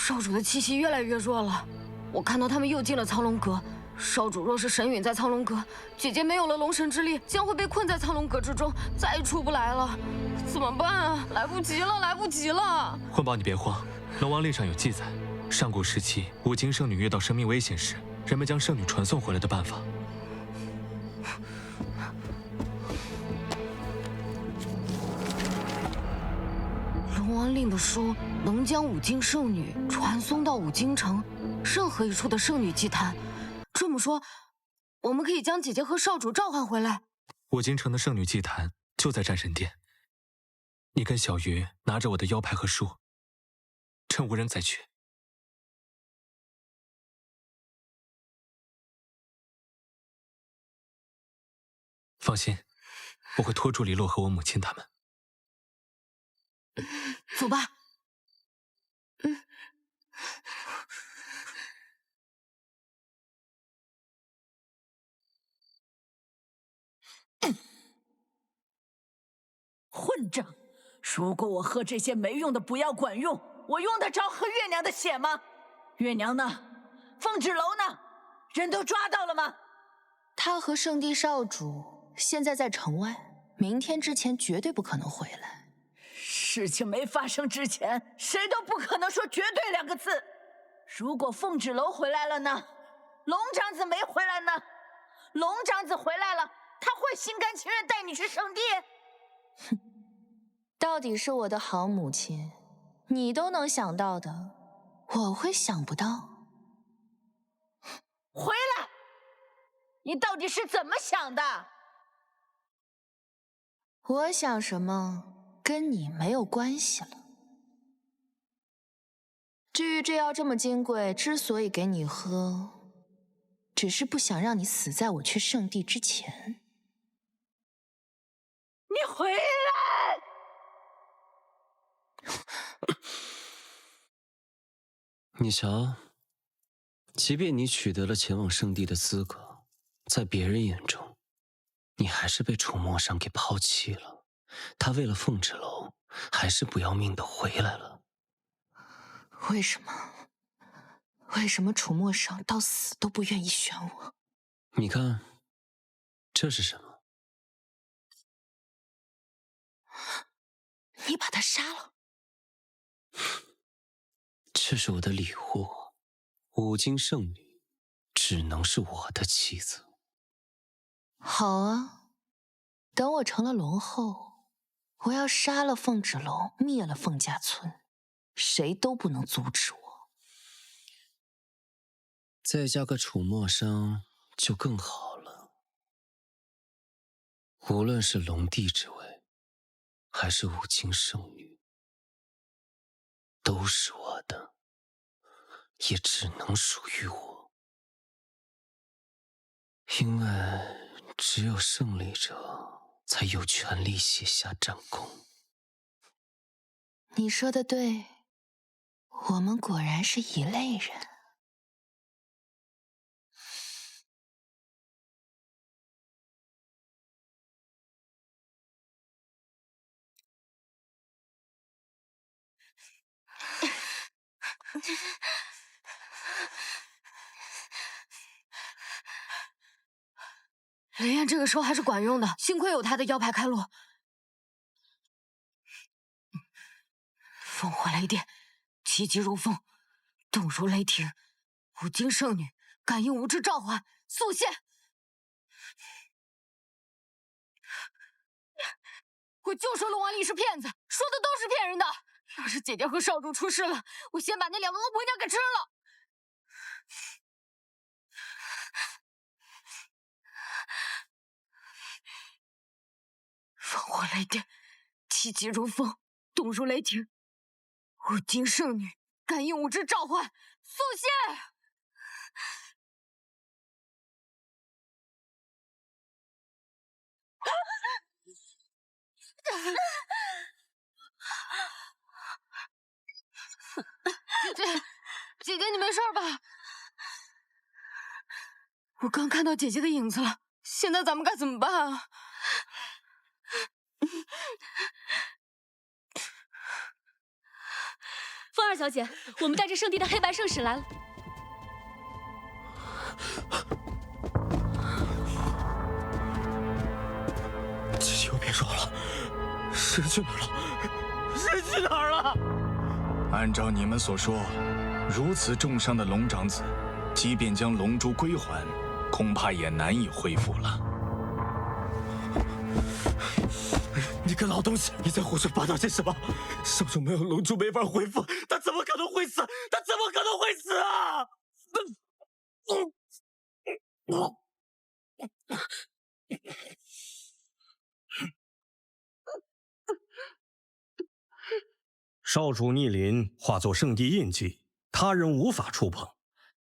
少主的气息越来越弱了，我看到他们又进了苍龙阁。少主若是神陨在苍龙阁，姐姐没有了龙神之力，将会被困在苍龙阁之中，再也出不来了。怎么办啊？来不及了，来不及了！
混宝，你别慌，龙王令上有记载，上古时期五经圣女遇到生命危险时，人们将圣女传送回来的办法。
龙王令的书能将五经圣女传送到五经城任何一处的圣女祭坛。这么说，我们可以将姐姐和少主召唤回来。
五经城的圣女祭坛就在战神殿，你跟小鱼拿着我的腰牌和书，趁无人再去。放心，我会拖住黎洛和我母亲他们。
走吧。
混账！如果我喝这些没用的补药管用，我用得着喝月娘的血吗？月娘呢？凤芷楼呢？人都抓到了吗？
他和圣地少主现在在城外，明天之前绝对不可能回来。
事情没发生之前，谁都不可能说绝对两个字。如果凤芷楼回来了呢？龙长子没回来呢？龙长子回来了，他会心甘情愿带你去圣地？
哼，到底是我的好母亲，你都能想到的，我会想不到。
回来！你到底是怎么想的？
我想什么跟你没有关系了。至于这药这么金贵，之所以给你喝，只是不想让你死在我去圣地之前。
你回来！
你瞧，即便你取得了前往圣地的资格，在别人眼中，你还是被楚墨裳给抛弃了。他为了凤芷楼，还是不要命的回来了。
为什么？为什么楚墨裳到死都不愿意选我？
你看，这是什么？
你把他杀了？
这是我的礼物，五经圣女只能是我的妻子。
好啊，等我成了龙后，我要杀了凤芷楼，灭了凤家村，谁都不能阻止我。
再加个楚墨裳就更好了。无论是龙帝之位，还是五经圣女，都是我的，也只能属于我。因为只有胜利者才有权利写下战功。
你说的对，我们果然是一类人。
雷燕这个时候还是管用的，幸亏有他的腰牌开路。烽火雷电，气急如风，动如雷霆，五经圣女感应无知召唤，速现！我就说龙王丽是骗子，说的都是骗人的。要是姐姐和少主出事了，我先把那两个恶婆娘给吃了。烽火雷电，气急如风，动如雷霆，五经圣女感应无知召唤，速现！姐姐，你没事吧？我刚看到姐姐的影子了，现在咱们该怎么办啊？
风儿小姐，我们带着圣地的黑白圣使来了。
姐姐又变弱了，人去哪儿了？人去哪儿了？
按照你们所说，如此重伤的龙长子，即便将龙珠归还，恐怕也难以恢复了。
你个老东西，你在胡说八道些什么？少主没有龙珠没法恢复，他怎么可能会死？他怎么可能会死啊？
少主逆鳞化作圣地印记，他人无法触碰。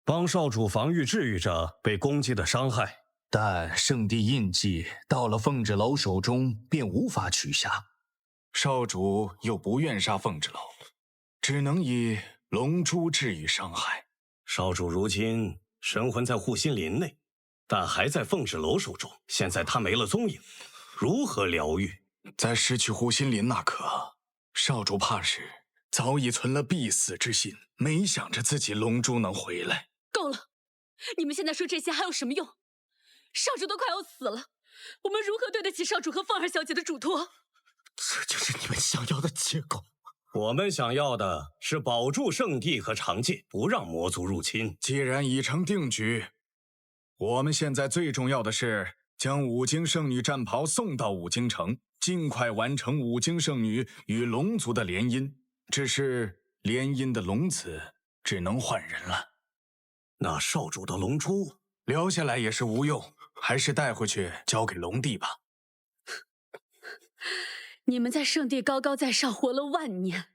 帮少主防御治愈者被攻击的伤害，
但圣地印记到了凤轾楼手中便无法取下。
少主又不愿杀凤轾楼，只能以龙珠治愈伤害。
少主如今神魂在护心林内，但还在凤轾楼手中。现在他没了踪影，如何疗愈？
在失去护心林那刻，少主怕是早已存了必死之心，没想着自己龙珠能回来。
够了！你们现在说这些还有什么用？少主都快要死了，我们如何对得起少主和凤儿小姐的嘱托？
这就是你们想要的结果。
我们想要的是保住圣地和长界，不让魔族入侵。
既然已成定局，我们现在最重要的是将五经圣女战袍送到五经城，尽快完成五经圣女与龙族的联姻。只是联姻的龙子只能换人了。
那少主的龙珠
留下来也是无用，还是带回去交给龙帝吧。
你们在圣地高高在上活了万年，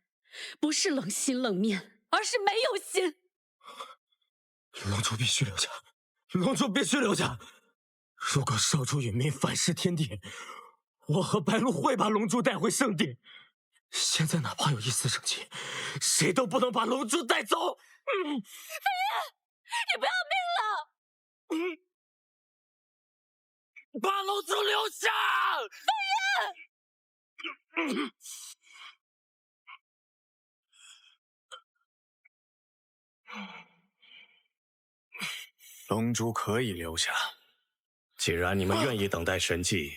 不是冷心冷面，而是没有心。
龙珠必须留下，龙珠必须留下。如果少主殒命反噬天地，我和白鹿会把龙珠带回圣地。现在哪怕有一丝生机，谁都不能把龙珠带走。
飞燕，你不要命了！
把龙珠留下！
飞燕。
龙珠可以留下。
既然你们愿意等待神迹，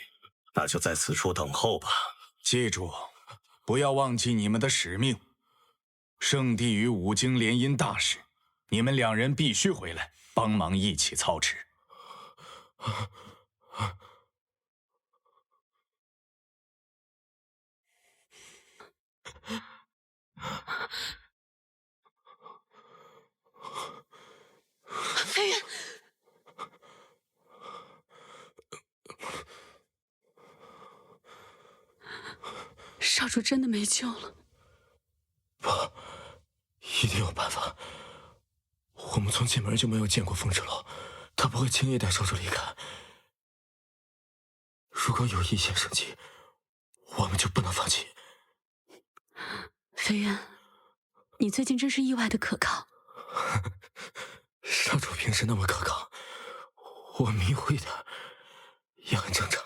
那就在此处等候吧。
记住，不要忘记你们的使命。圣地与五经联姻大事，你们两人必须回来帮忙一起操持。
飞燕，少主真的没救了。
不，一定有办法。我们从进门就没有见过凤轾楼，他不会轻易带少主离开。如果有一线生机，我们就不能放弃。
飞燕，你最近真是意外的可靠。
少主平时那么可靠，我迷糊一点也很正常。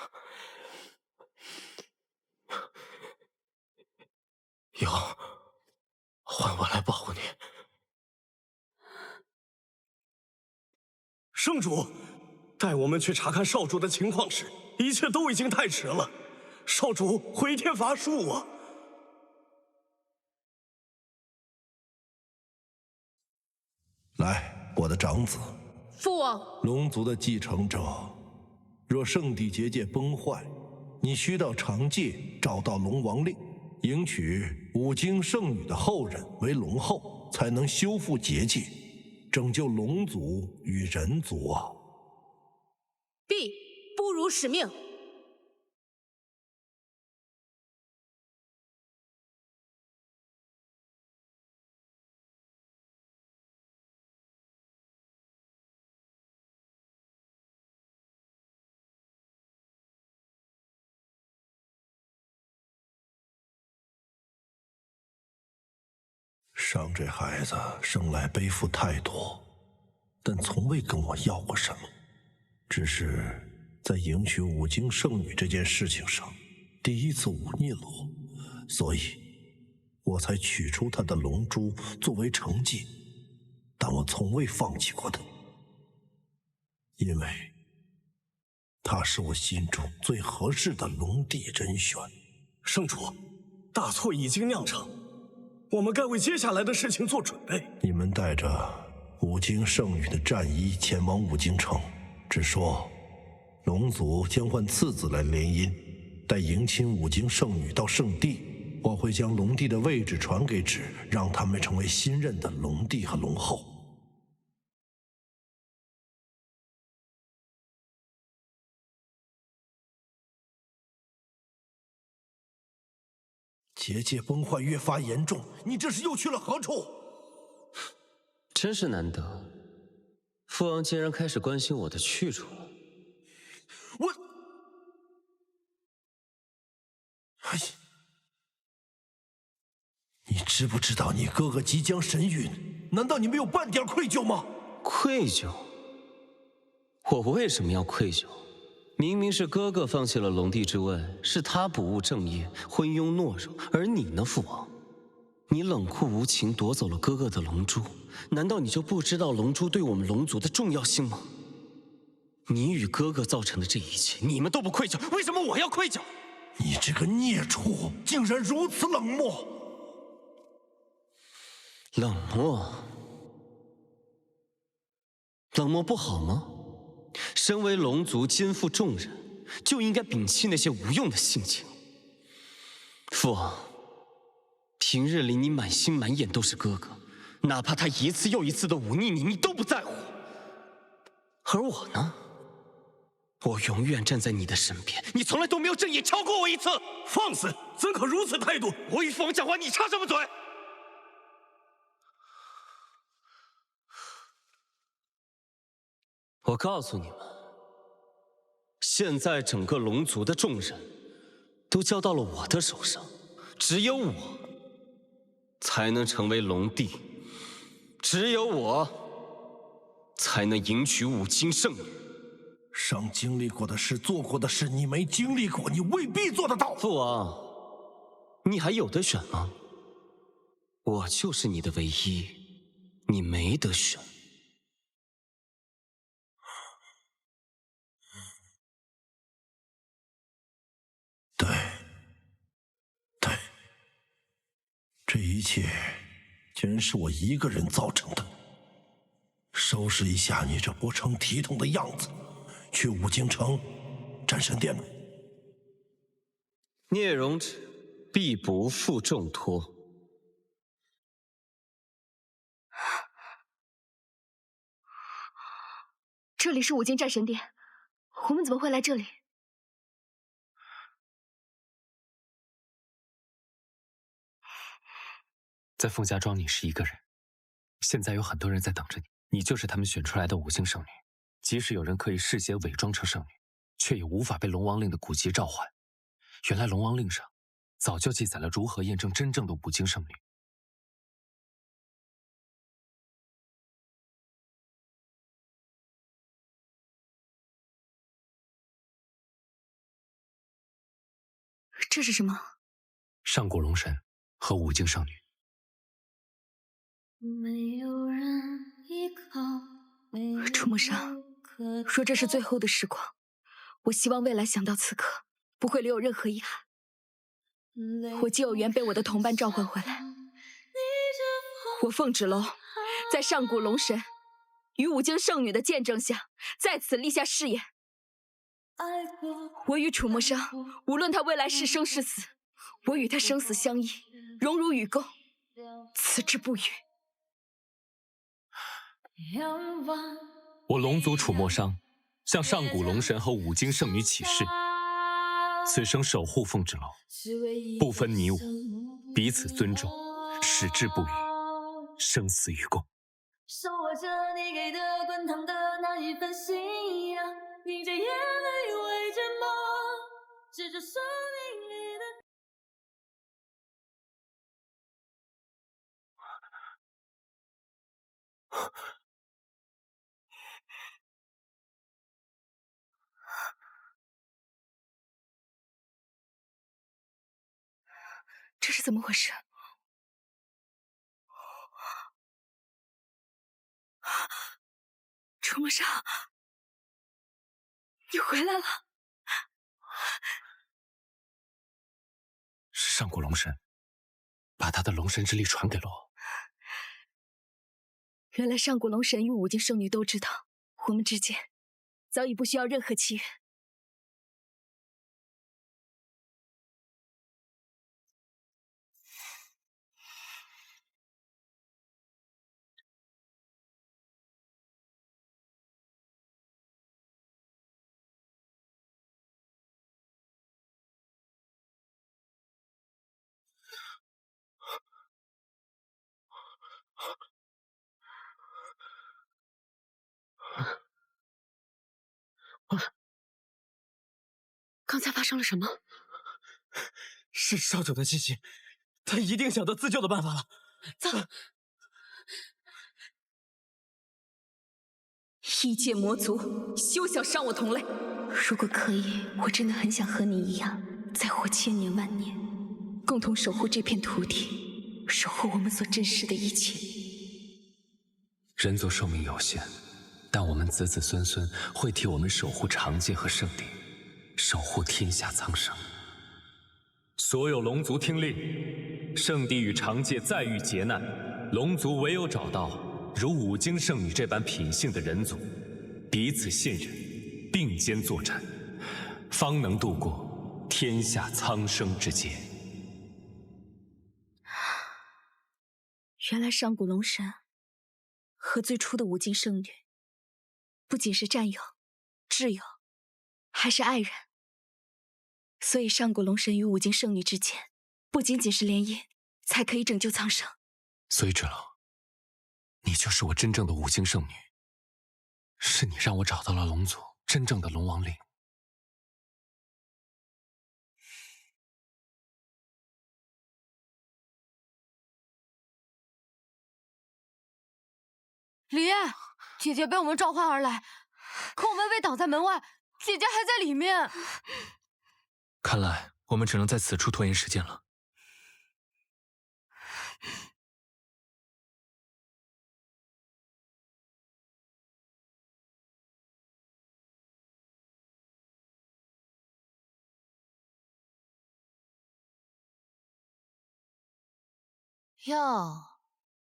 以后换我来保护你。
圣主，带我们去查看少主的情况时，一切都已经太迟了。少主回天乏术啊！
来，我的长子，
父王，
龙族的继承者，若圣地结界崩坏，你需到长界找到龙王令，迎娶五经圣女的后人为龙后，才能修复结界，拯救龙族与人族啊！
必不辱使命。
上这孩子生来背负太多，但从未跟我要过什么，只是在迎娶五经圣女这件事情上，第一次忤逆了我，所以我才取出她的龙珠作为惩戒，但我从未放弃过她，因为她是我心中最合适的龙帝人选。
圣主，大错已经酿成，我们该为接下来的事情做准备。
你们带着五经圣女的战衣前往五经城，只说龙族将换次子来联姻，待迎亲五经圣女到圣地，我会将龙帝的位置传给芷，让他们成为新任的龙帝和龙后。结界崩坏越发严重，你这是又去了何处？
真是难得，父王竟然开始关心我的去处了。
哎呀，你知不知道你哥哥即将神陨？难道你没有半点愧疚吗？
愧疚？我为什么要愧疚？明明是哥哥放弃了龙帝之位，是他不务正业，昏庸懦弱，而你呢，父王？你冷酷无情，夺走了哥哥的龙珠，难道你就不知道龙珠对我们龙族的重要性吗？你与哥哥造成的这一切，你们都不愧疚，为什么我要愧疚？
你这个孽畜，竟然如此冷漠！
冷漠？冷漠不好吗？身为龙族肩负重任，就应该摒弃那些无用的性情。父王，平日里你满心满眼都是哥哥，哪怕他一次又一次的忤逆你，你都不在乎。而我呢？我永远站在你的身边，你从来都没有正眼瞧过我一次。
放肆！怎可如此态度？
我与父王讲话，你插什么嘴？我告诉你们，现在整个龙族的重任都交到了我的手上，只有我才能成为龙帝，只有我才能迎娶五经圣女。
上经历过的事，做过的事，你没经历过，你未必做得到。
父王，你还有得选吗？我就是你的唯一，你没得选。
对，这一切全是我一个人造成的。收拾一下你这不成体统的样子，去五经城战神殿。
聂荣芷必不负重托。
这里是五经战神殿，我们怎么会来这里？
在凤家庄，你是一个人，现在有很多人在等着你。你就是他们选出来的五经圣女，即使有人可以嗜血伪装成圣女，却也无法被龙王令的古籍召唤。原来龙王令上早就记载了如何验证真正的五经圣女。
这是什么？
上古龙神和五经圣女。
没有人依靠。楚慕裳，
若这是最后的时光，我希望未来想到此刻，不会留有任何遗憾。我既有缘被我的同伴召唤回来，我凤芷楼在上古龙神与五经圣女的见证下，在此立下誓言：我与楚墨商，无论他未来是生是死，我与他生死相依，荣辱与共，此之不渝。
我龙族楚墨商向上古龙神和五经圣女起誓，此生守护凤芷楼，不分你我，彼此尊重，矢志不渝，生死与共。
守护着你给的滚烫的那一份信仰，迎着眼泪为着梦，执着生命里的。
这是怎么回事？楚墨商，你回来了！
是上古龙神把他的龙神之力传给了我。
原来上古龙神与五经圣女都知道，我们之间早已不需要任何契约。
刚才发生了什么？
是少主的气息，他一定想到自救的办法了。
走！异界魔族，休想伤我同类！如果可以，我真的很想和你一样，再活千年万年，共同守护这片土地，守护我们所珍视的一切。
人族寿命有限，但我们子子孙孙会替我们守护长界和圣地，守护天下苍生。所有龙族听令，圣地与长界再遇劫难，龙族唯有找到如五经圣女这般品性的人族，彼此信任，并肩作战，方能度过天下苍生之劫。
原来上古龙神和最初的五经圣女，不仅是战友、挚友，还是爱人。所以上古龙神与五经圣女之间，不仅仅是联姻，才可以拯救苍生。
所以芷楼，你就是我真正的五经圣女，是你让我找到了龙族真正的龙王令。
李烨，姐姐被我们召唤而来，可我们被挡在门外，姐姐还在里面。
看来我们只能在此处拖延时间了。
哟，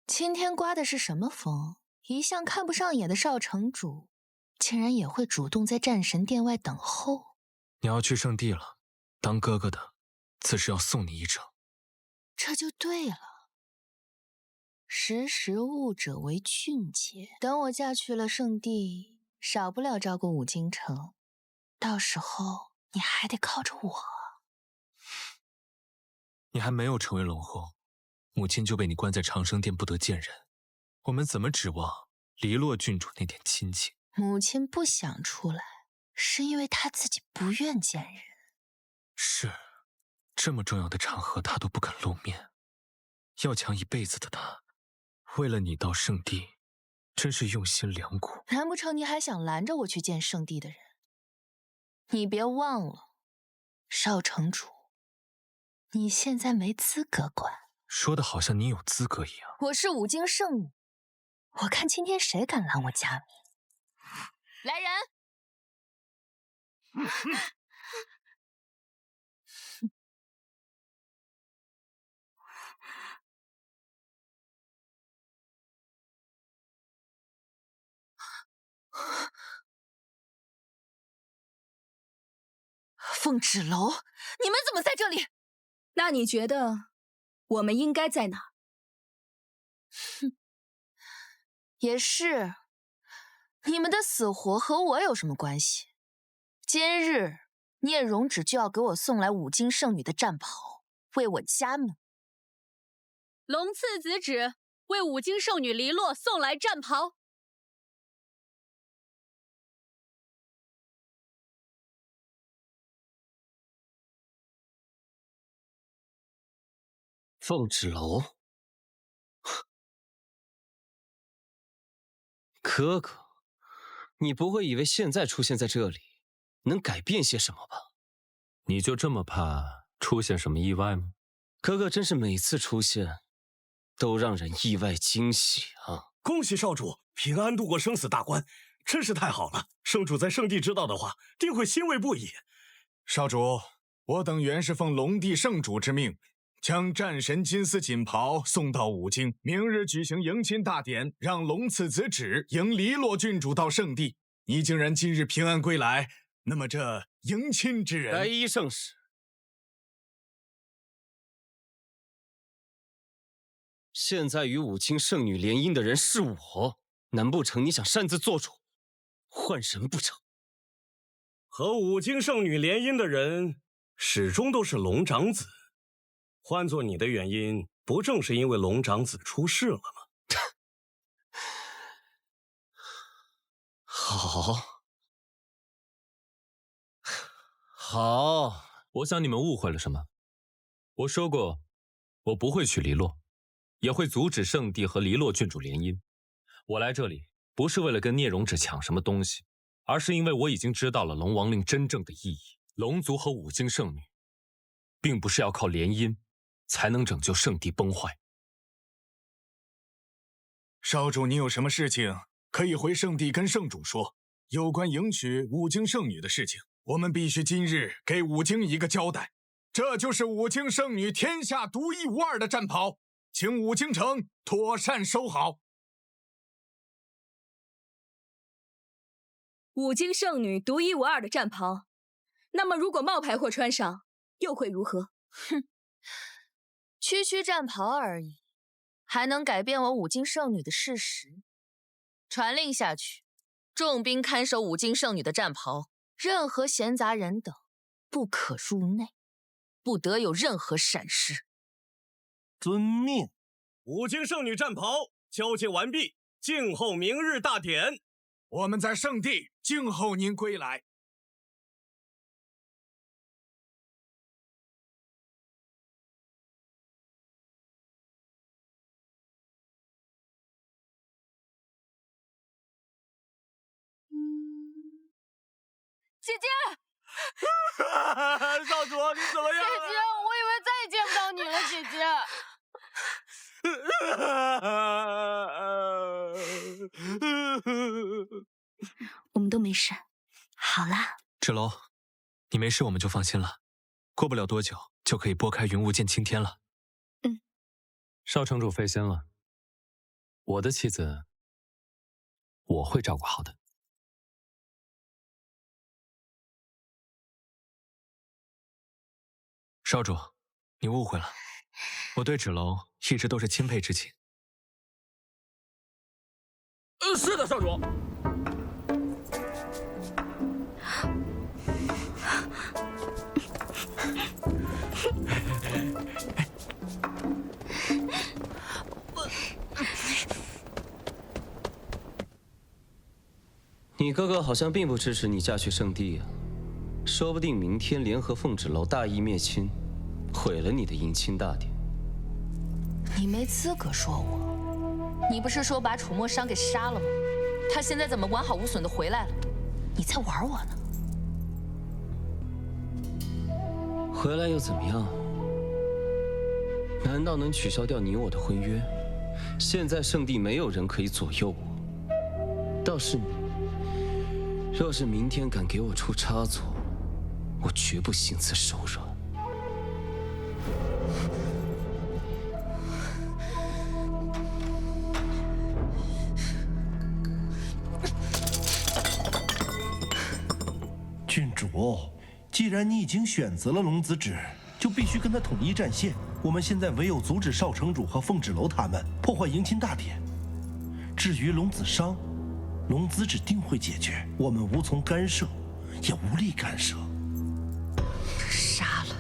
今天刮的是什么风？一向看不上眼的少城主，竟然也会主动在战神殿外等候。
你要去圣地了，当哥哥的，自是要送你一程。
这就对了，识时务者为俊杰。等我嫁去了圣地，少不了照顾五京城，到时候你还得靠着我。
你还没有成为龙后，母亲就被你关在长生殿不得见人，我们怎么指望黎洛郡主那点亲情？
母亲不想出来，是因为她自己不愿见人。
是，这么重要的场合她都不肯露面，要强一辈子的她，为了你到圣地，真是用心良苦。
难不成你还想拦着我去见圣地的人？你别忘了，少城主，你现在没资格管。
说的好像你有资格一样。
我是五经圣女，我看今天谁敢拦我佳明。来人！
凤芷楼，你们怎么在这里？
那你觉得我们应该在哪儿？
哼，也是。你们的死活和我有什么关系？今日聂荣芷就要给我送来五经圣女的战袍，为我加冕。
龙次子旨，为五经圣女黎洛送来战袍。
凤芷楼，哥哥，你不会以为现在出现在这里能改变些什么吧？
你就这么怕出现什么意外吗？
哥哥真是每次出现都让人意外惊喜啊！
恭喜少主平安度过生死大关，真是太好了！圣主在圣地知道的话，定会欣慰不已。
少主，我等原是奉龙帝圣主之命，将战神金丝锦袍送到五京，明日举行迎亲大典，让龙次子旨迎黎洛郡主到圣地。你竟然今日平安归来，那么这迎亲之人，
白衣圣使，现在与五经圣女联姻的人是我，难不成你想擅自做主，换人不成？
和五经圣女联姻的人始终都是龙长子。换做你的原因，不正是因为龙长子出事了吗？
好，好，
我想你们误会了什么。我说过，我不会娶黎洛，也会阻止圣地和黎洛郡主联姻。我来这里不是为了跟聂荣芷抢什么东西，而是因为我已经知道了龙王令真正的意义。龙族和五经圣女，并不是要靠联姻才能拯救圣地崩坏。
少主，你有什么事情可以回圣地跟圣主说。有关迎娶五经圣女的事情，我们必须今日给五经一个交代。这就是五经圣女天下独一无二的战袍，请五经城妥善收好。
五经圣女独一无二的战袍，那么如果冒牌货穿上，又会如何？
哼，区区战袍而已，还能改变我五经圣女的事实？传令下去，重兵看守五经圣女的战袍，任何闲杂人等不可入内，不得有任何闪失。
遵命。
五经圣女战袍交接完毕，静候明日大典。
我们在圣地静候您归来。
姐姐，
少主，你怎么样？
姐姐，我以为再也见不到你了，姐姐。
我们都没事，好啦。
芷楼，你没事我们就放心了，过不了多久就可以拨开云雾见青天了。
少城主费心了，我的妻子我会照顾好的。
少主，你误会了，我对芷楼一直都是钦佩之情。
是的，少主。
你哥哥好像并不支持你嫁去圣地啊，说不定明天联合凤芷楼大义灭亲，毁了你的迎亲大典。
你没资格说我，你不是说把楚墨商给杀了吗？他现在怎么完好无损的回来了？你在玩我呢？
回来又怎么样？难道能取消掉你我的婚约？现在圣地没有人可以左右我，倒是你，若是明天敢给我出差错，我绝不心慈手软。
郡主，既然你已经选择了龙子止，就必须跟他统一战线。我们现在唯有阻止少城主和凤芷楼他们破坏迎亲大典。至于龙子商，龙子止定会解决，我们无从干涉，也无力干涉。
杀了，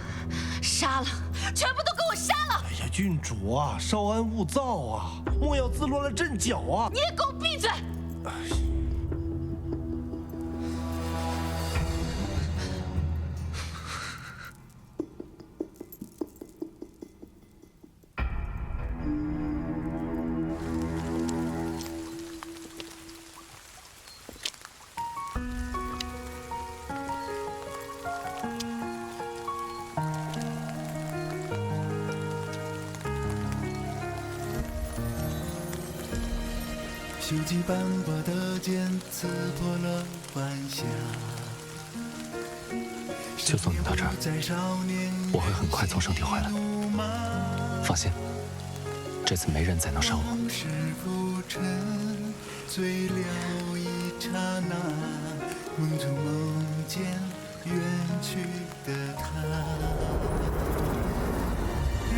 杀了，全部都给我杀了！
哎呀，郡主啊，稍安勿躁啊，莫要自乱了阵脚啊！
你也给我闭嘴！
锈迹斑驳的剑刺破了晚霞。
就送你到这儿，我会很快从圣地回来。放心，这次没人再能伤我。
是浮沉，醉了一刹那，梦中梦见远去的他。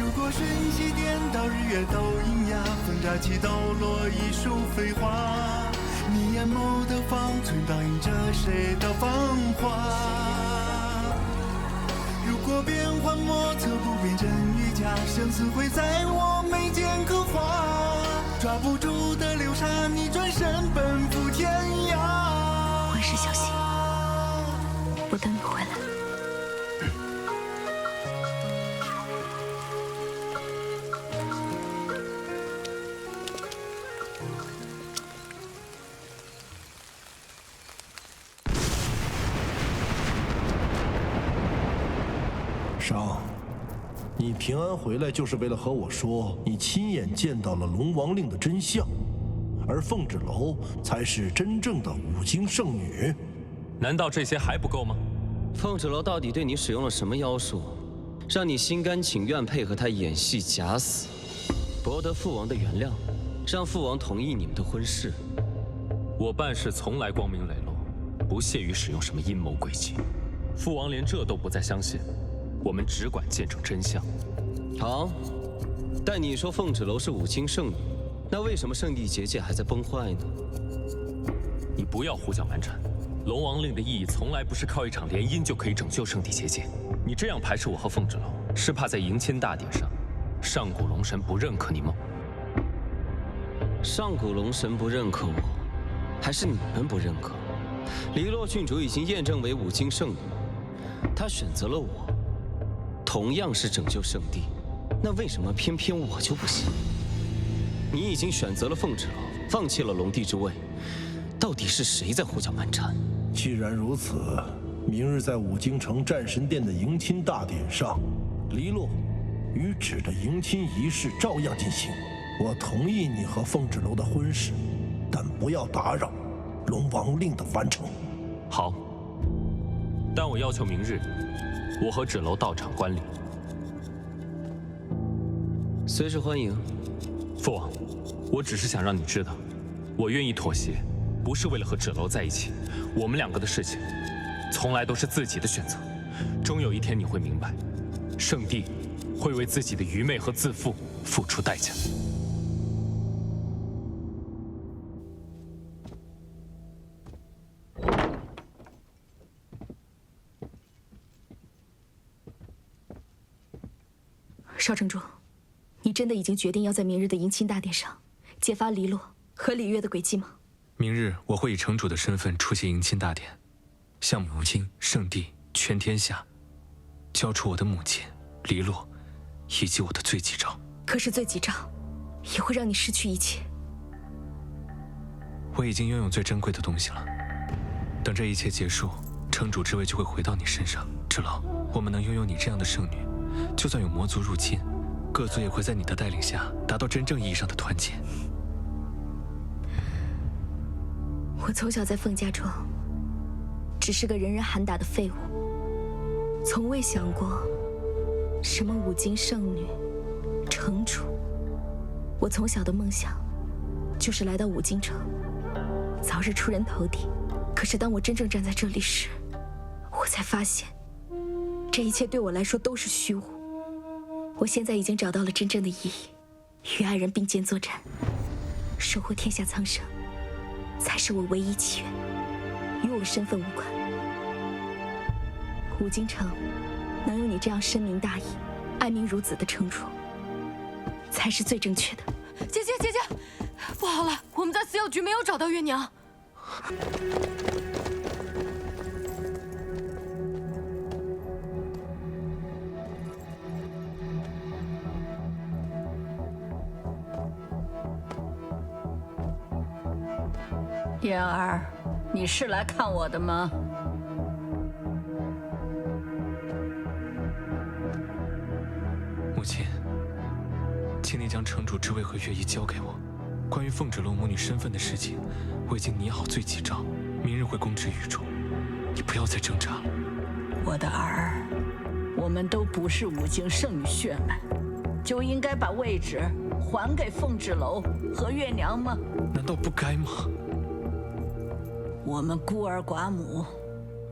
如果瞬息颠倒，日月都阴哑，风乍起抖落一束飞花。你眼眸的方寸倒映着谁的芳华？如果变幻莫测，不辨真与假，生死会在我眉间刻画。抓不住的流沙，你转身奔赴天涯。
万事小心，我等你回来。
商，你平安回来就是为了和我说你亲眼见到了龙王令的真相，而凤芷楼才是真正的五经圣女。
难道这些还不够吗？
凤芷楼到底对你使用了什么妖术，让你心甘情愿配合他演戏假死，博得父王的原谅，让父王同意你们的婚事？
我办事从来光明磊落，不屑于使用什么阴谋诡计。父王连这都不再相信，我们只管见证真相。
好，但你说凤芷楼是五经圣女，那为什么圣地结界还在崩坏呢？
你不要胡搅蛮缠。龙王令的意义从来不是靠一场联姻就可以拯救圣地结界。你这样排斥我和凤芷楼，是怕在迎亲大典上，上古龙神不认可你吗？
上古龙神不认可我，还是你们不认可？黎洛郡主已经验证为五经圣女，她选择了我，同样是拯救圣地，那为什么偏偏我就不行？你已经选择了凤芷楼，放弃了龙帝之位，到底是谁在胡搅蛮缠？
既然如此，明日在五京城战神殿的迎亲大典上，黎洛与芷的迎亲仪式照样进行。我同意你和凤芷楼的婚事，但不要打扰龙王令的完成。
好，但我要求明日我和芷楼到场观礼。
随时欢迎。
父王，我只是想让你知道，我愿意妥协，不是为了和芷楼在一起。我们两个的事情，从来都是自己的选择。终有一天你会明白，圣地会为自己的愚昧和自负付出代价。
少城主，你真的已经决定要在明日的迎亲大典上揭发黎洛和李月的诡计吗？
明日我会以城主的身份出席迎亲大典，向母亲、圣地、全天下交出我的母亲黎洛以及我的罪己诏。
可是罪己诏也会让你失去一切。
我已经拥有最珍贵的东西了，等这一切结束，城主之位就会回到你身上。芷楼，我们能拥有你这样的圣女，就算有魔族入侵，各族也会在你的带领下达到真正意义上的团结。
我从小在凤家庄只是个人人喊打的废物，从未想过什么五经圣女、城主。我从小的梦想就是来到五京城，早日出人头地。可是当我真正站在这里时，我才发现，这一切对我来说都是虚无。我现在已经找到了真正的意义，与爱人并肩作战，守护天下苍生，才是我唯一祈愿，与我身份无关。五京城能有你这样深明大义、爱民如子的城主，才是最正确的。
姐姐，不好了，我们在司药局没有找到月娘。
燕儿，你是来看我的吗？
母亲，请你将城主之位和乐仪交给我。关于凤芷楼母女身份的事情，我已经拟好罪己诏，明日会公之于众。你不要再挣扎了。
我的儿，我们都不是五经圣女血脉，就应该把位置还给凤芷楼和月娘吗？
难道不该吗？
我们孤儿寡母，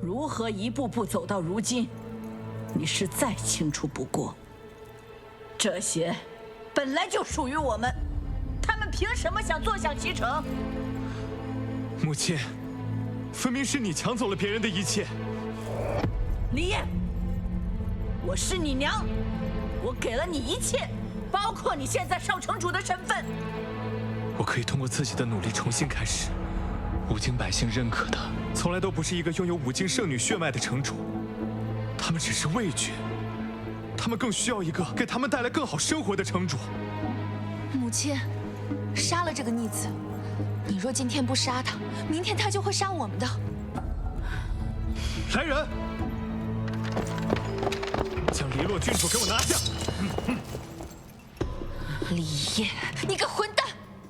如何一步步走到如今？你是再清楚不过。这些本来就属于我们，他们凭什么想坐享其成？
母亲，分明是你抢走了别人的一切。
李烨，我是你娘，我给了你一切，包括你现在少城主的身份。
我可以通过自己的努力重新开始。五京百姓认可的，从来都不是一个拥有五京圣女血脉的城主，他们只是畏惧，他们更需要一个给他们带来更好生活的城主。
母亲，杀了这个逆子，你若今天不杀他，明天他就会杀我们的。
来人，将黎洛郡主给我拿下！
李烨，你个混蛋！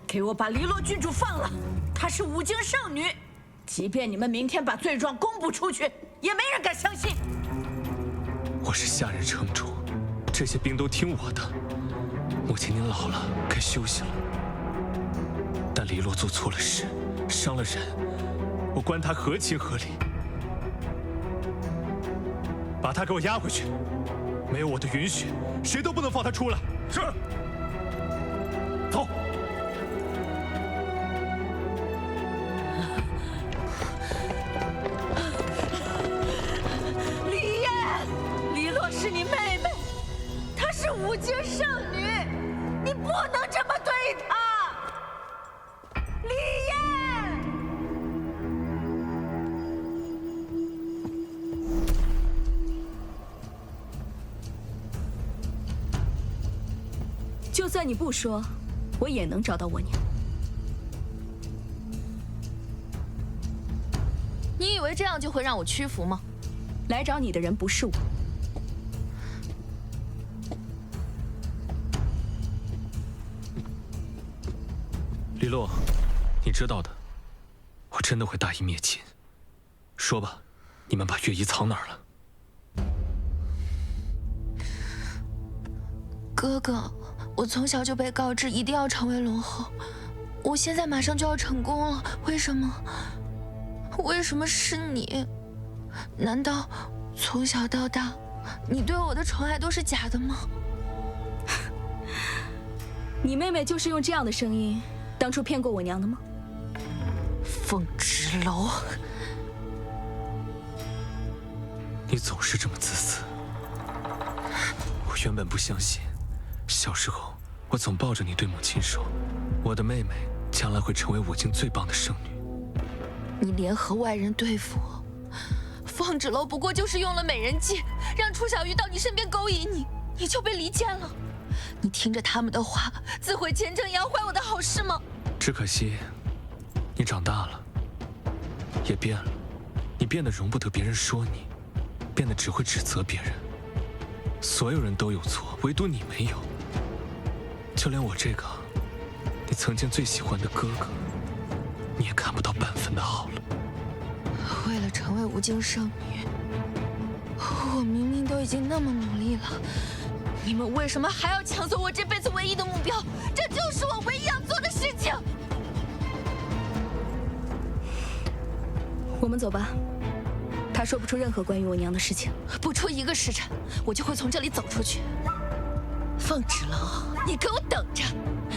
给我把黎洛郡主放了，她是五经圣女，即便你们明天把罪状公布出去，也没人敢相信。
我是下任城主，这些兵都听我的。母亲您老了，该休息了。但黎洛做错了事，伤了人，我关他合情合理。把他给我押回去，没有我的允许，谁都不能放他出来。是。走。
李烨，黎洛是你妹妹，她是五经圣女，你不能这么对她。李烨。
就算你不说，我也能找到我娘。
你以为这样就会让我屈服吗？
来找你的人不是我。
黎洛，你知道的，我真的会大义灭亲。说吧，你们把月仪藏哪儿了？
哥哥，我从小就被告知一定要成为龙后，我现在马上就要成功了，为什么？为什么是你？难道从小到大，你对我的宠爱都是假的吗？
你妹妹就是用这样的声音，当初骗过我娘的吗？
凤芷楼，
你总是这么自私。我原本不相信，小时候我总抱着你对母亲说，我的妹妹将来会成为五京最棒的圣女。
你联合外人对付我，凤芷楼不过就是用了美人计，让楚小玉到你身边勾引你，你就被离间了。你听着他们的话，自毁前程，扬坏我的好事吗？
只可惜，你长大了，也变了。你变得容不得别人说你，变得只会指责别人。所有人都有错，唯独你没有。就连我这个你曾经最喜欢的哥哥，你也看不到半分的好了。
为了成成为无尽圣女。我明明都已经那么努力了，你们为什么还要抢走我这辈子唯一的目标？这就是我唯一要做的事情。
我们走吧。他说不出任何关于我娘的事情。
不出1个时辰，我就会从这里走出去。凤芷楼，你给我等着！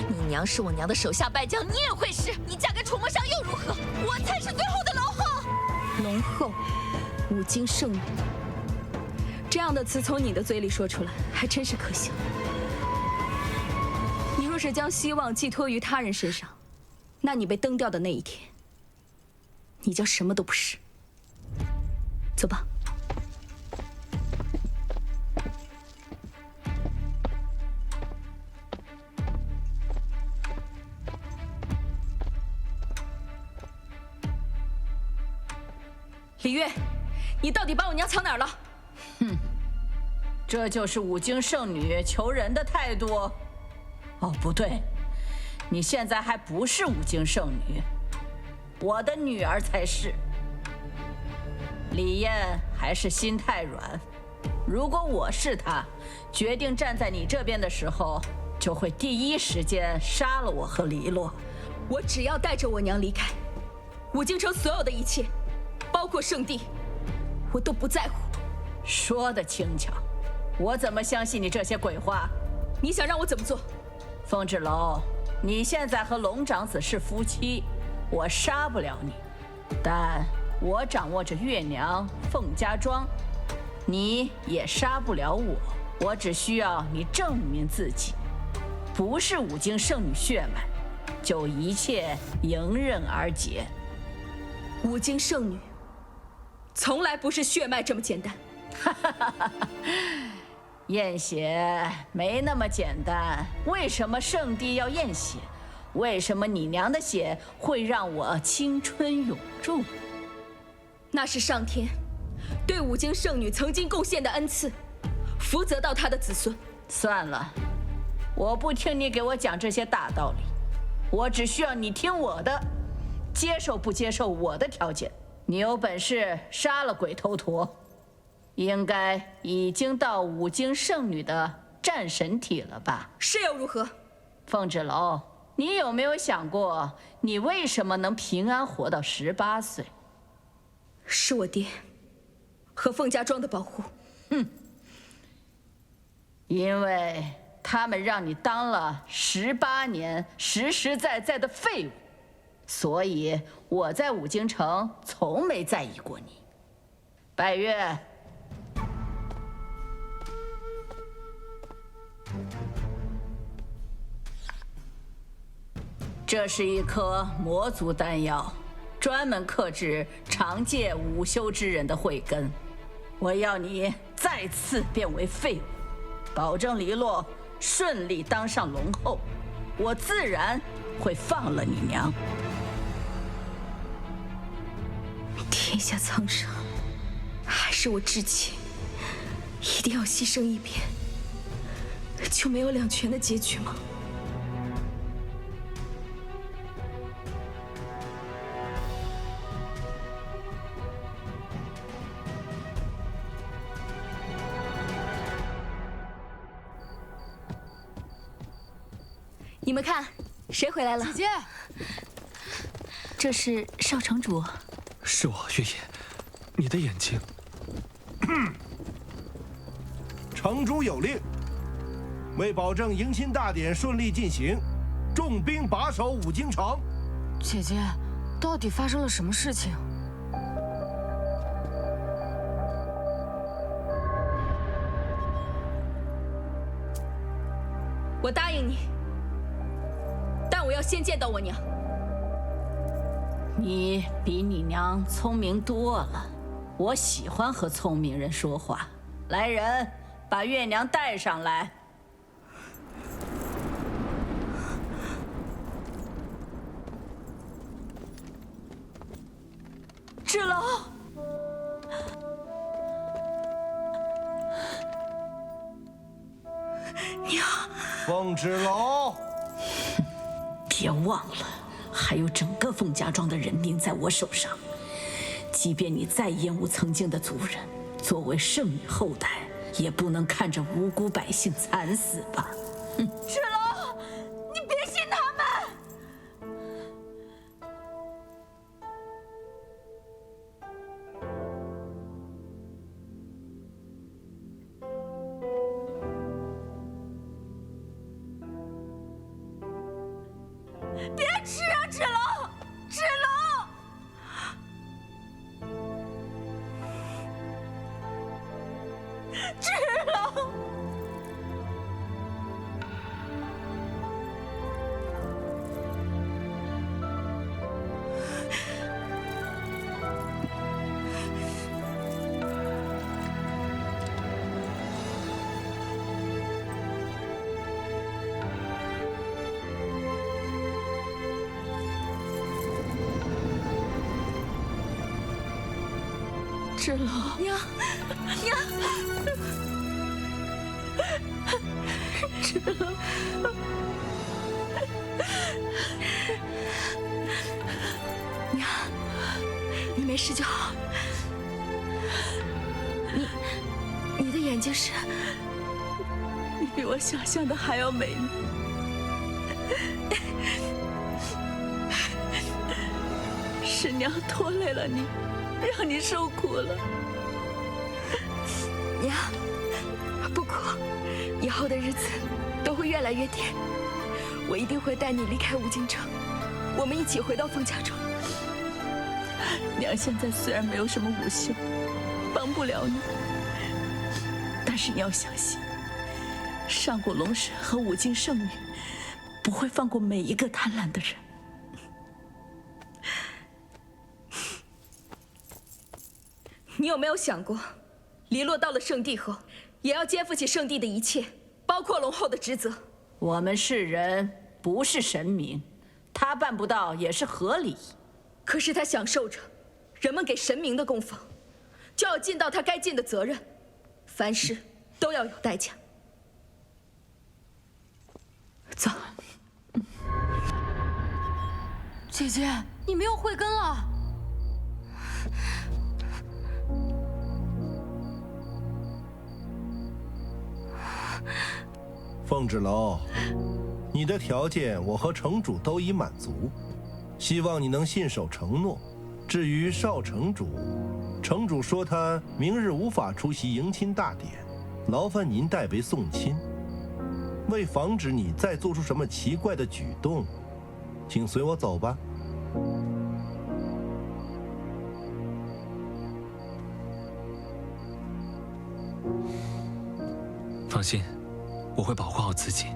你娘是我娘的手下败将，你也会是。你嫁给楚梦裳又如何？我才是最后的龙后。
龙后，五经圣女，这样的词从你的嘴里说出来，还真是可笑。你若是将希望寄托于他人身上，那你被蹬掉的那一天，你将什么都不是。走吧。李月，你到底把我娘藏哪儿了？
哼，这就是五经圣女求人的态度。哦，不对，你现在还不是五经圣女，我的女儿才是。李艳还是心太软，如果我是她，决定站在你这边的时候，就会第一时间杀了我和黎洛。
我只要带着我娘离开，五京城所有的一切，包括圣地，我都不在乎。
说得轻巧，我怎么相信你这些鬼话？
你想让我怎么做？
凤芷楼，你现在和龙长子是夫妻，我杀不了你，但我掌握着月娘凤家庄，你也杀不了我。我只需要你证明自己不是五经圣女血脉，就一切迎刃而解。
五经圣女从来不是血脉这么简单。
验血没那么简单，为什么圣地要验血？为什么你娘的血会让我青春永驻？
那是上天对五经圣女曾经贡献的恩赐，福泽到她的子孙。
算了，我不听你给我讲这些大道理，我只需要你听我的，接受不接受我的条件。你有本事杀了鬼头陀，应该已经到五经圣女的战神体了吧？
是又如何？
凤芷楼，你有没有想过，你为什么能平安活到18岁？
是我爹和凤家庄的保护。
因为他们让你当了18年实实在在的废物，所以我在五京城从没在意过你。百越，这是一颗魔族丹药，专门克制长借午休之人的慧根。我要你再次变为废物，保证黎洛顺利当上龙后，我自然会放了你娘。
天下苍生，还是我志气，一定要牺牲一边，就没有两全的结局吗？你们看，谁回来了？
姐姐，
这是少城主。
是我，月夜，你的眼睛。
城主有令，为保证迎亲大典顺利进行，重兵把守五京城。
姐姐，到底发生了什么事情？
我答应你，但我要先见到我娘。
你比你娘聪明多了，我喜欢和聪明人说话。来人，把月娘带上来。芷楼，
娘，
凤芷楼，
别忘了，还有整个凤家庄的人命在我手上。即便你再厌恶曾经的族人，作为圣女后代，也不能看着无辜百姓惨死吧？
芷龙，你别信他们。别吃啊，芷龙，芷龙！芷龙！
芷龙，
娘，娘，
芷龙，
娘，你没事就好。你的眼睛是……
你比我想象的还要美呢。是娘拖累了你，让你受苦了。
娘，不哭，以后的日子都会越来越甜。我一定会带你离开无尽城，我们一起回到凤家庄。
娘现在虽然没有什么武修，帮不了你，但是你要相信，上古龙神和五境圣女不会放过每一个贪婪的人。
你有没有想过，黎洛到了圣地后，也要肩负起圣地的一切，包括龙后的职责？
我们是人，不是神明，他办不到也是合理。
可是他享受着人们给神明的供奉，就要尽到他该尽的责任。凡事都要有代价。
走。
姐姐，你没有慧根了。
凤芷楼，你的条件我和城主都已满足，希望你能信守承诺。至于少城主，城主说他明日无法出席迎亲大典，劳烦您代为送亲。为防止你再做出什么奇怪的举动，请随我走吧。
放心，我会保护好自己，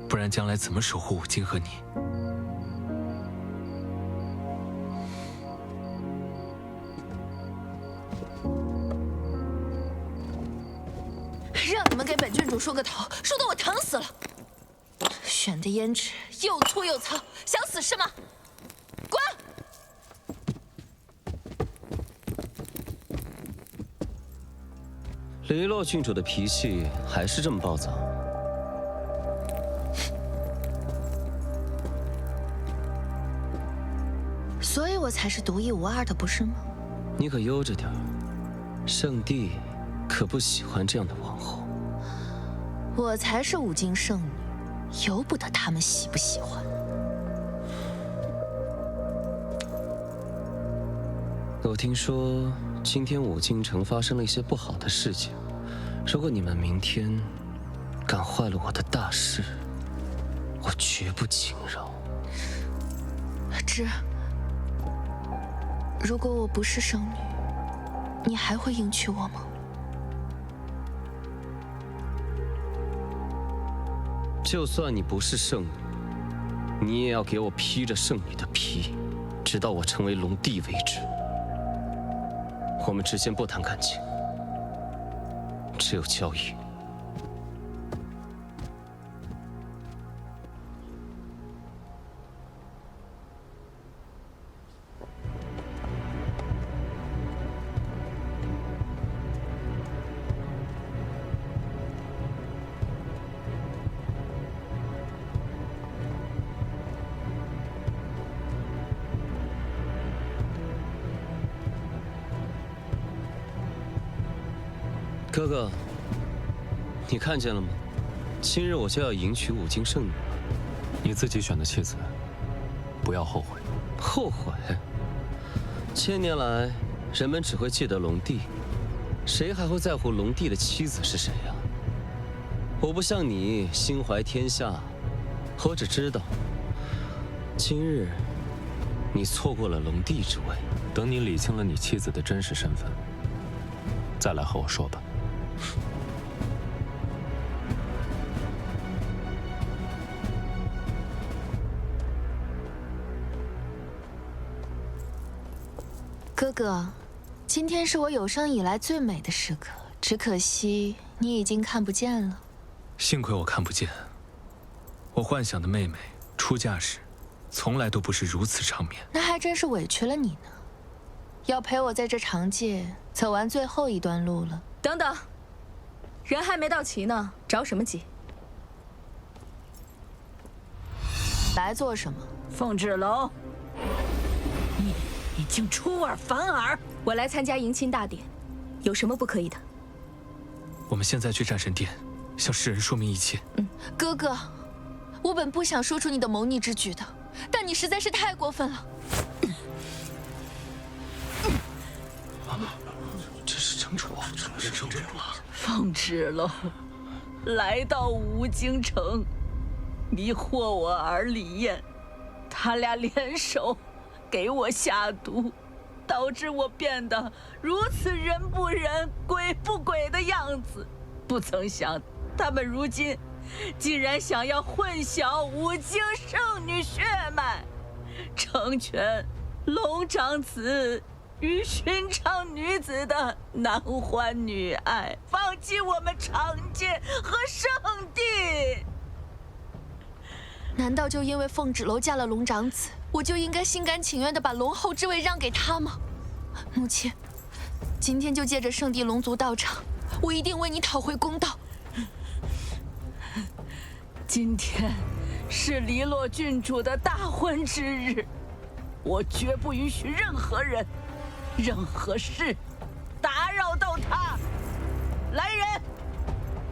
不然将来怎么守护五境和你？
让你们给本郡主梳个头，梳得我疼死了。选的胭脂又粗又糙，想死是吗？滚！
黎洛郡主的脾气还是这么暴躁。
所以我才是独一无二的，不是吗？
你可悠着点儿，圣地可不喜欢这样的王后。
我才是五境圣女，由不得他们喜不喜欢。
我听说今天五境城发生了一些不好的事情，如果你们明天敢坏了我的大事，我绝不轻饶。
芝，如果我不是圣女，你还会迎娶我吗？
就算你不是圣女，你也要给我披着圣女的皮，直到我成为龙帝为止。我们之间不谈感情，只有交易。哥哥，你看见了吗？今日我就要迎娶武京圣女。
你自己选的妻子，不要后悔。
后悔？千年来，人们只会记得龙帝，谁还会在乎龙帝的妻子是谁呀？我不像你心怀天下，我只知道，今日你错过了龙帝之位。
等你理清了你妻子的真实身份，再来和我说吧。
哥哥，今天是我有生以来最美的时刻，只可惜你已经看不见了。
幸亏我看不见，我幻想的妹妹出嫁时，从来都不是如此场面。
那还真是委屈了你呢，要陪我在这长界走完最后一段路了。
等等，人还没到齐呢，着什么急？
来做什么？
凤芷楼，你竟出尔反尔！
我来参加迎亲大典，有什么不可以的？
我们现在去战神殿，向世人说明一切。
哥哥，我本不想说出你的谋逆之举的，但你实在是太过分了。
这是城主，这是城主了。
凤芷楼，来到吴京城，迷惑我儿李艳，他俩联手给我下毒，导致我变得如此人不人、鬼不鬼的样子。不曾想，他们如今竟然想要混淆武京圣女血脉，成全龙长子与寻常女子的男欢女爱，放弃我们长界和圣地。
难道就因为凤芷楼嫁了龙长子，我就应该心甘情愿地把龙后之位让给他吗？母亲，今天就借着圣地龙族道场，我一定为你讨回公道。
今天是黎洛郡主的大婚之日，我绝不允许任何人、任何事打扰到她。来人，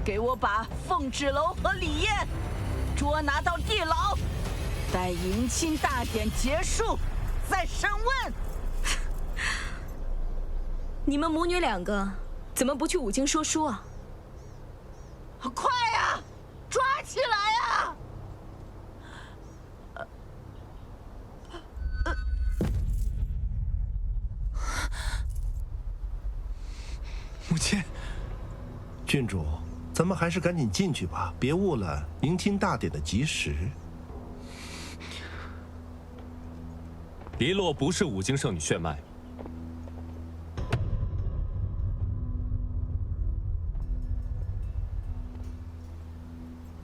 给我把凤芷楼和李艳捉拿到地牢，待迎亲大典结束再审问。
你们母女两个怎么不去武京说书啊？
快呀，抓起来呀！
母亲，
郡主，咱们还是赶紧进去吧，别误了迎亲大典的吉时。
黎洛不是武京圣女血脉。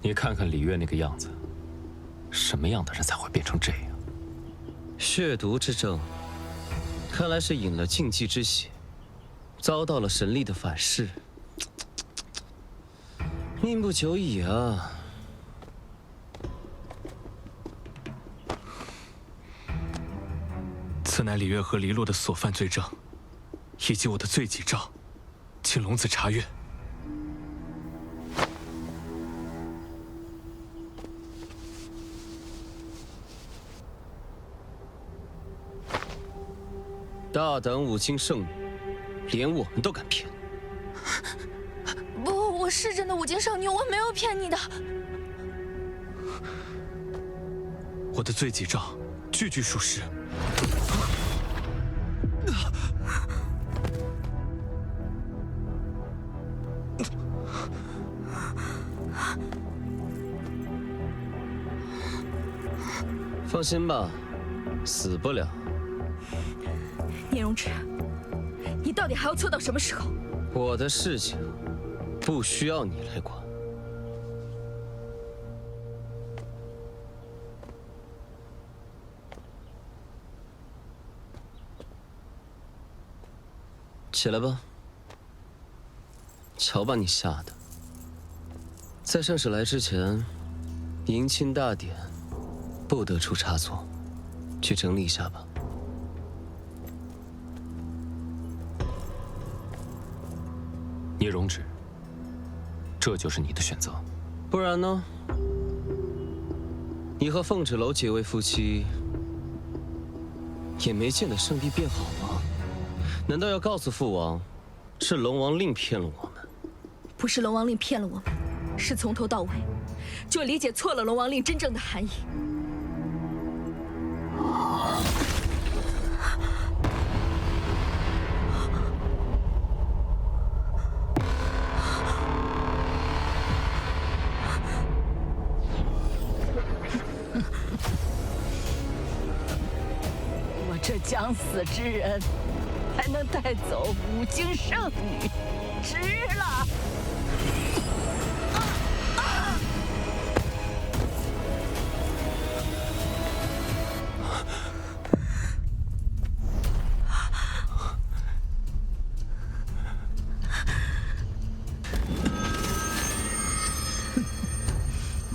你看看李月那个样子，什么样的人才会变成这样？
血毒之症，看来是饮了禁忌之血，遭到了神力的反噬。命不久矣啊！
此乃李月和黎洛的所犯罪证，以及我的罪己诏，请龙子查阅。
大胆武京圣女，连我们都敢骗！
不，我是真的武京圣女，我没有骗你的。
我的罪己诏，句句属实。
放心吧，死不了。
聂荣芷，你到底还要错到什么时候？
我的事情不需要你来管。起来吧，瞧把你吓的！在盛世来之前，迎亲大典不得出差错，去整理一下吧。
聂荣芷，这就是你的选择。
不然呢？你和凤芷楼结为夫妻，也没见得圣地变好吗？难道要告诉父王，是龙王令骗了我们？
不是龙王令骗了我们，是从头到尾就理解错了龙王令真正的含义。
我这将死之人，还能带走五经圣女，值了！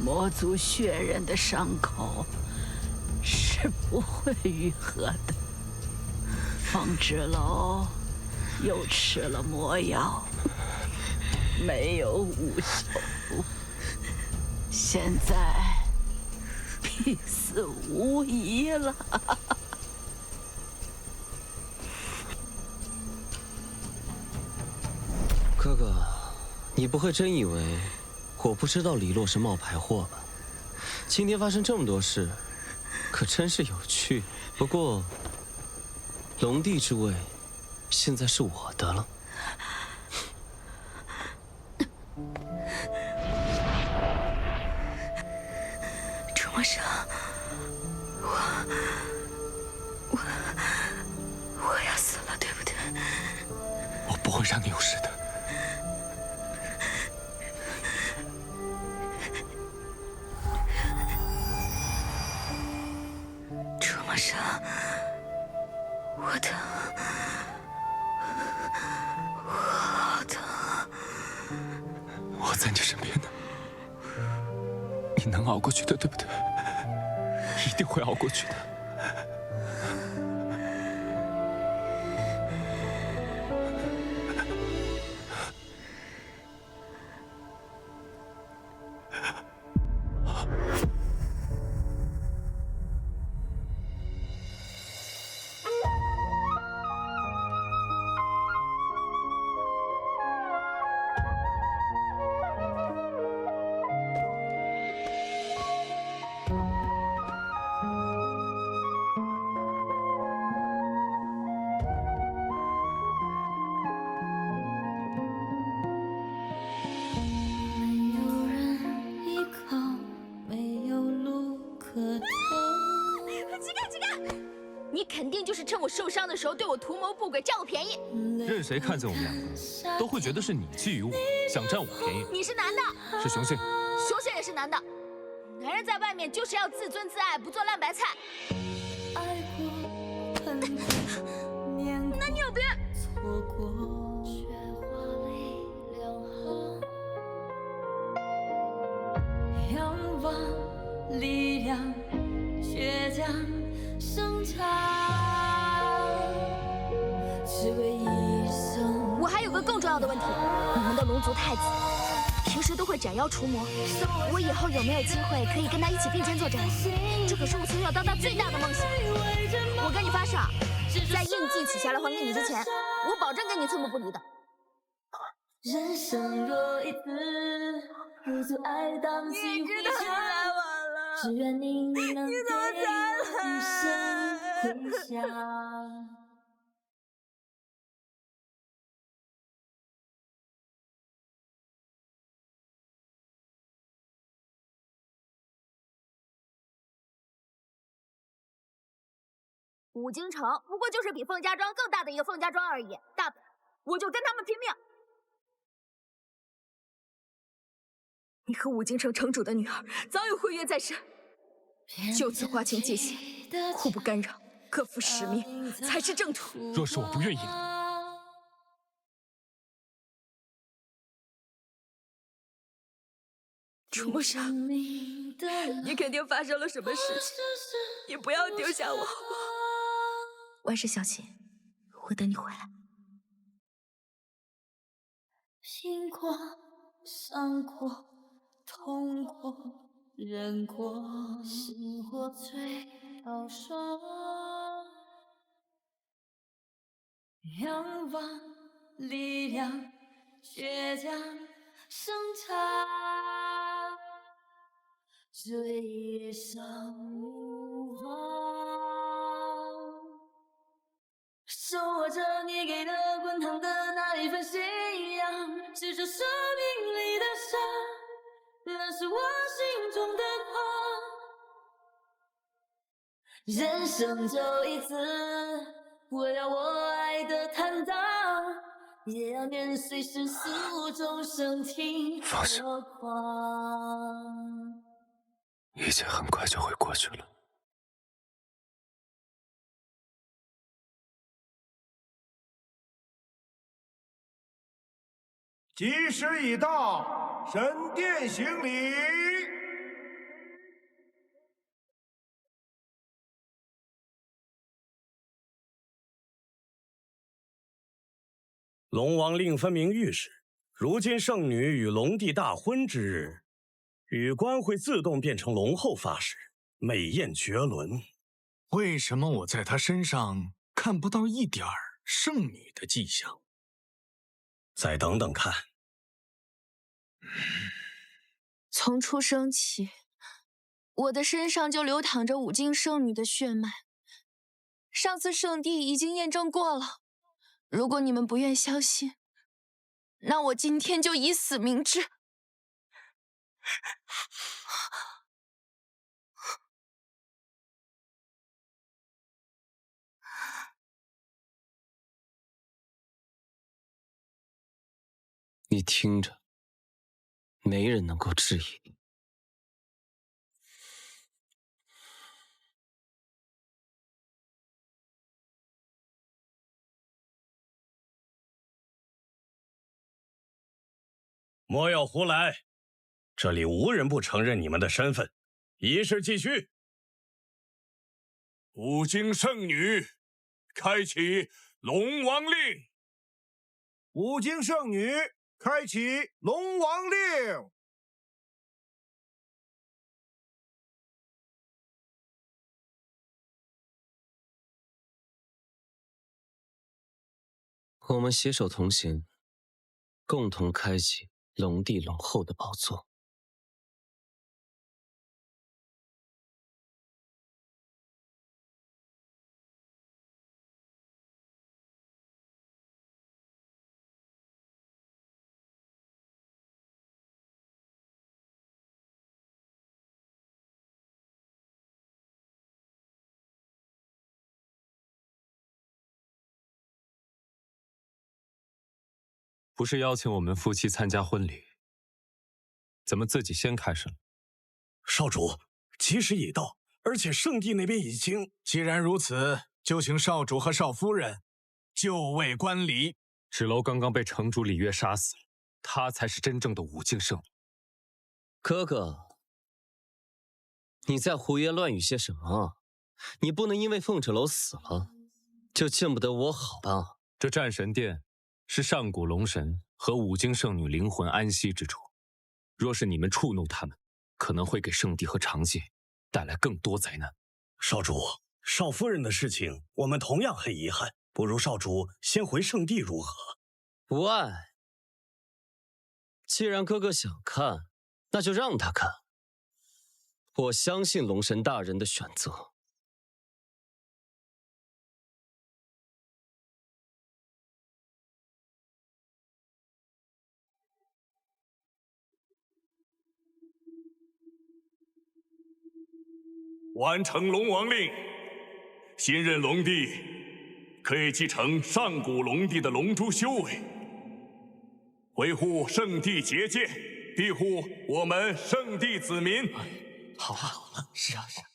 魔族血刃的伤口是不会愈合的。凤芷楼又吃了魔药，没有无效，现在必死无疑了。
哥哥，你不会真以为我不知道李洛是冒牌货吧？今天发生这么多事，可真是有趣。不过，龙帝之位现在是我的了。
楚墨生，我要死了，对不对？
我不会让你有事的。
楚墨生，我疼，我好疼。
我在你身边呢，你能熬过去的，对不对？一定会熬过去的。
你肯定就是趁我受伤的时候对我图谋不轨，占我便宜。
任谁看见我们两个，都会觉得是你觊觎我，想占我便宜。
你是男的，
是雄性，
雄性也是男的。男人在外面就是要自尊自爱，不做烂白菜。那你有病！
仰望力量，倔强生长，只为一生。
我还有个更重要的问题，你们的龙族太子平时都会斩妖除魔，我以后有没有机会可以跟他一起并肩作战？这可是我从小到大最大的梦想。我跟你发誓，在印记取下来还给你之前，我保证跟你寸步不离的。
人生若一次，不足爱荡气回肠。只愿你能给我一生回响。
五京城不过就是比凤家庄更大的一个凤家庄而已，大不了我就跟他们拼命。
你和五京城城主的女儿早有婚约在身，就此划清界限，互不干扰，各负使命，才是正途。
若是我不愿意，
楚墨生，你肯定发生了什么事情，你不要丢下我，好不好？万事小心，我等你回来。
听过，伤过，痛过，忍过，醒或醉好说。仰望力量，倔强生长，追上无望。手握着你给的滚烫的那一份信仰，执着生命里的伤，那是我心中的光。人生就一次，我要我爱的坦荡，也要面随世俗众生听我狂。
一切很快就会过去了。
吉时已到，神殿行礼。
龙王令分明谕示，如今圣女与龙帝大婚之日，羽冠会自动变成龙后发誓，美艳绝伦。
为什么我在她身上看不到一点儿圣女的迹象？
再等等看。
从出生起，我的身上就流淌着五经圣女的血脉。上次圣帝已经验证过了。如果你们不愿相信，那我今天就以死明志。
你听着，没人能够质疑你。
莫要胡来！这里无人不承认你们的身份。仪式继续。
五经圣女，开启龙王令。
五经圣女，开启龙王令。
我们携手同行，共同开启龙帝龙后的宝座。
不是邀请我们夫妻参加婚礼，怎么自己先开始了？
少主，吉时已到，而且圣帝那边已经……
既然如此，就请少主和少夫人就位观礼。
芷楼刚刚被城主李月杀死了，她才是真正的五境圣女。
哥哥，你在胡言乱语些什么？你不能因为凤芷楼死了，就见不得我好吧？
这战神殿是上古龙神和五经圣女灵魂安息之处，若是你们触怒他们，可能会给圣帝和长界带来更多灾难。
少主，少夫人的事情我们同样很遗憾，不如少主先回圣地如何？
不爱。既然哥哥想看，那就让他看。我相信龙神大人的选择。
完成龙王令，新任龙帝可以继承上古龙帝的龙珠修为，维护圣地结界，庇护我们圣地子民。
好了好了，是啊是啊。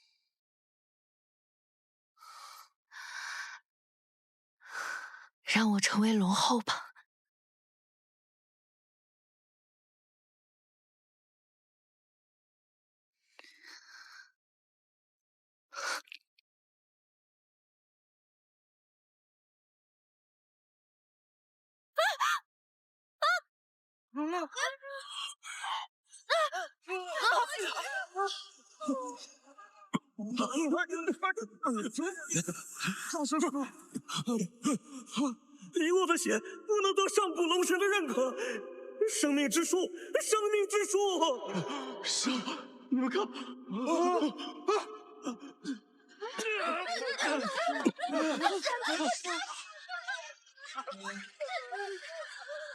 让我成为龙后吧。
李洛的血不能得上古龙神的认可，生命之树，生命之树！
上，你们看，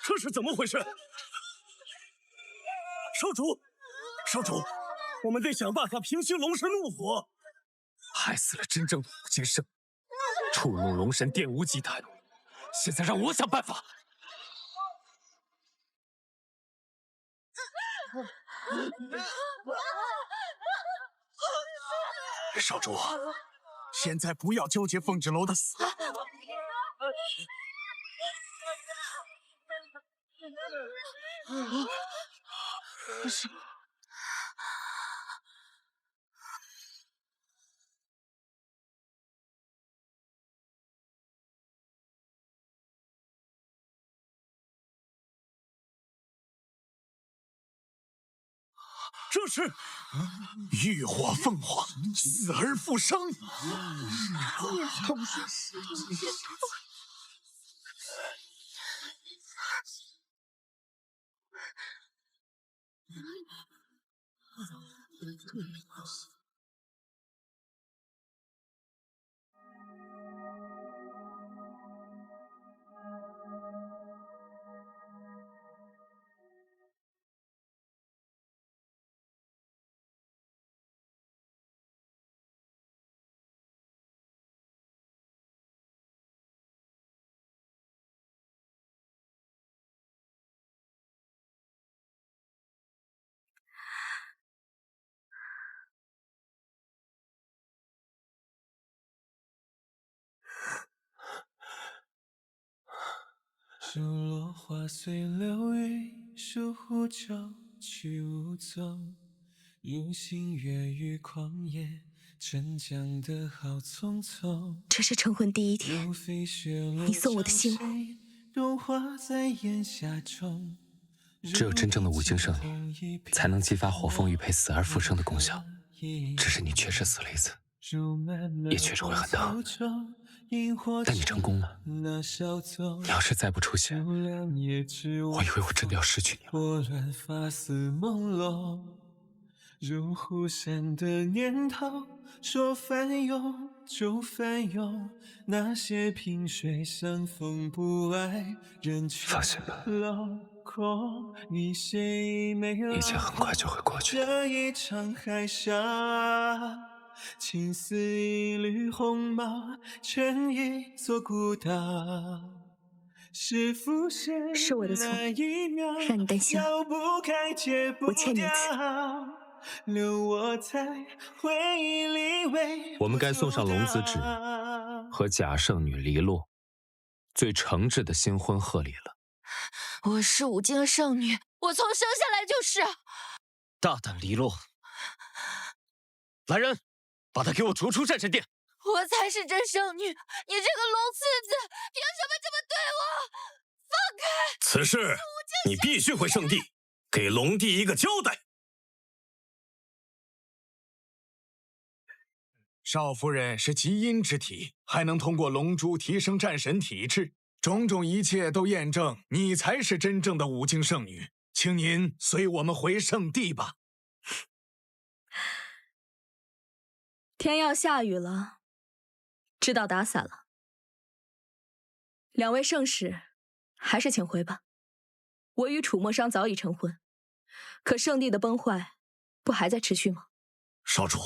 这是怎么回事？少主，少主，我们得想办法平息龙神怒火。
害死了真正的五金圣，触怒龙神玷污祭坛，现在让我想办法。
少主，现在不要纠结凤芷楼的死。
这是
浴火凤凰，死而复生。
数落花随流云，数呼叫去无踪。如星月于旷野，沉江的好匆匆。
这是成婚第一天，你送我的信物。
融化在烟霞中。
只有真正的五经圣女，才能激发火凤玉佩死而复生的功效。只是你确实死了一次，也确实会很疼。但你成功了。你要是再不出现，我以为我真的要失去你了。
如忽闪的念头，说翻涌就翻涌，那些萍水相逢不爱，人去楼空，你谁没有？
一切很快就会过去的。
这一场海啸。情似一缕鸿毛，成一座孤岛。是浮现
是我的错，让你担心了。我欠你一次。
留我在回忆里为
我们该送上龙子旨和假圣女黎洛最诚挚的新婚贺礼了。
我是五经圣女，我从生下来就是。
大胆黎洛！来人，把他给我逐出战神殿！
我才是真圣女，你这个龙次子，凭什么这么对我？放开！
此事你必须回圣地，给龙帝一个交代。
少夫人是极阴之体，还能通过龙珠提升战神体质，种种一切都验证你才是真正的五经圣女。请您随我们回圣地吧。
天要下雨了，知道打伞了。两位圣使，还是请回吧。我与楚墨商早已成婚，可圣地的崩坏，不还在持续吗？
少主，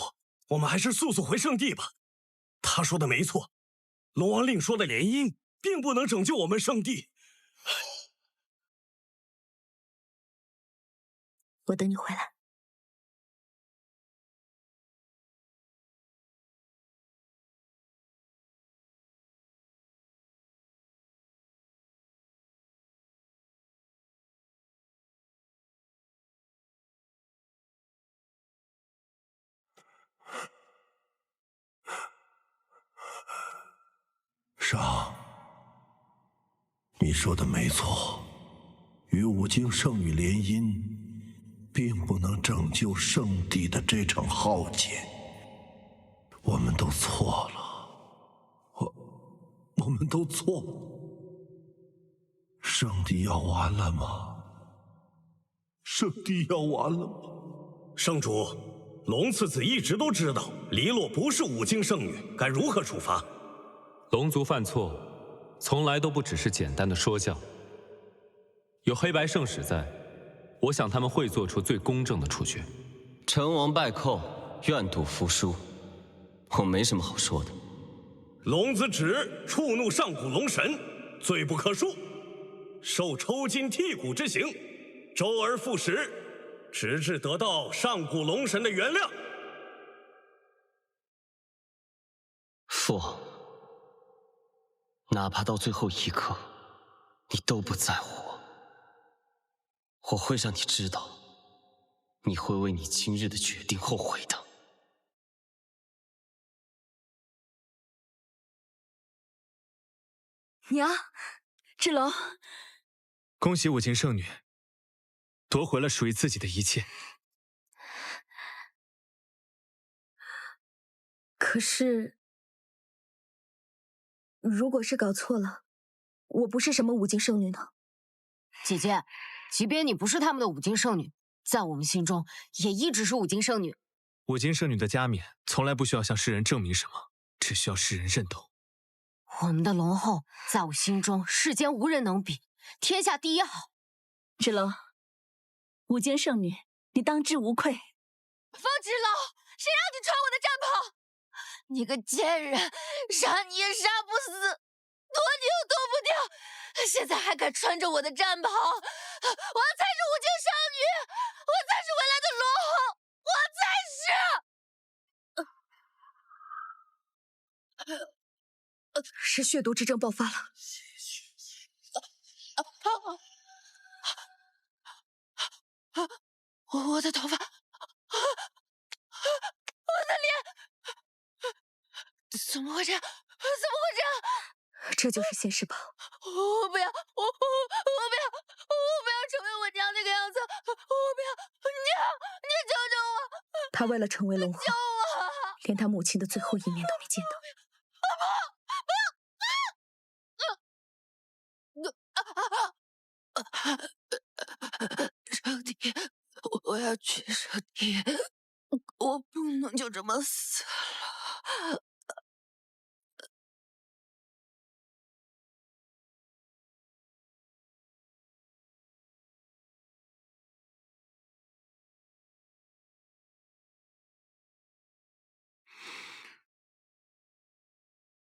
我们还是速速回圣地吧。他说的没错，龙王令说的联姻，并不能拯救我们圣地。
我等你回来。
伤，你说的没错，与五经圣女联姻，并不能拯救圣地的这场浩劫。我们都错了，我们都错了。圣地要完了吗？圣地要完了吗？
圣主，龙次子一直都知道黎洛不是五经圣女，该如何处罚？
龙族犯错，从来都不只是简单的说教。有黑白圣使在，我想他们会做出最公正的处决。
成王败寇，愿赌服输，我没什么好说的。
龙子指触怒上古龙神，罪不可恕，受抽筋剔骨之刑，周而复始，直至得到上古龙神的原谅。
父王，哪怕到最后一刻，你都不在乎我，我会让你知道，你会为你今日的决定后悔的。
娘，志龙，
恭喜五经圣女夺回了属于自己的一切。
可是，如果是搞错了，我不是什么五经圣女呢？
姐姐，即便你不是他们的五经圣女，在我们心中也一直是五经圣女。
五经圣女的加冕从来不需要向世人证明什么，只需要世人认同。
我们的龙后在我心中世间无人能比，天下第一好。
芷楼，五经圣女，你当之无愧。
方芷楼，谁让你穿我的战袍？你个贱人，杀你也杀不死，剁你又剁不掉，现在还敢穿着我的战袍！我才是五经圣女，我才是未来的龙后，我才是！
是血毒之症爆发了。
我的头发，我的脸，怎么会这样？怎么会这样？
这就是现世宝。
我不要，我不要成为我娘那个样子！我不要，娘，你救救我！
他为了成为龙后，
救我！
连他母亲的最后一面都没见到。
圣地，我要去圣地，我不能就这么死了。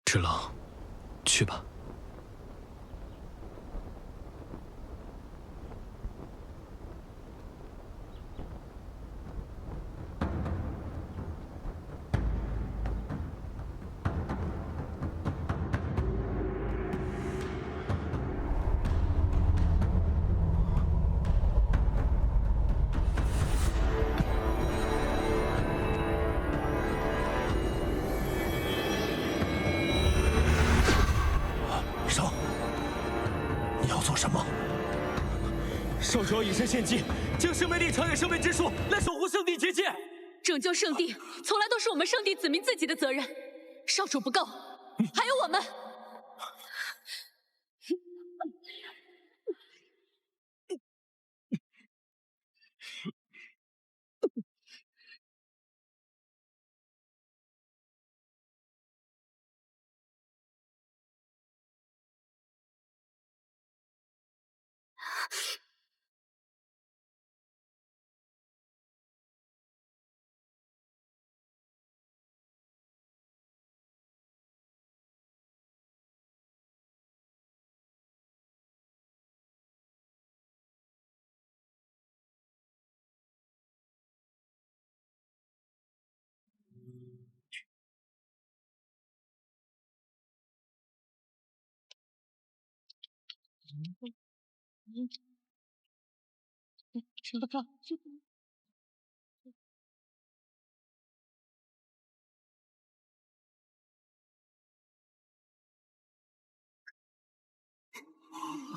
芷楼，去吧。
少，你要做什么？
少主要以身献祭，将生命力传给生命之树，来守护圣地结界。
拯救圣地从来都是我们圣地子民自己的责任，少主不够，还有我们。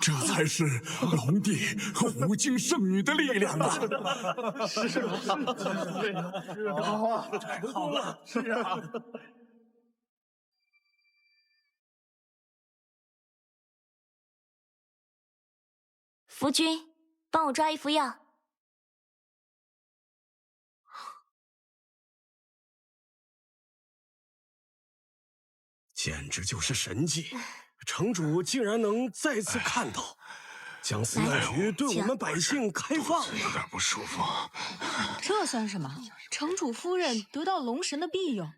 这才是龙帝和无精圣女的力量啊！
是啊，好啊，好了，是啊。
夫君，帮我抓一副药。
简直就是神迹！城主竟然能再次看到，将饲养局对我们百姓开放，
有点不舒服。
这算什么？城主夫人得到龙神的庇佑，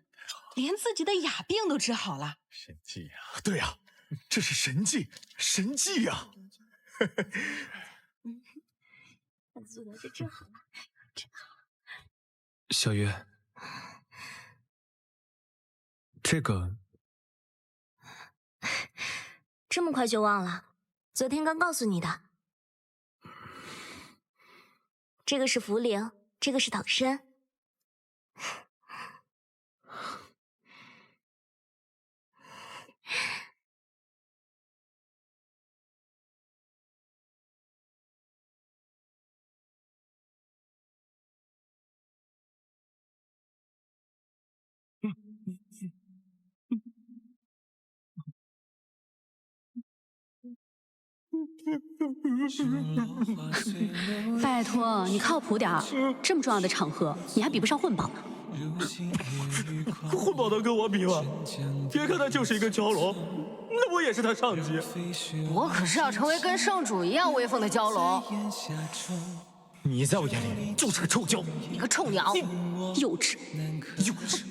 连自己的哑病都治好了。
神迹呀！对呀，这是神迹，神迹呀！
坐在这真好了，真好。
小月，这个
这么快就忘了？昨天刚告诉你的。这个是茯苓，这个是党参。
拜托，你靠谱点儿，这么重要的场合，你还比不上混宝呢。
混宝能跟我比吗？别看他就是一个蛟龙，那我也是他上级。
我可是要成为跟圣主一样威风的蛟龙。
你在我眼里就是个臭蛟，
你个臭鸟，
幼稚，
幼稚。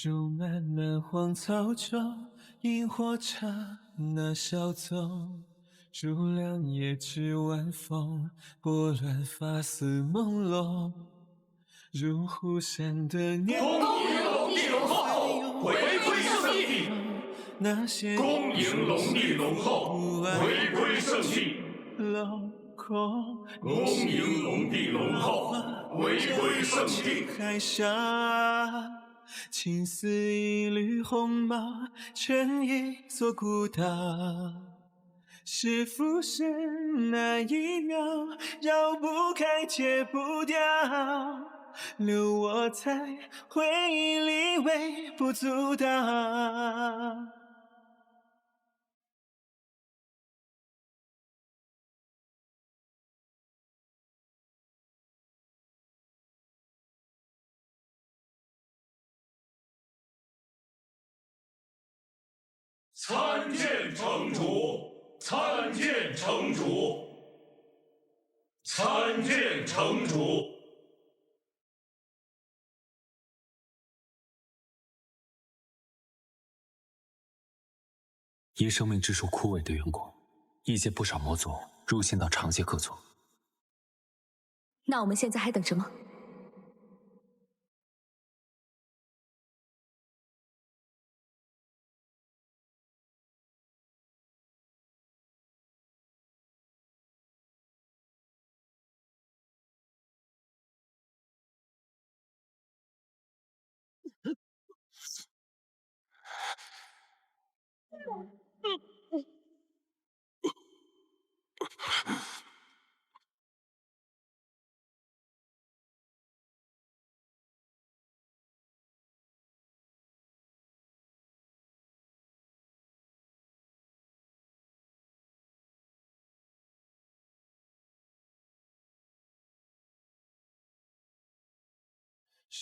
如漫漫荒草中，萤火刹那小纵，如两叶枝晚风，拨乱发丝朦胧，如忽闪的念头。恭迎龙帝龙后回归圣地，那些恭迎龙帝龙后回归圣地。恭迎龙帝龙后回归圣地。海沙。青丝一缕红毛，成一座孤岛。是浮生那一秒，绕不开，戒不掉，留我在回忆里微不足道。
参见城主，参见城主，参见城主。
因生命之树枯萎的缘故，异界不少魔族入侵到长界各族。
那我们现在还等什么？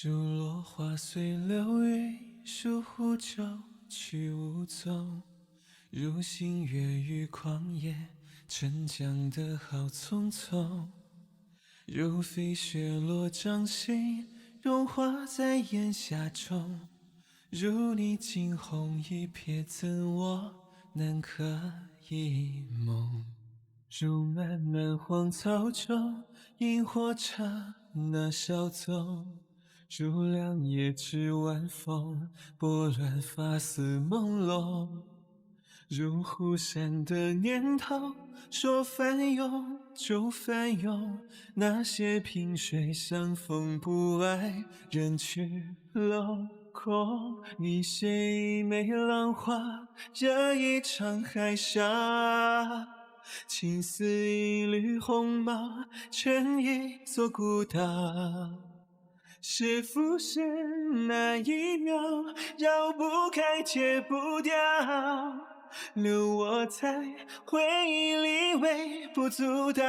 如落花随流云，疏忽骤去无踪。如星月于旷野，沉降的好匆匆。如飞雪落掌心，融化在炎夏中。如你惊鸿一瞥，怎我难可一梦？如漫漫荒草中，萤火刹那小纵。如两叶枝晚风，拨乱发丝朦胧。如忽闪的念头，说翻涌就翻涌。那些萍水相逢不爱人去楼过你谁没浪花这一场海峡，情似一缕红毛，成一座孤岛。是浮生那一秒，绕不开戒不掉，留我在回忆里微不足道。